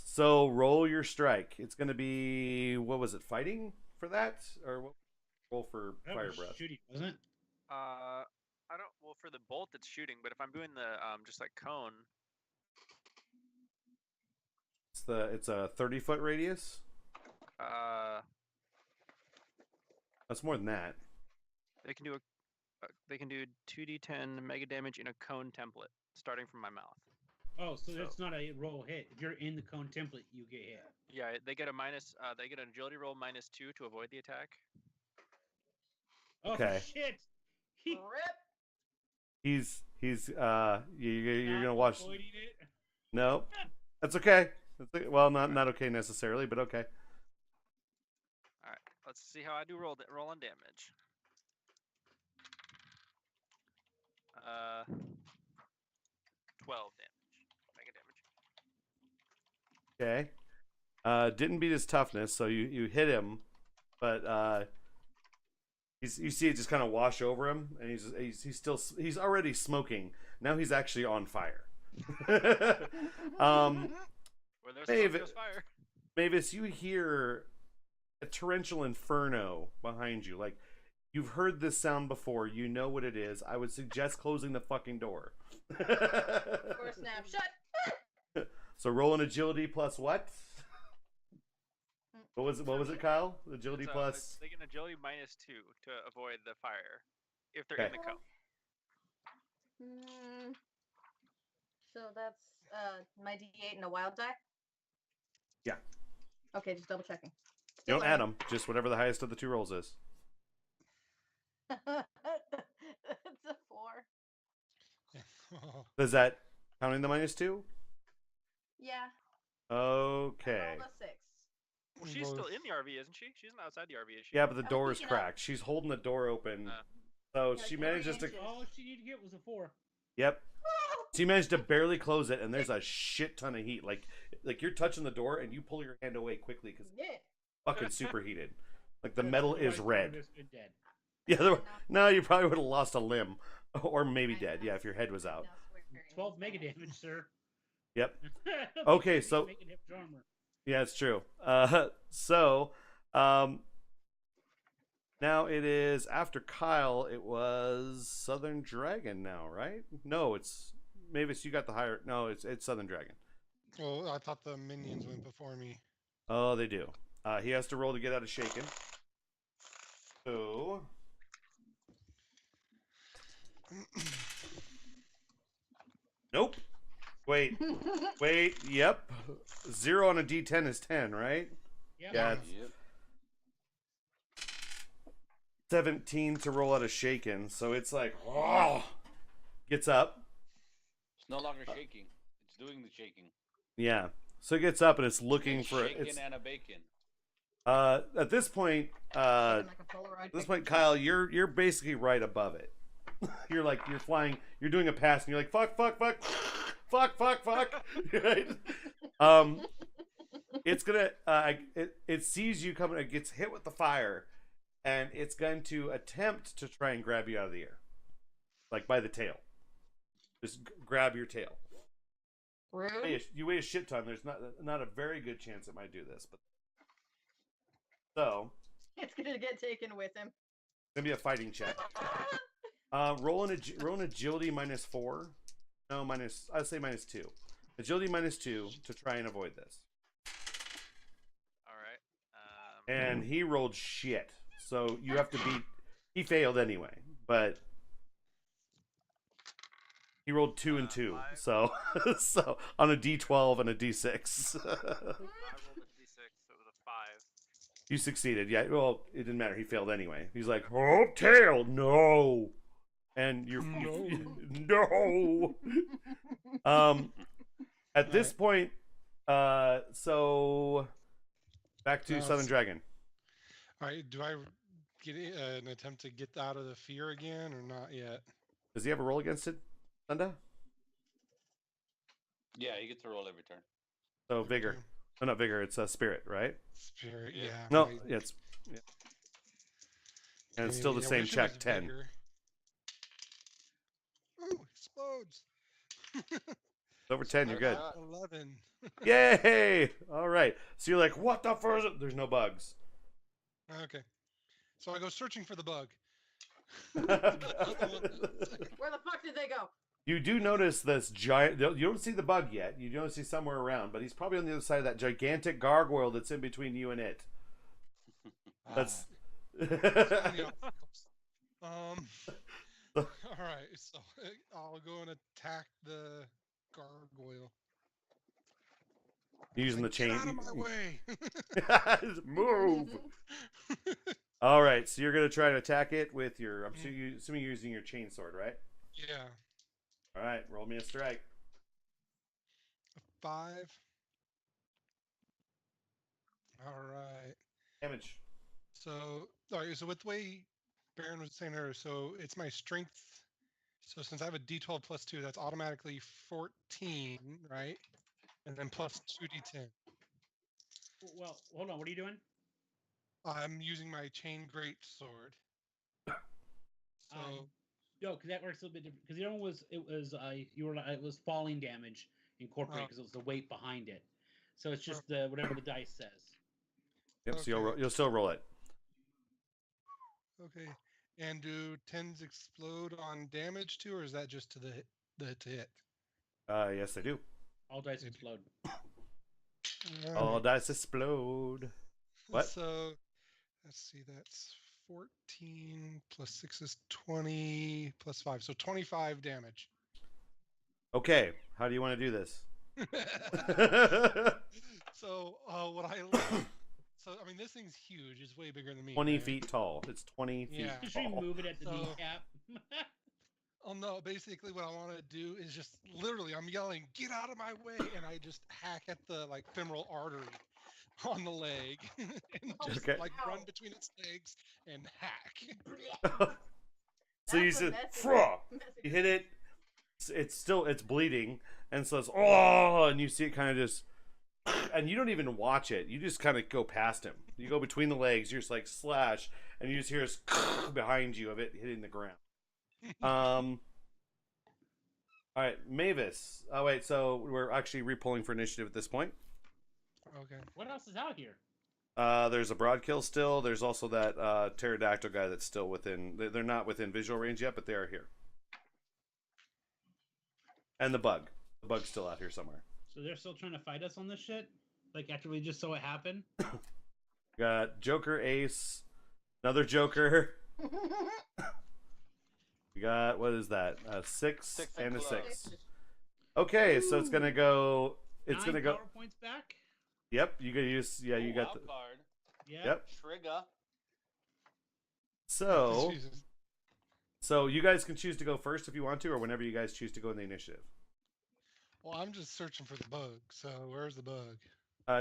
So roll your strike. It's gonna be, what was it? Fighting for that, or what? Roll for That fire was breath. shooting, wasn't it? I don't. Well, for the bolt, it's shooting. But if I'm doing the just like cone, It's a 30-foot radius. That's more than that. they can do they can do 2d10 mega damage in a cone template, starting from my mouth. Oh, so that's not a roll hit. If you're in the cone template, you get hit. Yeah, they get a minus. They get an agility roll -2 to avoid the attack. Oh Okay. shit! He Rip. You're gonna not watch. avoiding it. No, that's okay. Well, not okay necessarily, but okay. All right, let's see how I do roll on damage. 12 damage, mega damage. Okay. Didn't beat his toughness, so you hit him, but you see it just kind of wash over him, and he's already smoking. Now he's actually on fire. Where there's Mavis, smoke, there's fire. Mavis, you hear a torrential inferno behind you. Like, you've heard this sound before. You know what it is. I would suggest closing the fucking door. Or snap shut. So roll an agility plus what? What was it, Kyle? Agility plus. They get an agility -2 to avoid the fire if they're in the cone. So that's my D8 and a wild die. Yeah. Okay, just double checking. You don't add them. Just whatever the highest of the two rolls is. It's a 4. Is that counting the -2? Yeah. Okay. I rolled a 6. Well, she's still in the RV, isn't she? She's not outside the RV, is she? Yeah, but the I was door is peeking out. cracked. She's holding the door open. So Yeah, she like manages to. 3 inches. All she needed to get was a 4. Yep. She managed to barely close it, and there's a shit ton of heat. Like you're touching the door, and you pull your hand away quickly because it's Yeah. fucking superheated. Like the metal is red. Dead. Yeah. No, you probably would have lost a limb, or maybe dead. Yeah, if your head was out. No swearing. 12 mega damage, sir. Yep. Okay, Because so- he's making hip armor. Yeah, it's true. Now it is after Kyle. It was Southern Dragon now, right? No, it's Mavis. You got the higher. No, it's Southern Dragon. Oh, I thought the minions went before me. Oh, they do. He has to roll to get out of shaken. So. Nope. Wait. Yep. 0 on a D10 is 10, right? Yep. Yeah. Yep. 17 to roll out of shaken, so it's like, oh, gets up. It's no longer shaking. It's doing the shaking. Yeah. So it gets up and it's looking It's for shaking it's. and a bacon. At this point, Like a Polaroid at this picture. point, Kyle, you're basically right above it. You're flying. You're doing a pass, and you're like, fuck. Right? It's gonna. It sees you coming. It gets hit with the fire, and it's going to attempt to try and grab you out of the air, like by the tail. Just grab your tail. Rude. You weigh a shit ton. There's not a very good chance it might do this, but so It's gonna get taken with him. it's gonna be a fighting check. Roll an agility -4. No, I'd say -2. Agility -2 to try and avoid this. All right. And he rolled shit, so you have to beat. He failed anyway, but he rolled 2 and 2. 5. So so on a D12 and a D6. I rolled a d6, so it was a 5. You succeeded. Yeah, well, it didn't matter. He failed anyway. He's like, oh, tail, no. And you're no. At this point, so back to Southern Dragon. All right, do I get an attempt to get out of the fear again, or not yet? Does he have a roll against it, Sunda? Yeah, you get to roll every turn. So vigor. Oh, not vigor. It's a spirit, right? Spirit, Yeah. yeah. No, my- it's and it's still the I same wish it check. was 10. vigor. Ooh, explodes. Over 10, you're good. 11. Yay! All right. So you're like, what the fuck? There's no bugs. Okay. So I go searching for the bug. Where the fuck did they go? You do notice this giant. You don't see the bug yet. You don't see somewhere around, but he's probably on the other side of that gigantic gargoyle that's in between you and it. That's. All right, so I'll go and attack the gargoyle. Using the Get chain. out of my way! Move. All right, so you're gonna try to attack it with your. I'm assuming you're using your chain sword, right? Yeah. All right, roll me a strike. 5. All right. Damage. So, all right. So with the way Baron was saying earlier, so it's my strength. So since I have a D12 plus 2, that's automatically 14, right? And then plus 2d10. Well, hold on. What are you doing? I'm using my chain great sword. So No, because that works a little bit different. Because the other one was it was falling damage incorporated because it was the weight behind it. So it's just the whatever the dice says. Yep. So Okay. you'll still roll it. okay. And do 10s explode on damage too, or is that just to the hit? Yes, they do. All dice explode. All dice explode. What? So let's see, that's 14 plus 6 is 20 plus 5. So 25 damage. Okay. How do you want to do this? So what I love, so I mean this thing's huge. It's way bigger than me. 20 right? feet tall. It's 20 feet Yeah. Just tall. remove it at the So- kneecap. Oh no, basically what I want to do is just literally I'm yelling, get out of my way, and I just hack at the like femoral artery on the leg and just Okay. like run between its legs and hack. So you That's a said, message. "Frah." You hit it. It's bleeding, and so it's oh, and you see it kind of just, and you don't even watch it. You just kind of go past him. You go between the legs. You're just like slash, and you just hear this behind you of it hitting the ground. All right, Mavis. Oh wait, so we're actually repulling for initiative at this point. Okay. What else is out here? There's a broadkill still. There's also that pterodactyl guy that's still within. They're not within visual range yet, but they are here. And the bug. The bug's still out here somewhere. So they're still trying to fight us on this shit? Like after we just saw it happen? Got Joker, Ace, another Joker. We got, what is that? A 6 Six and a and 6. Okay, so it's gonna go. It's 9 gonna go. power points back? Yep, you gotta use. Yeah, you got the. Wild card. Yeah. Yep. Trigger. So, Jesus. so you guys can choose to go first if you want to, or whenever you guys choose to go in the initiative. Well, I'm just searching for the bug. So where's the bug?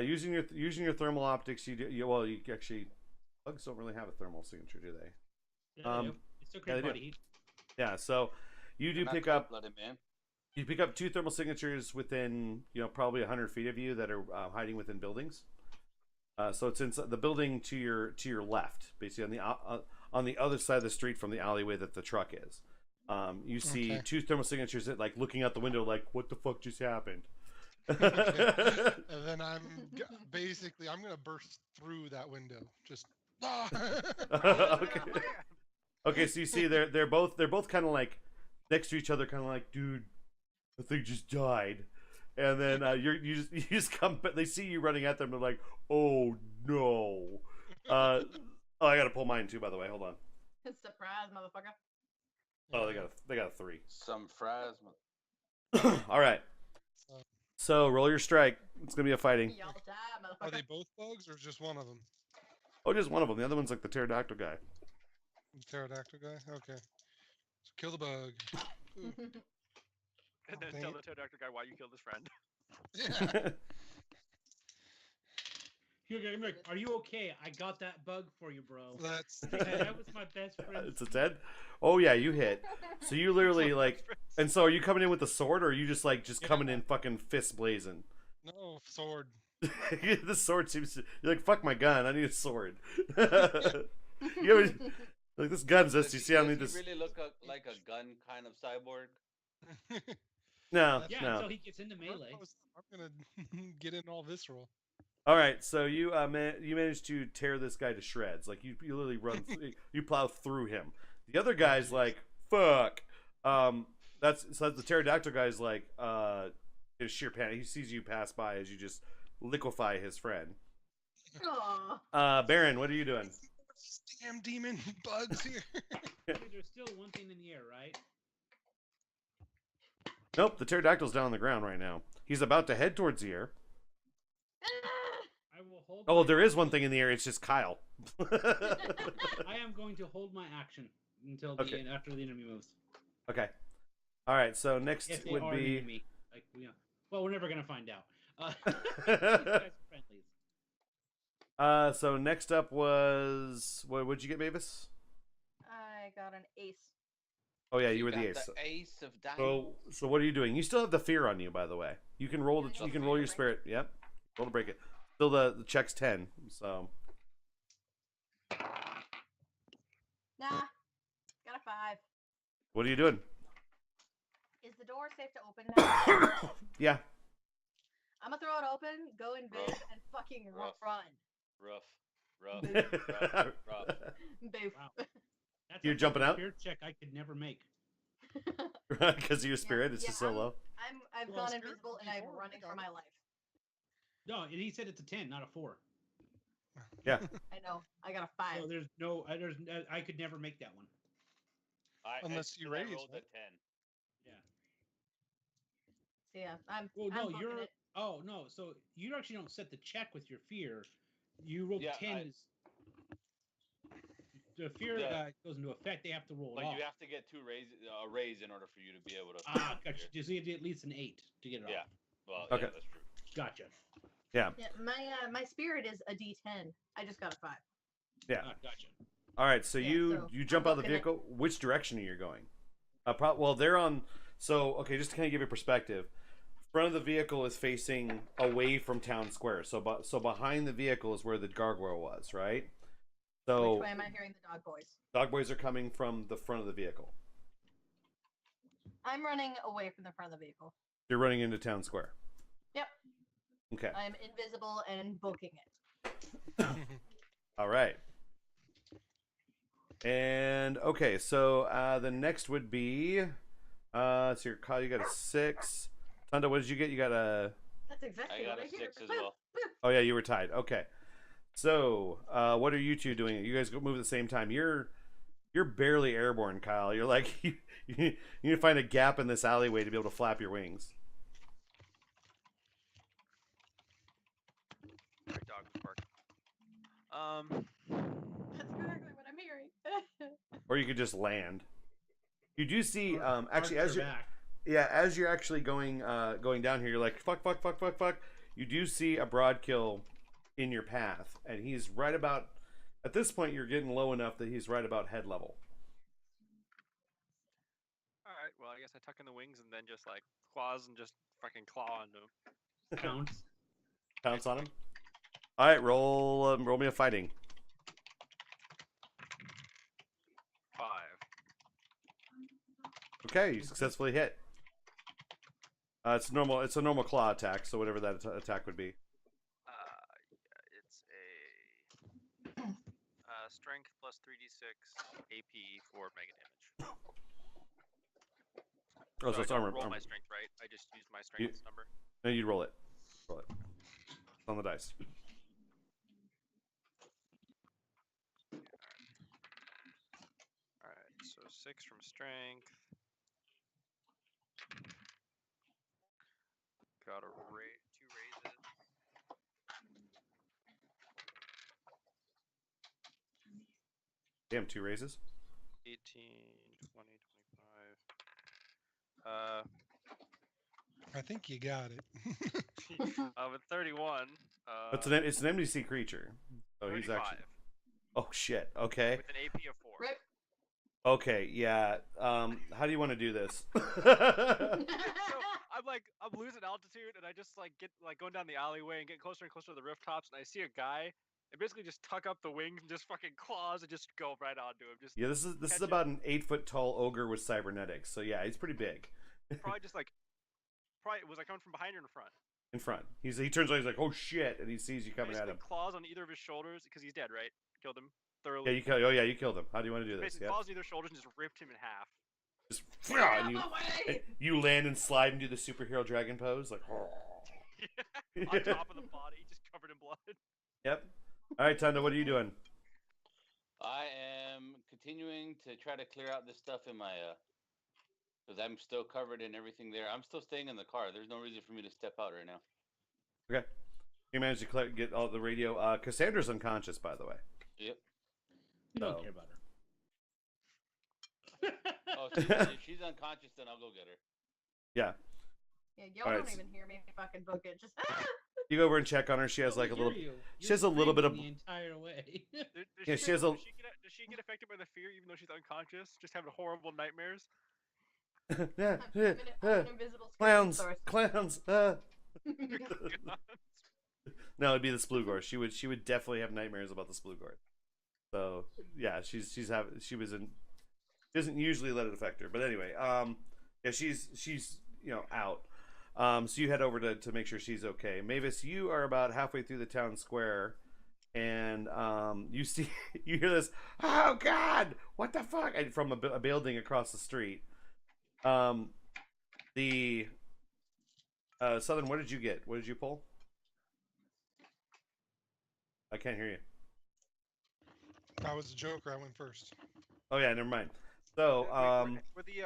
Using your thermal optics, you actually bugs don't really have a thermal signature, do they? Yeah, Um, it's still yeah, they creating do. body heat. Yeah, so you do Not pick up. cold-blooded, man. You pick up 2 thermal signatures within, probably 100 feet of you that are hiding within buildings. So it's in the building to your left, basically on the other side of the street from the alleyway that the truck is. You see Okay. 2 thermal signatures that like looking out the window, like what the fuck just happened, And then basically I'm gonna burst through that window. Just Okay. Okay, so you see they're both kind of like next to each other, kind of like, dude, the thing just died. And then you just come, but they see you running at them. They're like, oh no. Oh, I gotta pull mine too, by the way. Hold on. Surprise, motherfucker. Oh, they got a 3. Some phrasma. All right. So roll your strike. It's gonna be a fighting. Y'all die, Are motherfucker. they both bugs or just one of them? Oh, just one of them. The other one's like the pterodactyl guy. The pterodactyl guy? Okay. So kill the bug. Ooh. And then Dang tell it. the pterodactyl guy why you killed his friend. Yeah. Hugo, I'm like, are you okay? I got that bug for you, bro. That's That was my best friend. It's a 10. Oh yeah, you hit. So you literally like, and so are you coming in with the sword, or are you just coming in fucking fist blazing? no sword. The sword seems to, you're like, fuck my gun, I need a sword. You ever, like, this gun's this, you see how I need Does this? he really look like a gun kind of cyborg? No, Yeah, no. until he gets into melee. I'm gonna get in all visceral. All right, so you you managed to tear this guy to shreds. Like you literally run, you plow through him. The other guy's like, fuck. That's the pterodactyl guy's like, in sheer panic. He sees you pass by as you just liquefy his friend. Aw. Baron, what are you doing? These damn demon bugs here. There's still one thing in the air, right? Nope, the pterodactyl's down on the ground right now. He's about to head towards the air. I will hold. Oh, my there is action. one thing in the air. It's just Kyle. I am going to hold my action until the Okay. end, after the enemy moves. Okay. All right. So next If they would are an be. enemy. Like, you know, well, we're never gonna find out. You guys are friendlies. So next up was what'd you get, Mavis? I got an ace. Oh yeah, you were got the ace. The ace of diamonds. So what are you doing? You still have the fear on you, by the way. You can roll Yeah, you can roll your spirit. Yep. Roll to break it. Still the check's 10. So Nah. Got a 5. what are you doing? Is the door safe to open now? Yeah. I'm gonna throw it open, go in biz, and fucking Rough. run. Rough. Boof. Wow. That's You're a jumping out? Fear check I could never make. Because of your spirit, it's Yeah, just so low. I've Well, gone spirit invisible and I'm before, running I for got my it. life. No, and he said it's a 10, not a 4. Yeah. I know. I got a 5. So I could never make that one. Unless you I raise, rolled right? a 10. Yeah. So yeah, I'm. Well, I'm no, booking you're. it. Oh no, so you actually don't set the check with your fear. You roll Yeah, 10. The fear goes into effect. They have to roll it But off. you have to get a raise in order for you to be able to. Gotcha. Just need at least an 8 to get it Yeah. off. Well, Okay. yeah, that's true. Gotcha. Yeah. Yeah, my spirit is a D10. I just got a 5. Yeah. Gotcha. All right. So Yeah, you so you jump I'm out of the booking it. vehicle. Which direction are you going? Well, they're on. So okay, just to kind of give you perspective. Front of the vehicle is facing away from town square. So behind the vehicle is where the gargoyle was, right? So Which way am I hearing the dog boys? dog boys are coming from the front of the vehicle. I'm running away from the front of the vehicle. You're running into town square. Yep. Okay. I'm invisible and booking it. All right. And okay, so the next would be so your Kyle, you got a 6. Tunda, what did you get? You got a That's exactly I got what a I hear. 6 as well. Oh yeah, you were tied. Okay. So, what are you two doing? You guys go move at the same time. You're barely airborne, Kyle. You're like you need to find a gap in this alleyway to be able to flap your wings. My dog was barking. That's exactly what I'm hearing. Or you could just land. You do see Or actually arch as your you're back. as you're actually going down here, you're like fuck. You do see a broadkill in your path, and he's right about at this point you're getting low enough that he's right about head level. All right. Well, I guess I tuck in the wings and then just like claws and just fucking claw onto him. Counts. Pounce on him. All right, roll me a fighting. 5. Okay, you successfully hit. It's normal. It's a normal claw attack, so whatever that attack would be. It's a strength plus 3d6 AP for mega damage. Oh, so I it's don't armor. roll armor. my strength, right? I just use my strength number. No, you roll it. Roll it. It's on the dice. Alright, so 6 from strength. Got a 2 raises. Damn, 2 raises. 18, 20, 25. I think you got it. With 31. It's an MDC creature. So 35. he's actually. Oh shit. Okay. With an AP of 4. Rip. Okay. Yeah. How do you want to do this? So I'm losing altitude, and I just get going down the alleyway and get closer and closer to the rooftops, and I see a guy, and basically just tuck up the wings and just fucking claws and just go right onto him. Just Yeah. This is about an 8-foot tall ogre with cybernetics. So yeah, he's pretty big. probably just was I coming from behind or in front? In front. He turns around. He's like, "Oh shit!" and he sees you coming at him. Claws on either of his shoulders because he's dead, right? Killed him thoroughly. Yeah. You kill. Oh yeah, you killed him. How do you want to do this? Basically, Yeah. claws on either shoulders and just ripped him in half. Just and you land and slide and do the superhero dragon pose, like. On top of the body, just covered in blood. Yep. All right, Tunda, what are you doing? I am continuing to try to clear out this stuff in my because I'm still covered in everything there. I'm still staying in the car. There's no reason for me to step out right now. Okay. You managed to get all the radio. Cassandra's unconscious, by the way. Yep. You don't So- care about her. Oh, if she's unconscious, then I'll go get her. Yeah. Yeah, y'all All right. don't even hear me fucking book it. Just You go over and check on her. She has like a little. She has a little bit of. the entire way. Yeah, she has a. Does she get affected by the fear even though she's unconscious? Just having horrible nightmares? Yeah, I'm an invisible screen clowns, source. clowns. No, it'd be the Splugor. She would definitely have nightmares about the Splugor. So yeah, she doesn't usually let it affect her. But anyway, yeah, she's out. So you head over to make sure she's okay. Mavis, you are about halfway through the town square, and you hear this. Oh God, what the fuck? And from a building across the street. The Southern, what did you get? What did you pull? I can't hear you. I was a Joker. I went first. Oh yeah, never mind. So did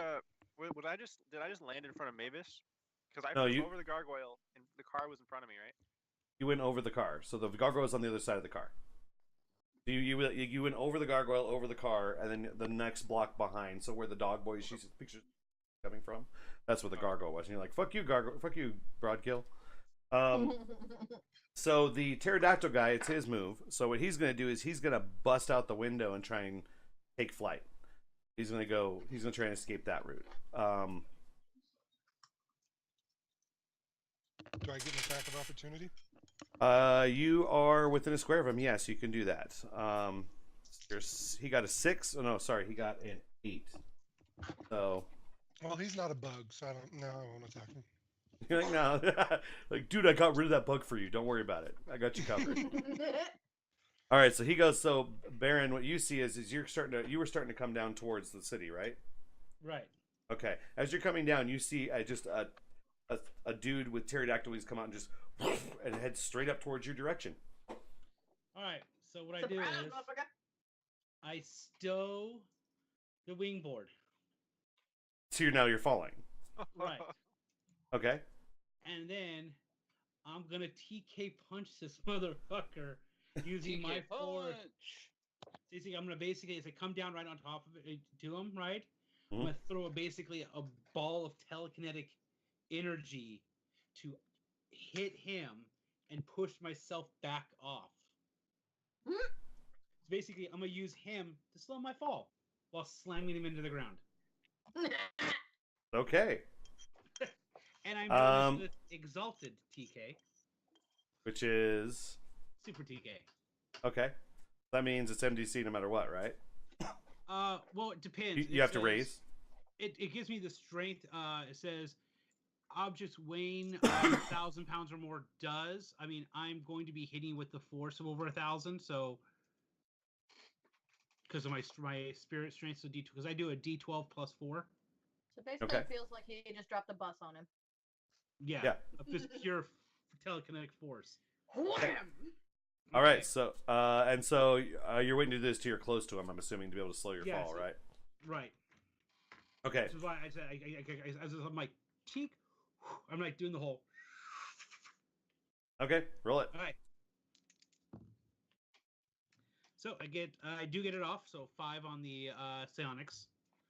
I just land in front of Mavis? Because I No, was you- over the gargoyle and the car was in front of me, right? you went over the car. So the gargoyle is on the other side of the car. So you went over the gargoyle, over the car, and then the next block behind. So where the dog boy she's pictures coming from, that's where the gargoyle was. And you're like, fuck you, gargoyle, fuck you, broadkill. So the pterodactyl guy, it's his move. So what he's gonna do is he's gonna bust out the window and try and take flight. He's gonna try and escape that route. Do I get an attack of opportunity? You are within a square of him. Yes, you can do that. He got a 6. Oh no, sorry, he got an 8. So Well, he's not a bug, so I won't attack him. you're like, no, like, dude, I got rid of that bug for you. Don't worry about it. I got you covered. All right, so he goes. So Baron, what you see is you were starting to come down towards the city, right? Right. Okay. As you're coming down, you see just a dude with pterodactyl wings come out and just and head straight up towards your direction. All right. So what I do Surprise, is motherfucker. I stow the wing board. So you're falling. Right. Okay. And then I'm gonna TK punch this motherfucker using my TK force. punch. Basically, I'm gonna basically, as I come down right on top of it to him, right? I'm Mhm. gonna throw basically a ball of telekinetic energy to hit him and push myself back off. Hmm? So basically, I'm gonna use him to slow my fall while slamming him into the ground. Okay. And I'm doing this exalted TK, Which is super TK. okay. That means it's MDC no matter what, right? Well, it depends. You have to says- raise. It gives me the strength. It says objects weighing 1,000 pounds or more does. I mean, I'm going to be hitting with the force of over 1,000, so because of my spirit strength, so D2, because I do a D12 plus 4. So basically, it feels like he just dropped a bus on him. Yeah. Of just pure telekinetic force. Wham! All right, so you're waiting to do this till you're close to him. I'm assuming to be able to slow your fall, right? Right. Okay. This is why I said I'm like cheek. I'm like doing the whole. Okay, roll it. All right. So I do get it off. So 5 on the psionics.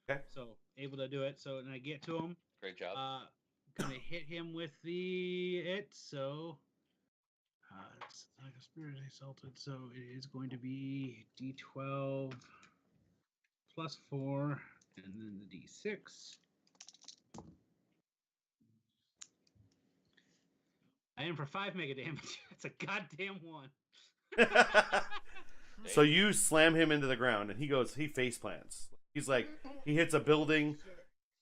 Okay. So able to do it. So and I get to him. Great job. Gonna hit him with it. So it's like a spirit assaulted. So it is going to be D12 plus 4, and then the D6. I am for 5 mega damage. That's a goddamn 1. So you slam him into the ground, and he face plants. He's like, he hits a building,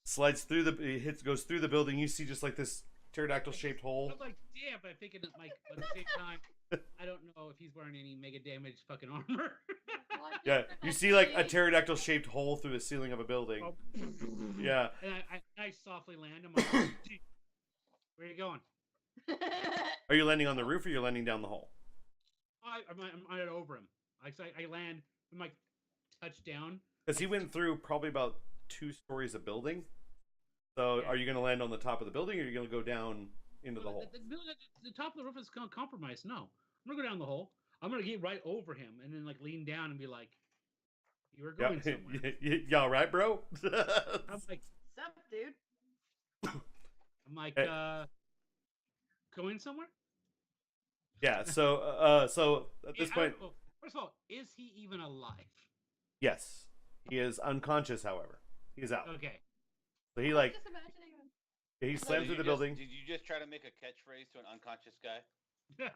slides through goes through the building. You see just like this pterodactyl shaped hole. I'm like, damn, but I'm thinking like at the same time, I don't know if he's wearing any mega damage fucking armor. Yeah, you see like a pterodactyl shaped hole through the ceiling of a building. Yeah. And I softly land. I'm like, where are you going? Are you landing on the roof or you're landing down the hole? I'm right over him. I land. I'm like, touch down. Because he went through probably about 2 stories of building. So are you going to land on the top of the building or are you going to go down into the hole? The top of the roof is compromised. No. I'm going to go down the hole. I'm going to get right over him and then like lean down and be like, you were going somewhere. You all right, bro? I'm like, sup, dude? I'm like, going somewhere? Yeah, so at this point... First of all, is he even alive? Yes. He is unconscious, however. He's out. Okay. So he Just imagining him. he slammed through the building. Did you just try to make a catchphrase to an unconscious guy?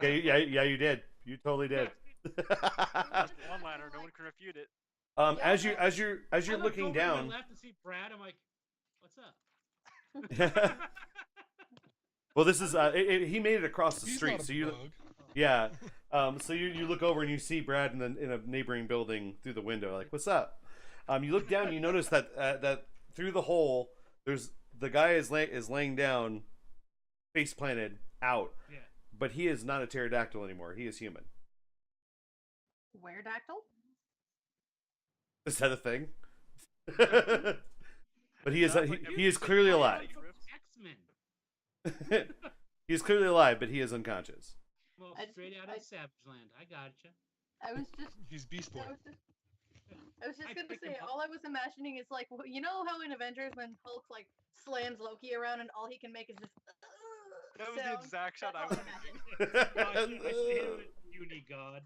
Yeah, you did. You totally did. That's one liner. No one can refute it. As you're looking down. I left to see Brad. I'm like, what's up? Well, this is he made it across the street. So you so you look over and you see Brad in a neighboring building through the window. Like, what's up? You look down. You notice that that through the hole, there's the guy is laying down, face planted out. Yeah. But he is not a pterodactyl anymore. He is human. Weredactyl? Is that a thing? But he is clearly alive. X-Men. He is clearly alive, but he is unconscious. Well, straight out of Savage Land. I gotcha. I was just. He's Beast Boy. I was just gonna say, all I was imagining is like, you know how in Avengers when Hulk like slams Loki around and all he can make is just. That was the exact shot I was was Uni God.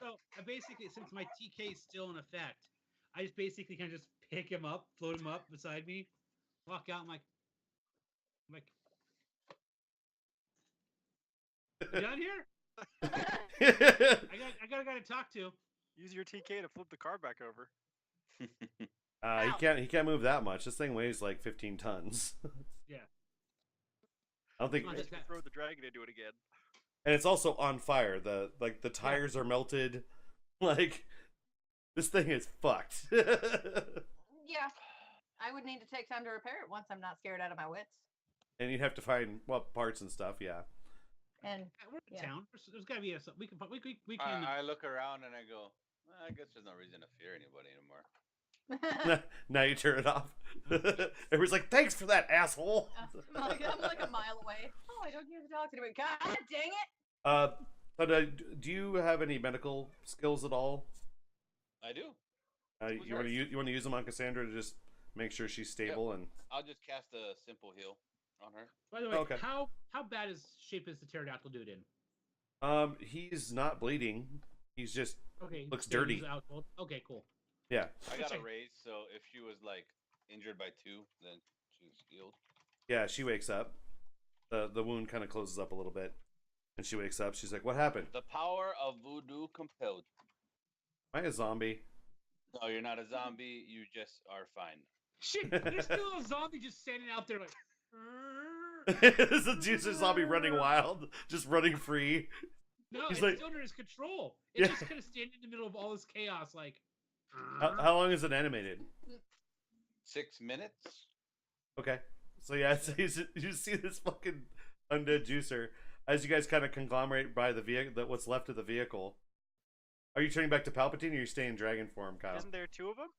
So I basically, since my TK is still in effect, I just basically kind of just pick him up, float him up beside me, walk out. I'm like, you down here? I got a guy to talk to. Use your TK to flip the car back over. He can't move that much. This thing weighs like 15 tons. Yeah. I don't think. Just throw the dragon into it again. And it's also on fire. The tires are melted. Like, this thing is fucked. Yeah. I would need to take time to repair it once I'm not scared out of my wits. And you'd have to find parts and stuff. Yeah. And we're in town. There's got to be we can. I look around and I go, well, I guess there's no reason to fear anybody anymore. Now you turn it off. Everyone's like, "Thanks for that, asshole." I'm like a mile away. Oh, I don't get to talk to anybody. God dang it! But do you have any medical skills at all? I do. You want to use them on Cassandra to just make sure she's stable and. I'll just cast a simple heal on her. By the way, okay. how bad shape is the pterodactyl dude in? He's not bleeding. He's just looks so dirty. he's out cold. Okay, cool. Yeah. I got a raise, so if she was like injured by 2, then she's healed. Yeah, she wakes up. The wound kind of closes up a little bit, and she wakes up. She's like, "What happened?" The power of voodoo compelled. Am I a zombie? No, you're not a zombie. You just are fine. Shit, there's still a zombie just standing out there like. This is a juicer zombie running wild, just running free. No, He's it's like- still under his control. It's Yeah. just kind of standing in the middle of all this chaos, like. How long is it animated? 6 minutes. Okay. So yeah, so you see this fucking undead juicer as you guys kind of conglomerate by the vehicle, what's left of the vehicle. Are you turning back to Palpatine or are you staying in dragon form, Kyle? Isn't there 2 of them?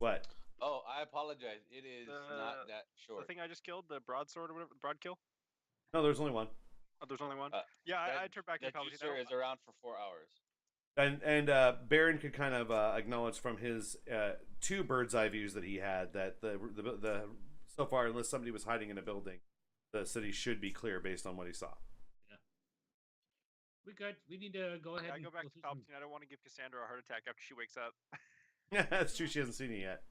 What? Oh, I apologize. It is not that The short. thing I just killed, the broadsword or whatever, broadkill. No, there's only one. Oh, there's only one. Uh, Yeah, I That- turned back to that Palpatine. juicer is around for 4 hours. And Baron could kind of acknowledge from his 2 bird's eye views that he had that the so far, unless somebody was hiding in a building, the city should be clear based on what he saw. We good. We need to go ahead. I and go back go to through some- Palpatine. I don't want to give Cassandra a heart attack after she wakes up. That's true. She hasn't seen it yet.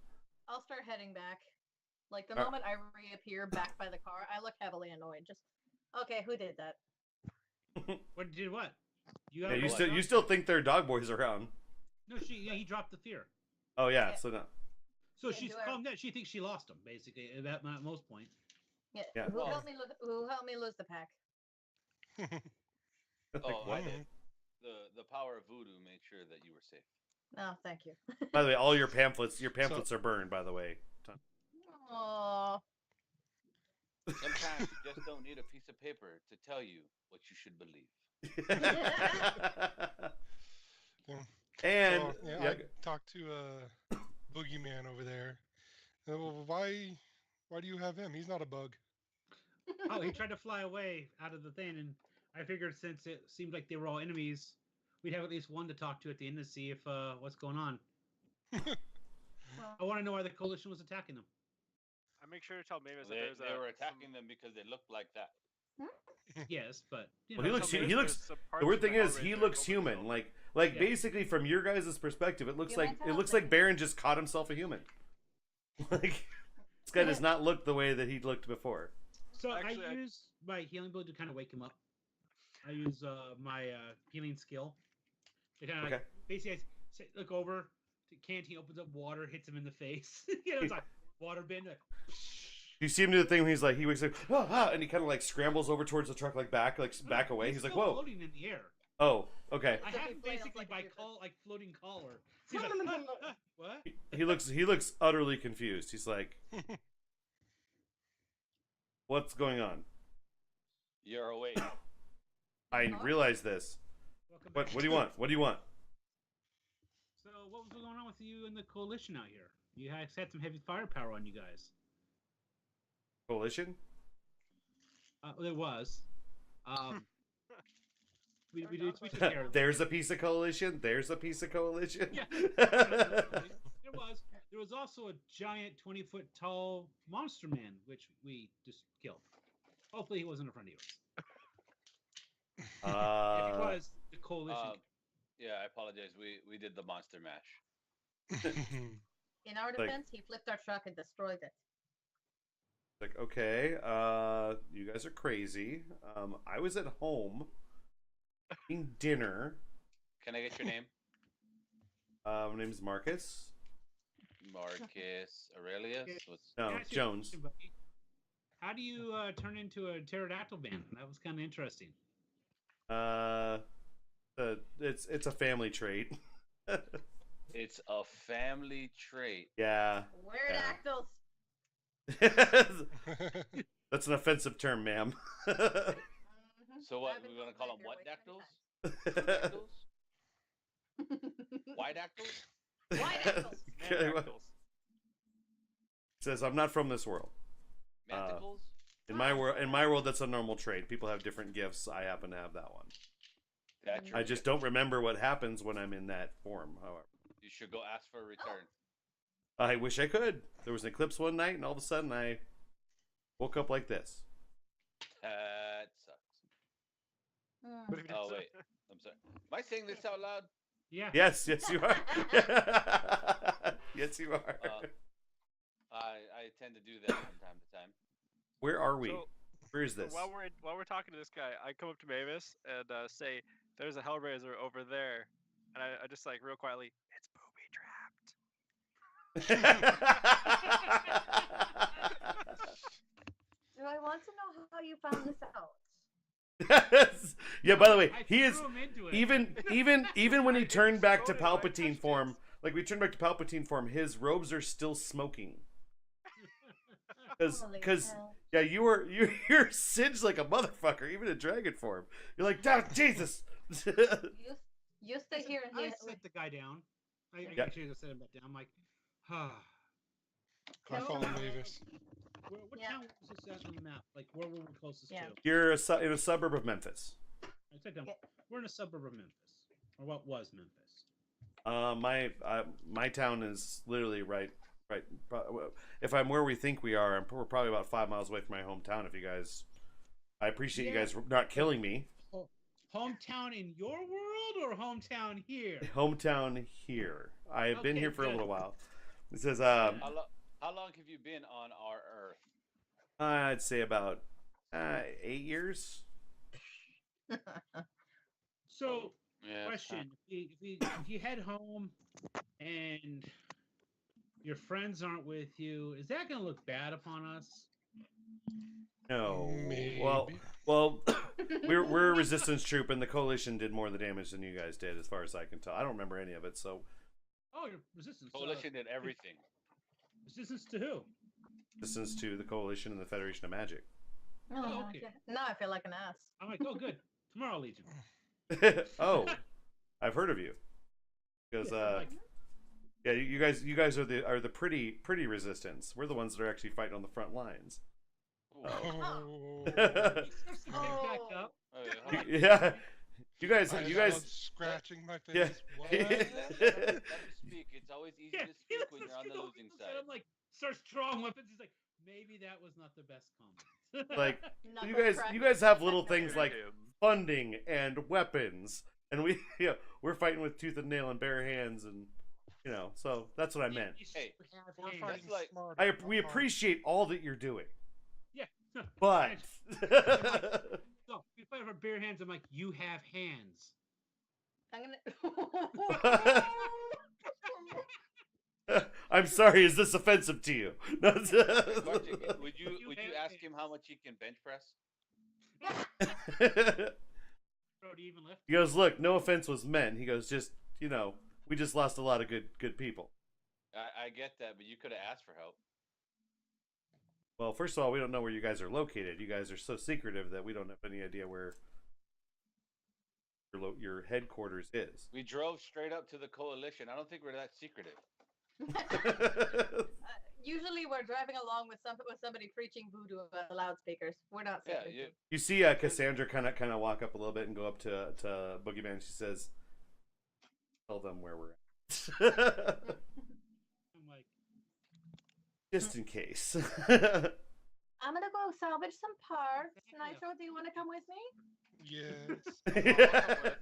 I'll start heading back. Like the Alright. moment I reappear back by the car, I look heavily annoyed. Just okay, who did that? What did what? You Yeah, got you still think there are dog boys around? No, he dropped the fear. Oh yeah. Yeah. So no. So Yeah, she's do I- calmed down. She thinks she lost him, basically, at most point. Yeah. Yeah. Who helped me? Who helped me lose the pack? Oh, I What? did. The power of voodoo made sure that you were safe. No, thank you. By the way, all your pamphlets are burned. By the way. Oh, Sometimes you just don't need a piece of paper to tell you what you should believe. And So, yeah, yeah, I talked to Boogeyman over there. Well, why do you have him? He's not a bug. Oh, he tried to fly away out of the thing, and I figured since it seemed like they were all enemies, we'd have at least one to talk to at the end to see if what's going on. I want to know why the coalition was attacking them. I make sure to tell Mavis that They, there's they were some- attacking them because they looked like that. Yes, but you Well, he know, looks- tell he Mavis looks- there's some the parts weird of the thing is he Hellraiser looks over the human. hill. Like Yeah. basically from your guys' perspective, it looks Human like Baron just caught himself a human. Like this guy does not look the way that he looked before. So Actually, I use my healing ability to kind of wake him up. I use my healing skill to kind of Okay. like basically I look over. The canteen opens up water, hits him in the face. You know, it's like water bin. Like, You see him do the thing when he wakes up, and he kind of like scrambles over towards the truck, like back away. He's like, still whoa, floating in the air. oh, okay. I So have he him flails basically like a by mutant. like floating collar. He's like, what? He looks utterly confused. He's like, what's going on? You're awake. I realize this. Welcome What back. do you want? What do you want? So what was going on with you and the coalition out here? You guys had some heavy firepower on you guys. Coalition? There was. We took care of There's a piece of coalition. There's a piece of coalition. Yeah. There was. There was also a giant 20-foot tall monster man, which we just killed. Hopefully he wasn't in front of you. If he was, the coalition. Yeah, I apologize. We did the monster mash. in our Like- defense, he flipped our truck and destroyed it. Like, okay, you guys are crazy. I was at home eating dinner. Can I get your name? My name's Marcus. Marcus Aurelius? What's... No, Can I ask you a Jones. question, buddy? How do you turn into a pterodactyl man? That was kind of interesting. It's a family trait. It's a family trait. Yeah. Weird Yeah. actals. That's an offensive term, ma'am. Mhm. So what? I've been We're gonna told call that them here what way dactyls? too Dactyls? Why dactyls? White actals. Okay, well, Manacles. says I'm not from this world. Manticles? In my world, that's a normal trait. People have different gifts. I happen to have that one. That's your I just gift. don't remember what happens when I'm in that form. However, You should go ask for a return. I wish I could. There was an eclipse one night, and all of a sudden, I woke up like this. That sucks. Mm. What if you Oh did- wait, I'm sorry. Am I saying this out loud? Yeah. Yes, yes, you are. Yes, you are. I tend to do that from time to time. Where are we? So- Where is So this? while we're talking to this guy, I come up to Mavis and say, "There's a Hellraiser over there," and I just like real quietly, "It's booby trapped." Do I want to know how you found this out? Yeah, by the way, I he threw is him into it. even when he turned back to Exploded, I Palpatine touched form, like we turned back to Palpatine form, his robes are still smoking. Holy Because hell. yeah, you're singed like a motherfucker, even in dragon form. You're like, "Ah, Jesus." You stay here and I here. set the guy down. I Yeah. actually just set him back down. I'm like, ah. I No, follow no. Mavis. What Yeah. town was this at on the map? Like, where were we closest Yeah. to? You're in a suburb of Memphis. I said down. Yeah. We're in a suburb of Memphis, or what was Memphis. My town is literally right. If I'm where we think we are, we're probably about 5 miles away from my hometown. If you guys, I appreciate you Yeah. guys not killing me. Hometown in your world or hometown here? Hometown here. I've been Okay, here for a good. little while. It says, How long have you been on our Earth? I'd say about 8 years. So, Yeah. question: if you head home and your friends aren't with you, is that going to look bad upon us? No. Maybe. Well, we're a resistance troop, and the coalition did more of the damage than you guys did, as far as I can tell. I don't remember any of it, so Oh, your resistance. Coalition did everything. Resistance to who? resistance to the coalition and the Federation of Magic. Oh, okay. now I feel like an ass. I'm like, oh, good. Tomorrow, Legion. Oh, I've heard of you. Because I'm like, yeah, you guys are the pretty resistance. We're the ones that are actually fighting on the front lines. Oh. he starts to get back up. Oh, yeah, hold on. Yeah, you guys I love scratching my face. Yeah. What? Let me speak. It's always easy Yeah, to speak when you're on the losing side. I'm like, starts drawing weapons. He's like, maybe that was not the best comment. like Knuckle you guys have little things like funding and weapons, and we're fighting with tooth and nail and bare hands, and so that's what I meant. Hey, We're Hey, fighting that's like- smarter, We not harder. appreciate all that you're doing, yeah. but So we fight for bare hands. I'm like, you have hands. I'm gonna. I'm sorry. Is this offensive to you? No, Would you ask him how much he can bench press? Bro, do you even lift? He goes, look, no offense was meant. He goes, just we just lost a lot of good people. I get that, but you could have asked for help. Well, first of all, we don't know where you guys are located. You guys are so secretive that we don't have any idea where your headquarters is. We drove straight up to the coalition. I don't think we're that secretive. Usually we're driving along with somebody preaching voodoo about the loudspeakers. We're not Yeah, secretive. You see Cassandra kind of walk up a little bit and go up to Boogeyman. She says, "Tell them where we're at." I'm like, Just in case. I'm gonna go salvage some parts. Nitro, do you want to come with me? Yes.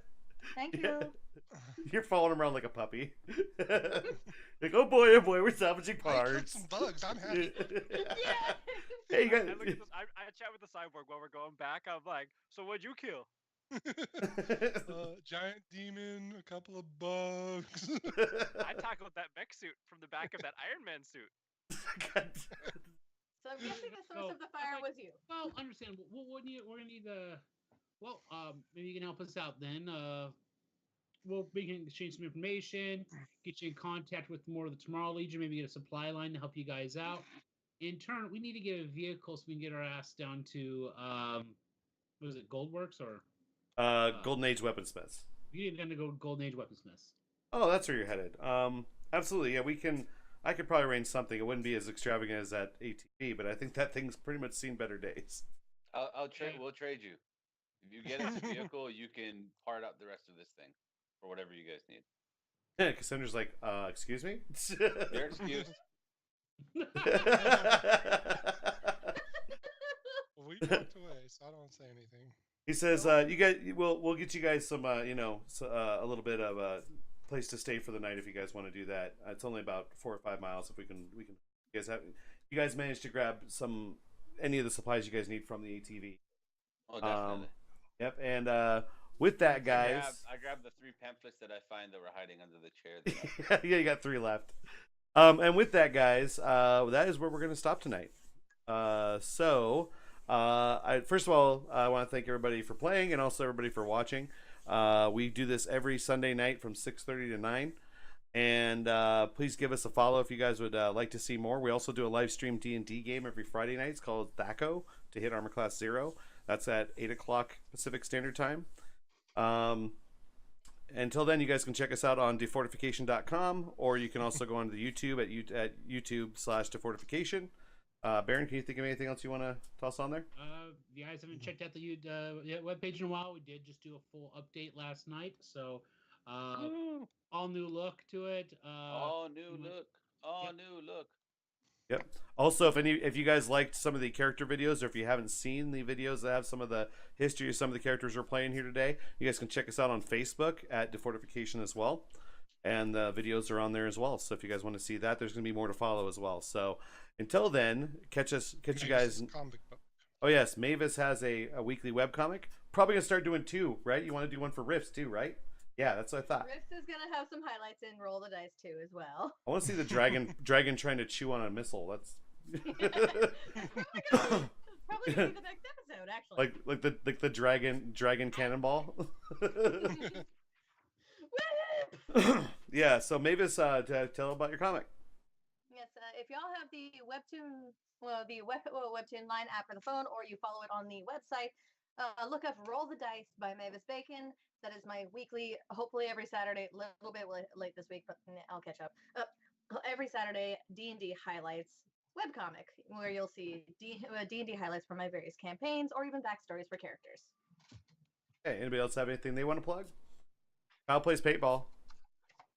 Thank Yeah. you. You're following him around like a puppy. Like, oh boy, we're salvaging I killed parts. some bugs. I'm happy. Hey, you I guys. look at this, I chat with the cyborg while we're going back. I'm like, so what'd you kill? Giant demon, a couple of bugs. I tackled that mech suit from the back of that Iron Man suit. So I'm guessing the source of the fire was you. well, understandable. We're gonna need maybe you can help us out then. We can exchange some information, get you in contact with more of the Tomorrow Legion, maybe get a supply line to help you guys out. In turn, we need to get a vehicle so we can get our ass down to what is it, Goldworks or Golden Age weaponsmiths. you need them to go to Golden Age Weaponsmiths. Oh, that's where you're headed. Absolutely. Yeah, we can. I could probably arrange something. It wouldn't be as extravagant as that ATV, but I think that thing's pretty much seen better days. I'll trade. We'll trade you. If you get us a vehicle, you can part out the rest of this thing, or whatever you guys need. Yeah, Cassandra's like, excuse me? You're excused. Well, we walked away, so I don't say anything. He says, we'll get you guys some, a little bit of a place to stay for the night if you guys want to do that. It's only about 4 or 5 miles. If we can, you guys managed to grab any of the supplies you guys need from the ATV. Oh, definitely. Yep, and with that, guys, I grabbed the 3 pamphlets that I find that were hiding under the chair. yeah, you got 3 left. And with that, guys, that is where we're going to stop tonight. First of all, I want to thank everybody for playing and also everybody for watching. We do this every Sunday night from 6:30 to 9. And please give us a follow if you guys would like to see more. We also do a live stream D&D game every Friday night. It's called THACO, to hit Armor Class 0. That's at 8 o'clock Pacific Standard Time. Until then, you guys can check us out on defortification.com, or you can also go onto the YouTube at YouTube/defortification. Baron, can you think of anything else you want to toss on there? If you guys haven't checked out the webpage in a while, we did just do a full update last night. So all new look to it. All new look. Yep. Also, if you guys liked some of the character videos, or if you haven't seen the videos that have some of the history of some of the characters we're playing here today, you guys can check us out on Facebook at Defortification as well, and the videos are on there as well. So if you guys want to see that, there's going to be more to follow as well. So until then, catch you guys. Comic book. Oh yes, Mavis has a weekly webcomic. Probably gonna start doing 2, right? You want to do one for Rifts too, right? Yeah, that's what I thought. Rifts is gonna have some highlights in Roll the Dice too as well. I want to see the dragon trying to chew on a missile. That's probably gonna be the next episode, actually. like the dragon cannonball. Yeah. So Mavis, tell about your comic. Yes, if y'all have the Webtoon, Webtoon line app for the phone, or you follow it on the website, look up Roll the Dice by Mavis Bacon. That is my weekly, hopefully every Saturday, a little bit late this week, but I'll catch up. Every Saturday, D&D highlights webcomic, where you'll see D&D highlights from my various campaigns, or even backstories for characters. Hey, anybody else have anything they want to plug? Kyle plays paintball.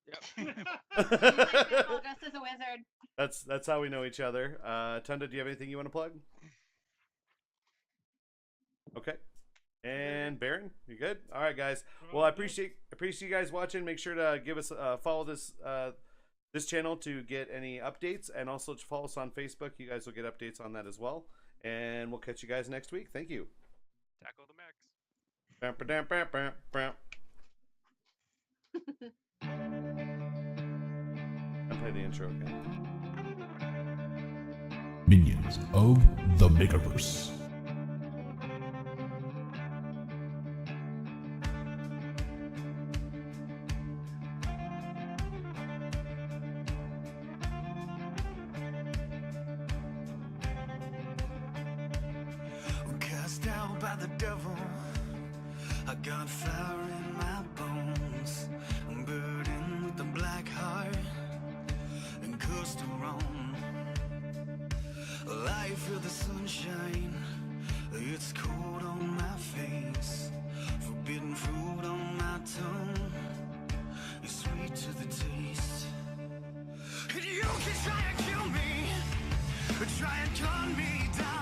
Yep. Paintball dressed as a wizard. That's how we know each other. Tunda, do you have anything you want to plug? Okay. And Baron, you good? All right, guys. Well, I appreciate you guys watching. Make sure to give us follow this channel to get any updates, and also to follow us on Facebook. You guys will get updates on that as well. And we'll catch you guys next week. Thank you. Tackle the max. I play the intro again. Minions of the Makerverse. Cast out by the devil, I got fire in my bones. I'm burdened with the black heart and cursed and wrong. Life of the sunshine, it's cold on my face. Forbidden fruit on my tongue, it's sweet to the taste. And you can try to kill me, try and gun me down.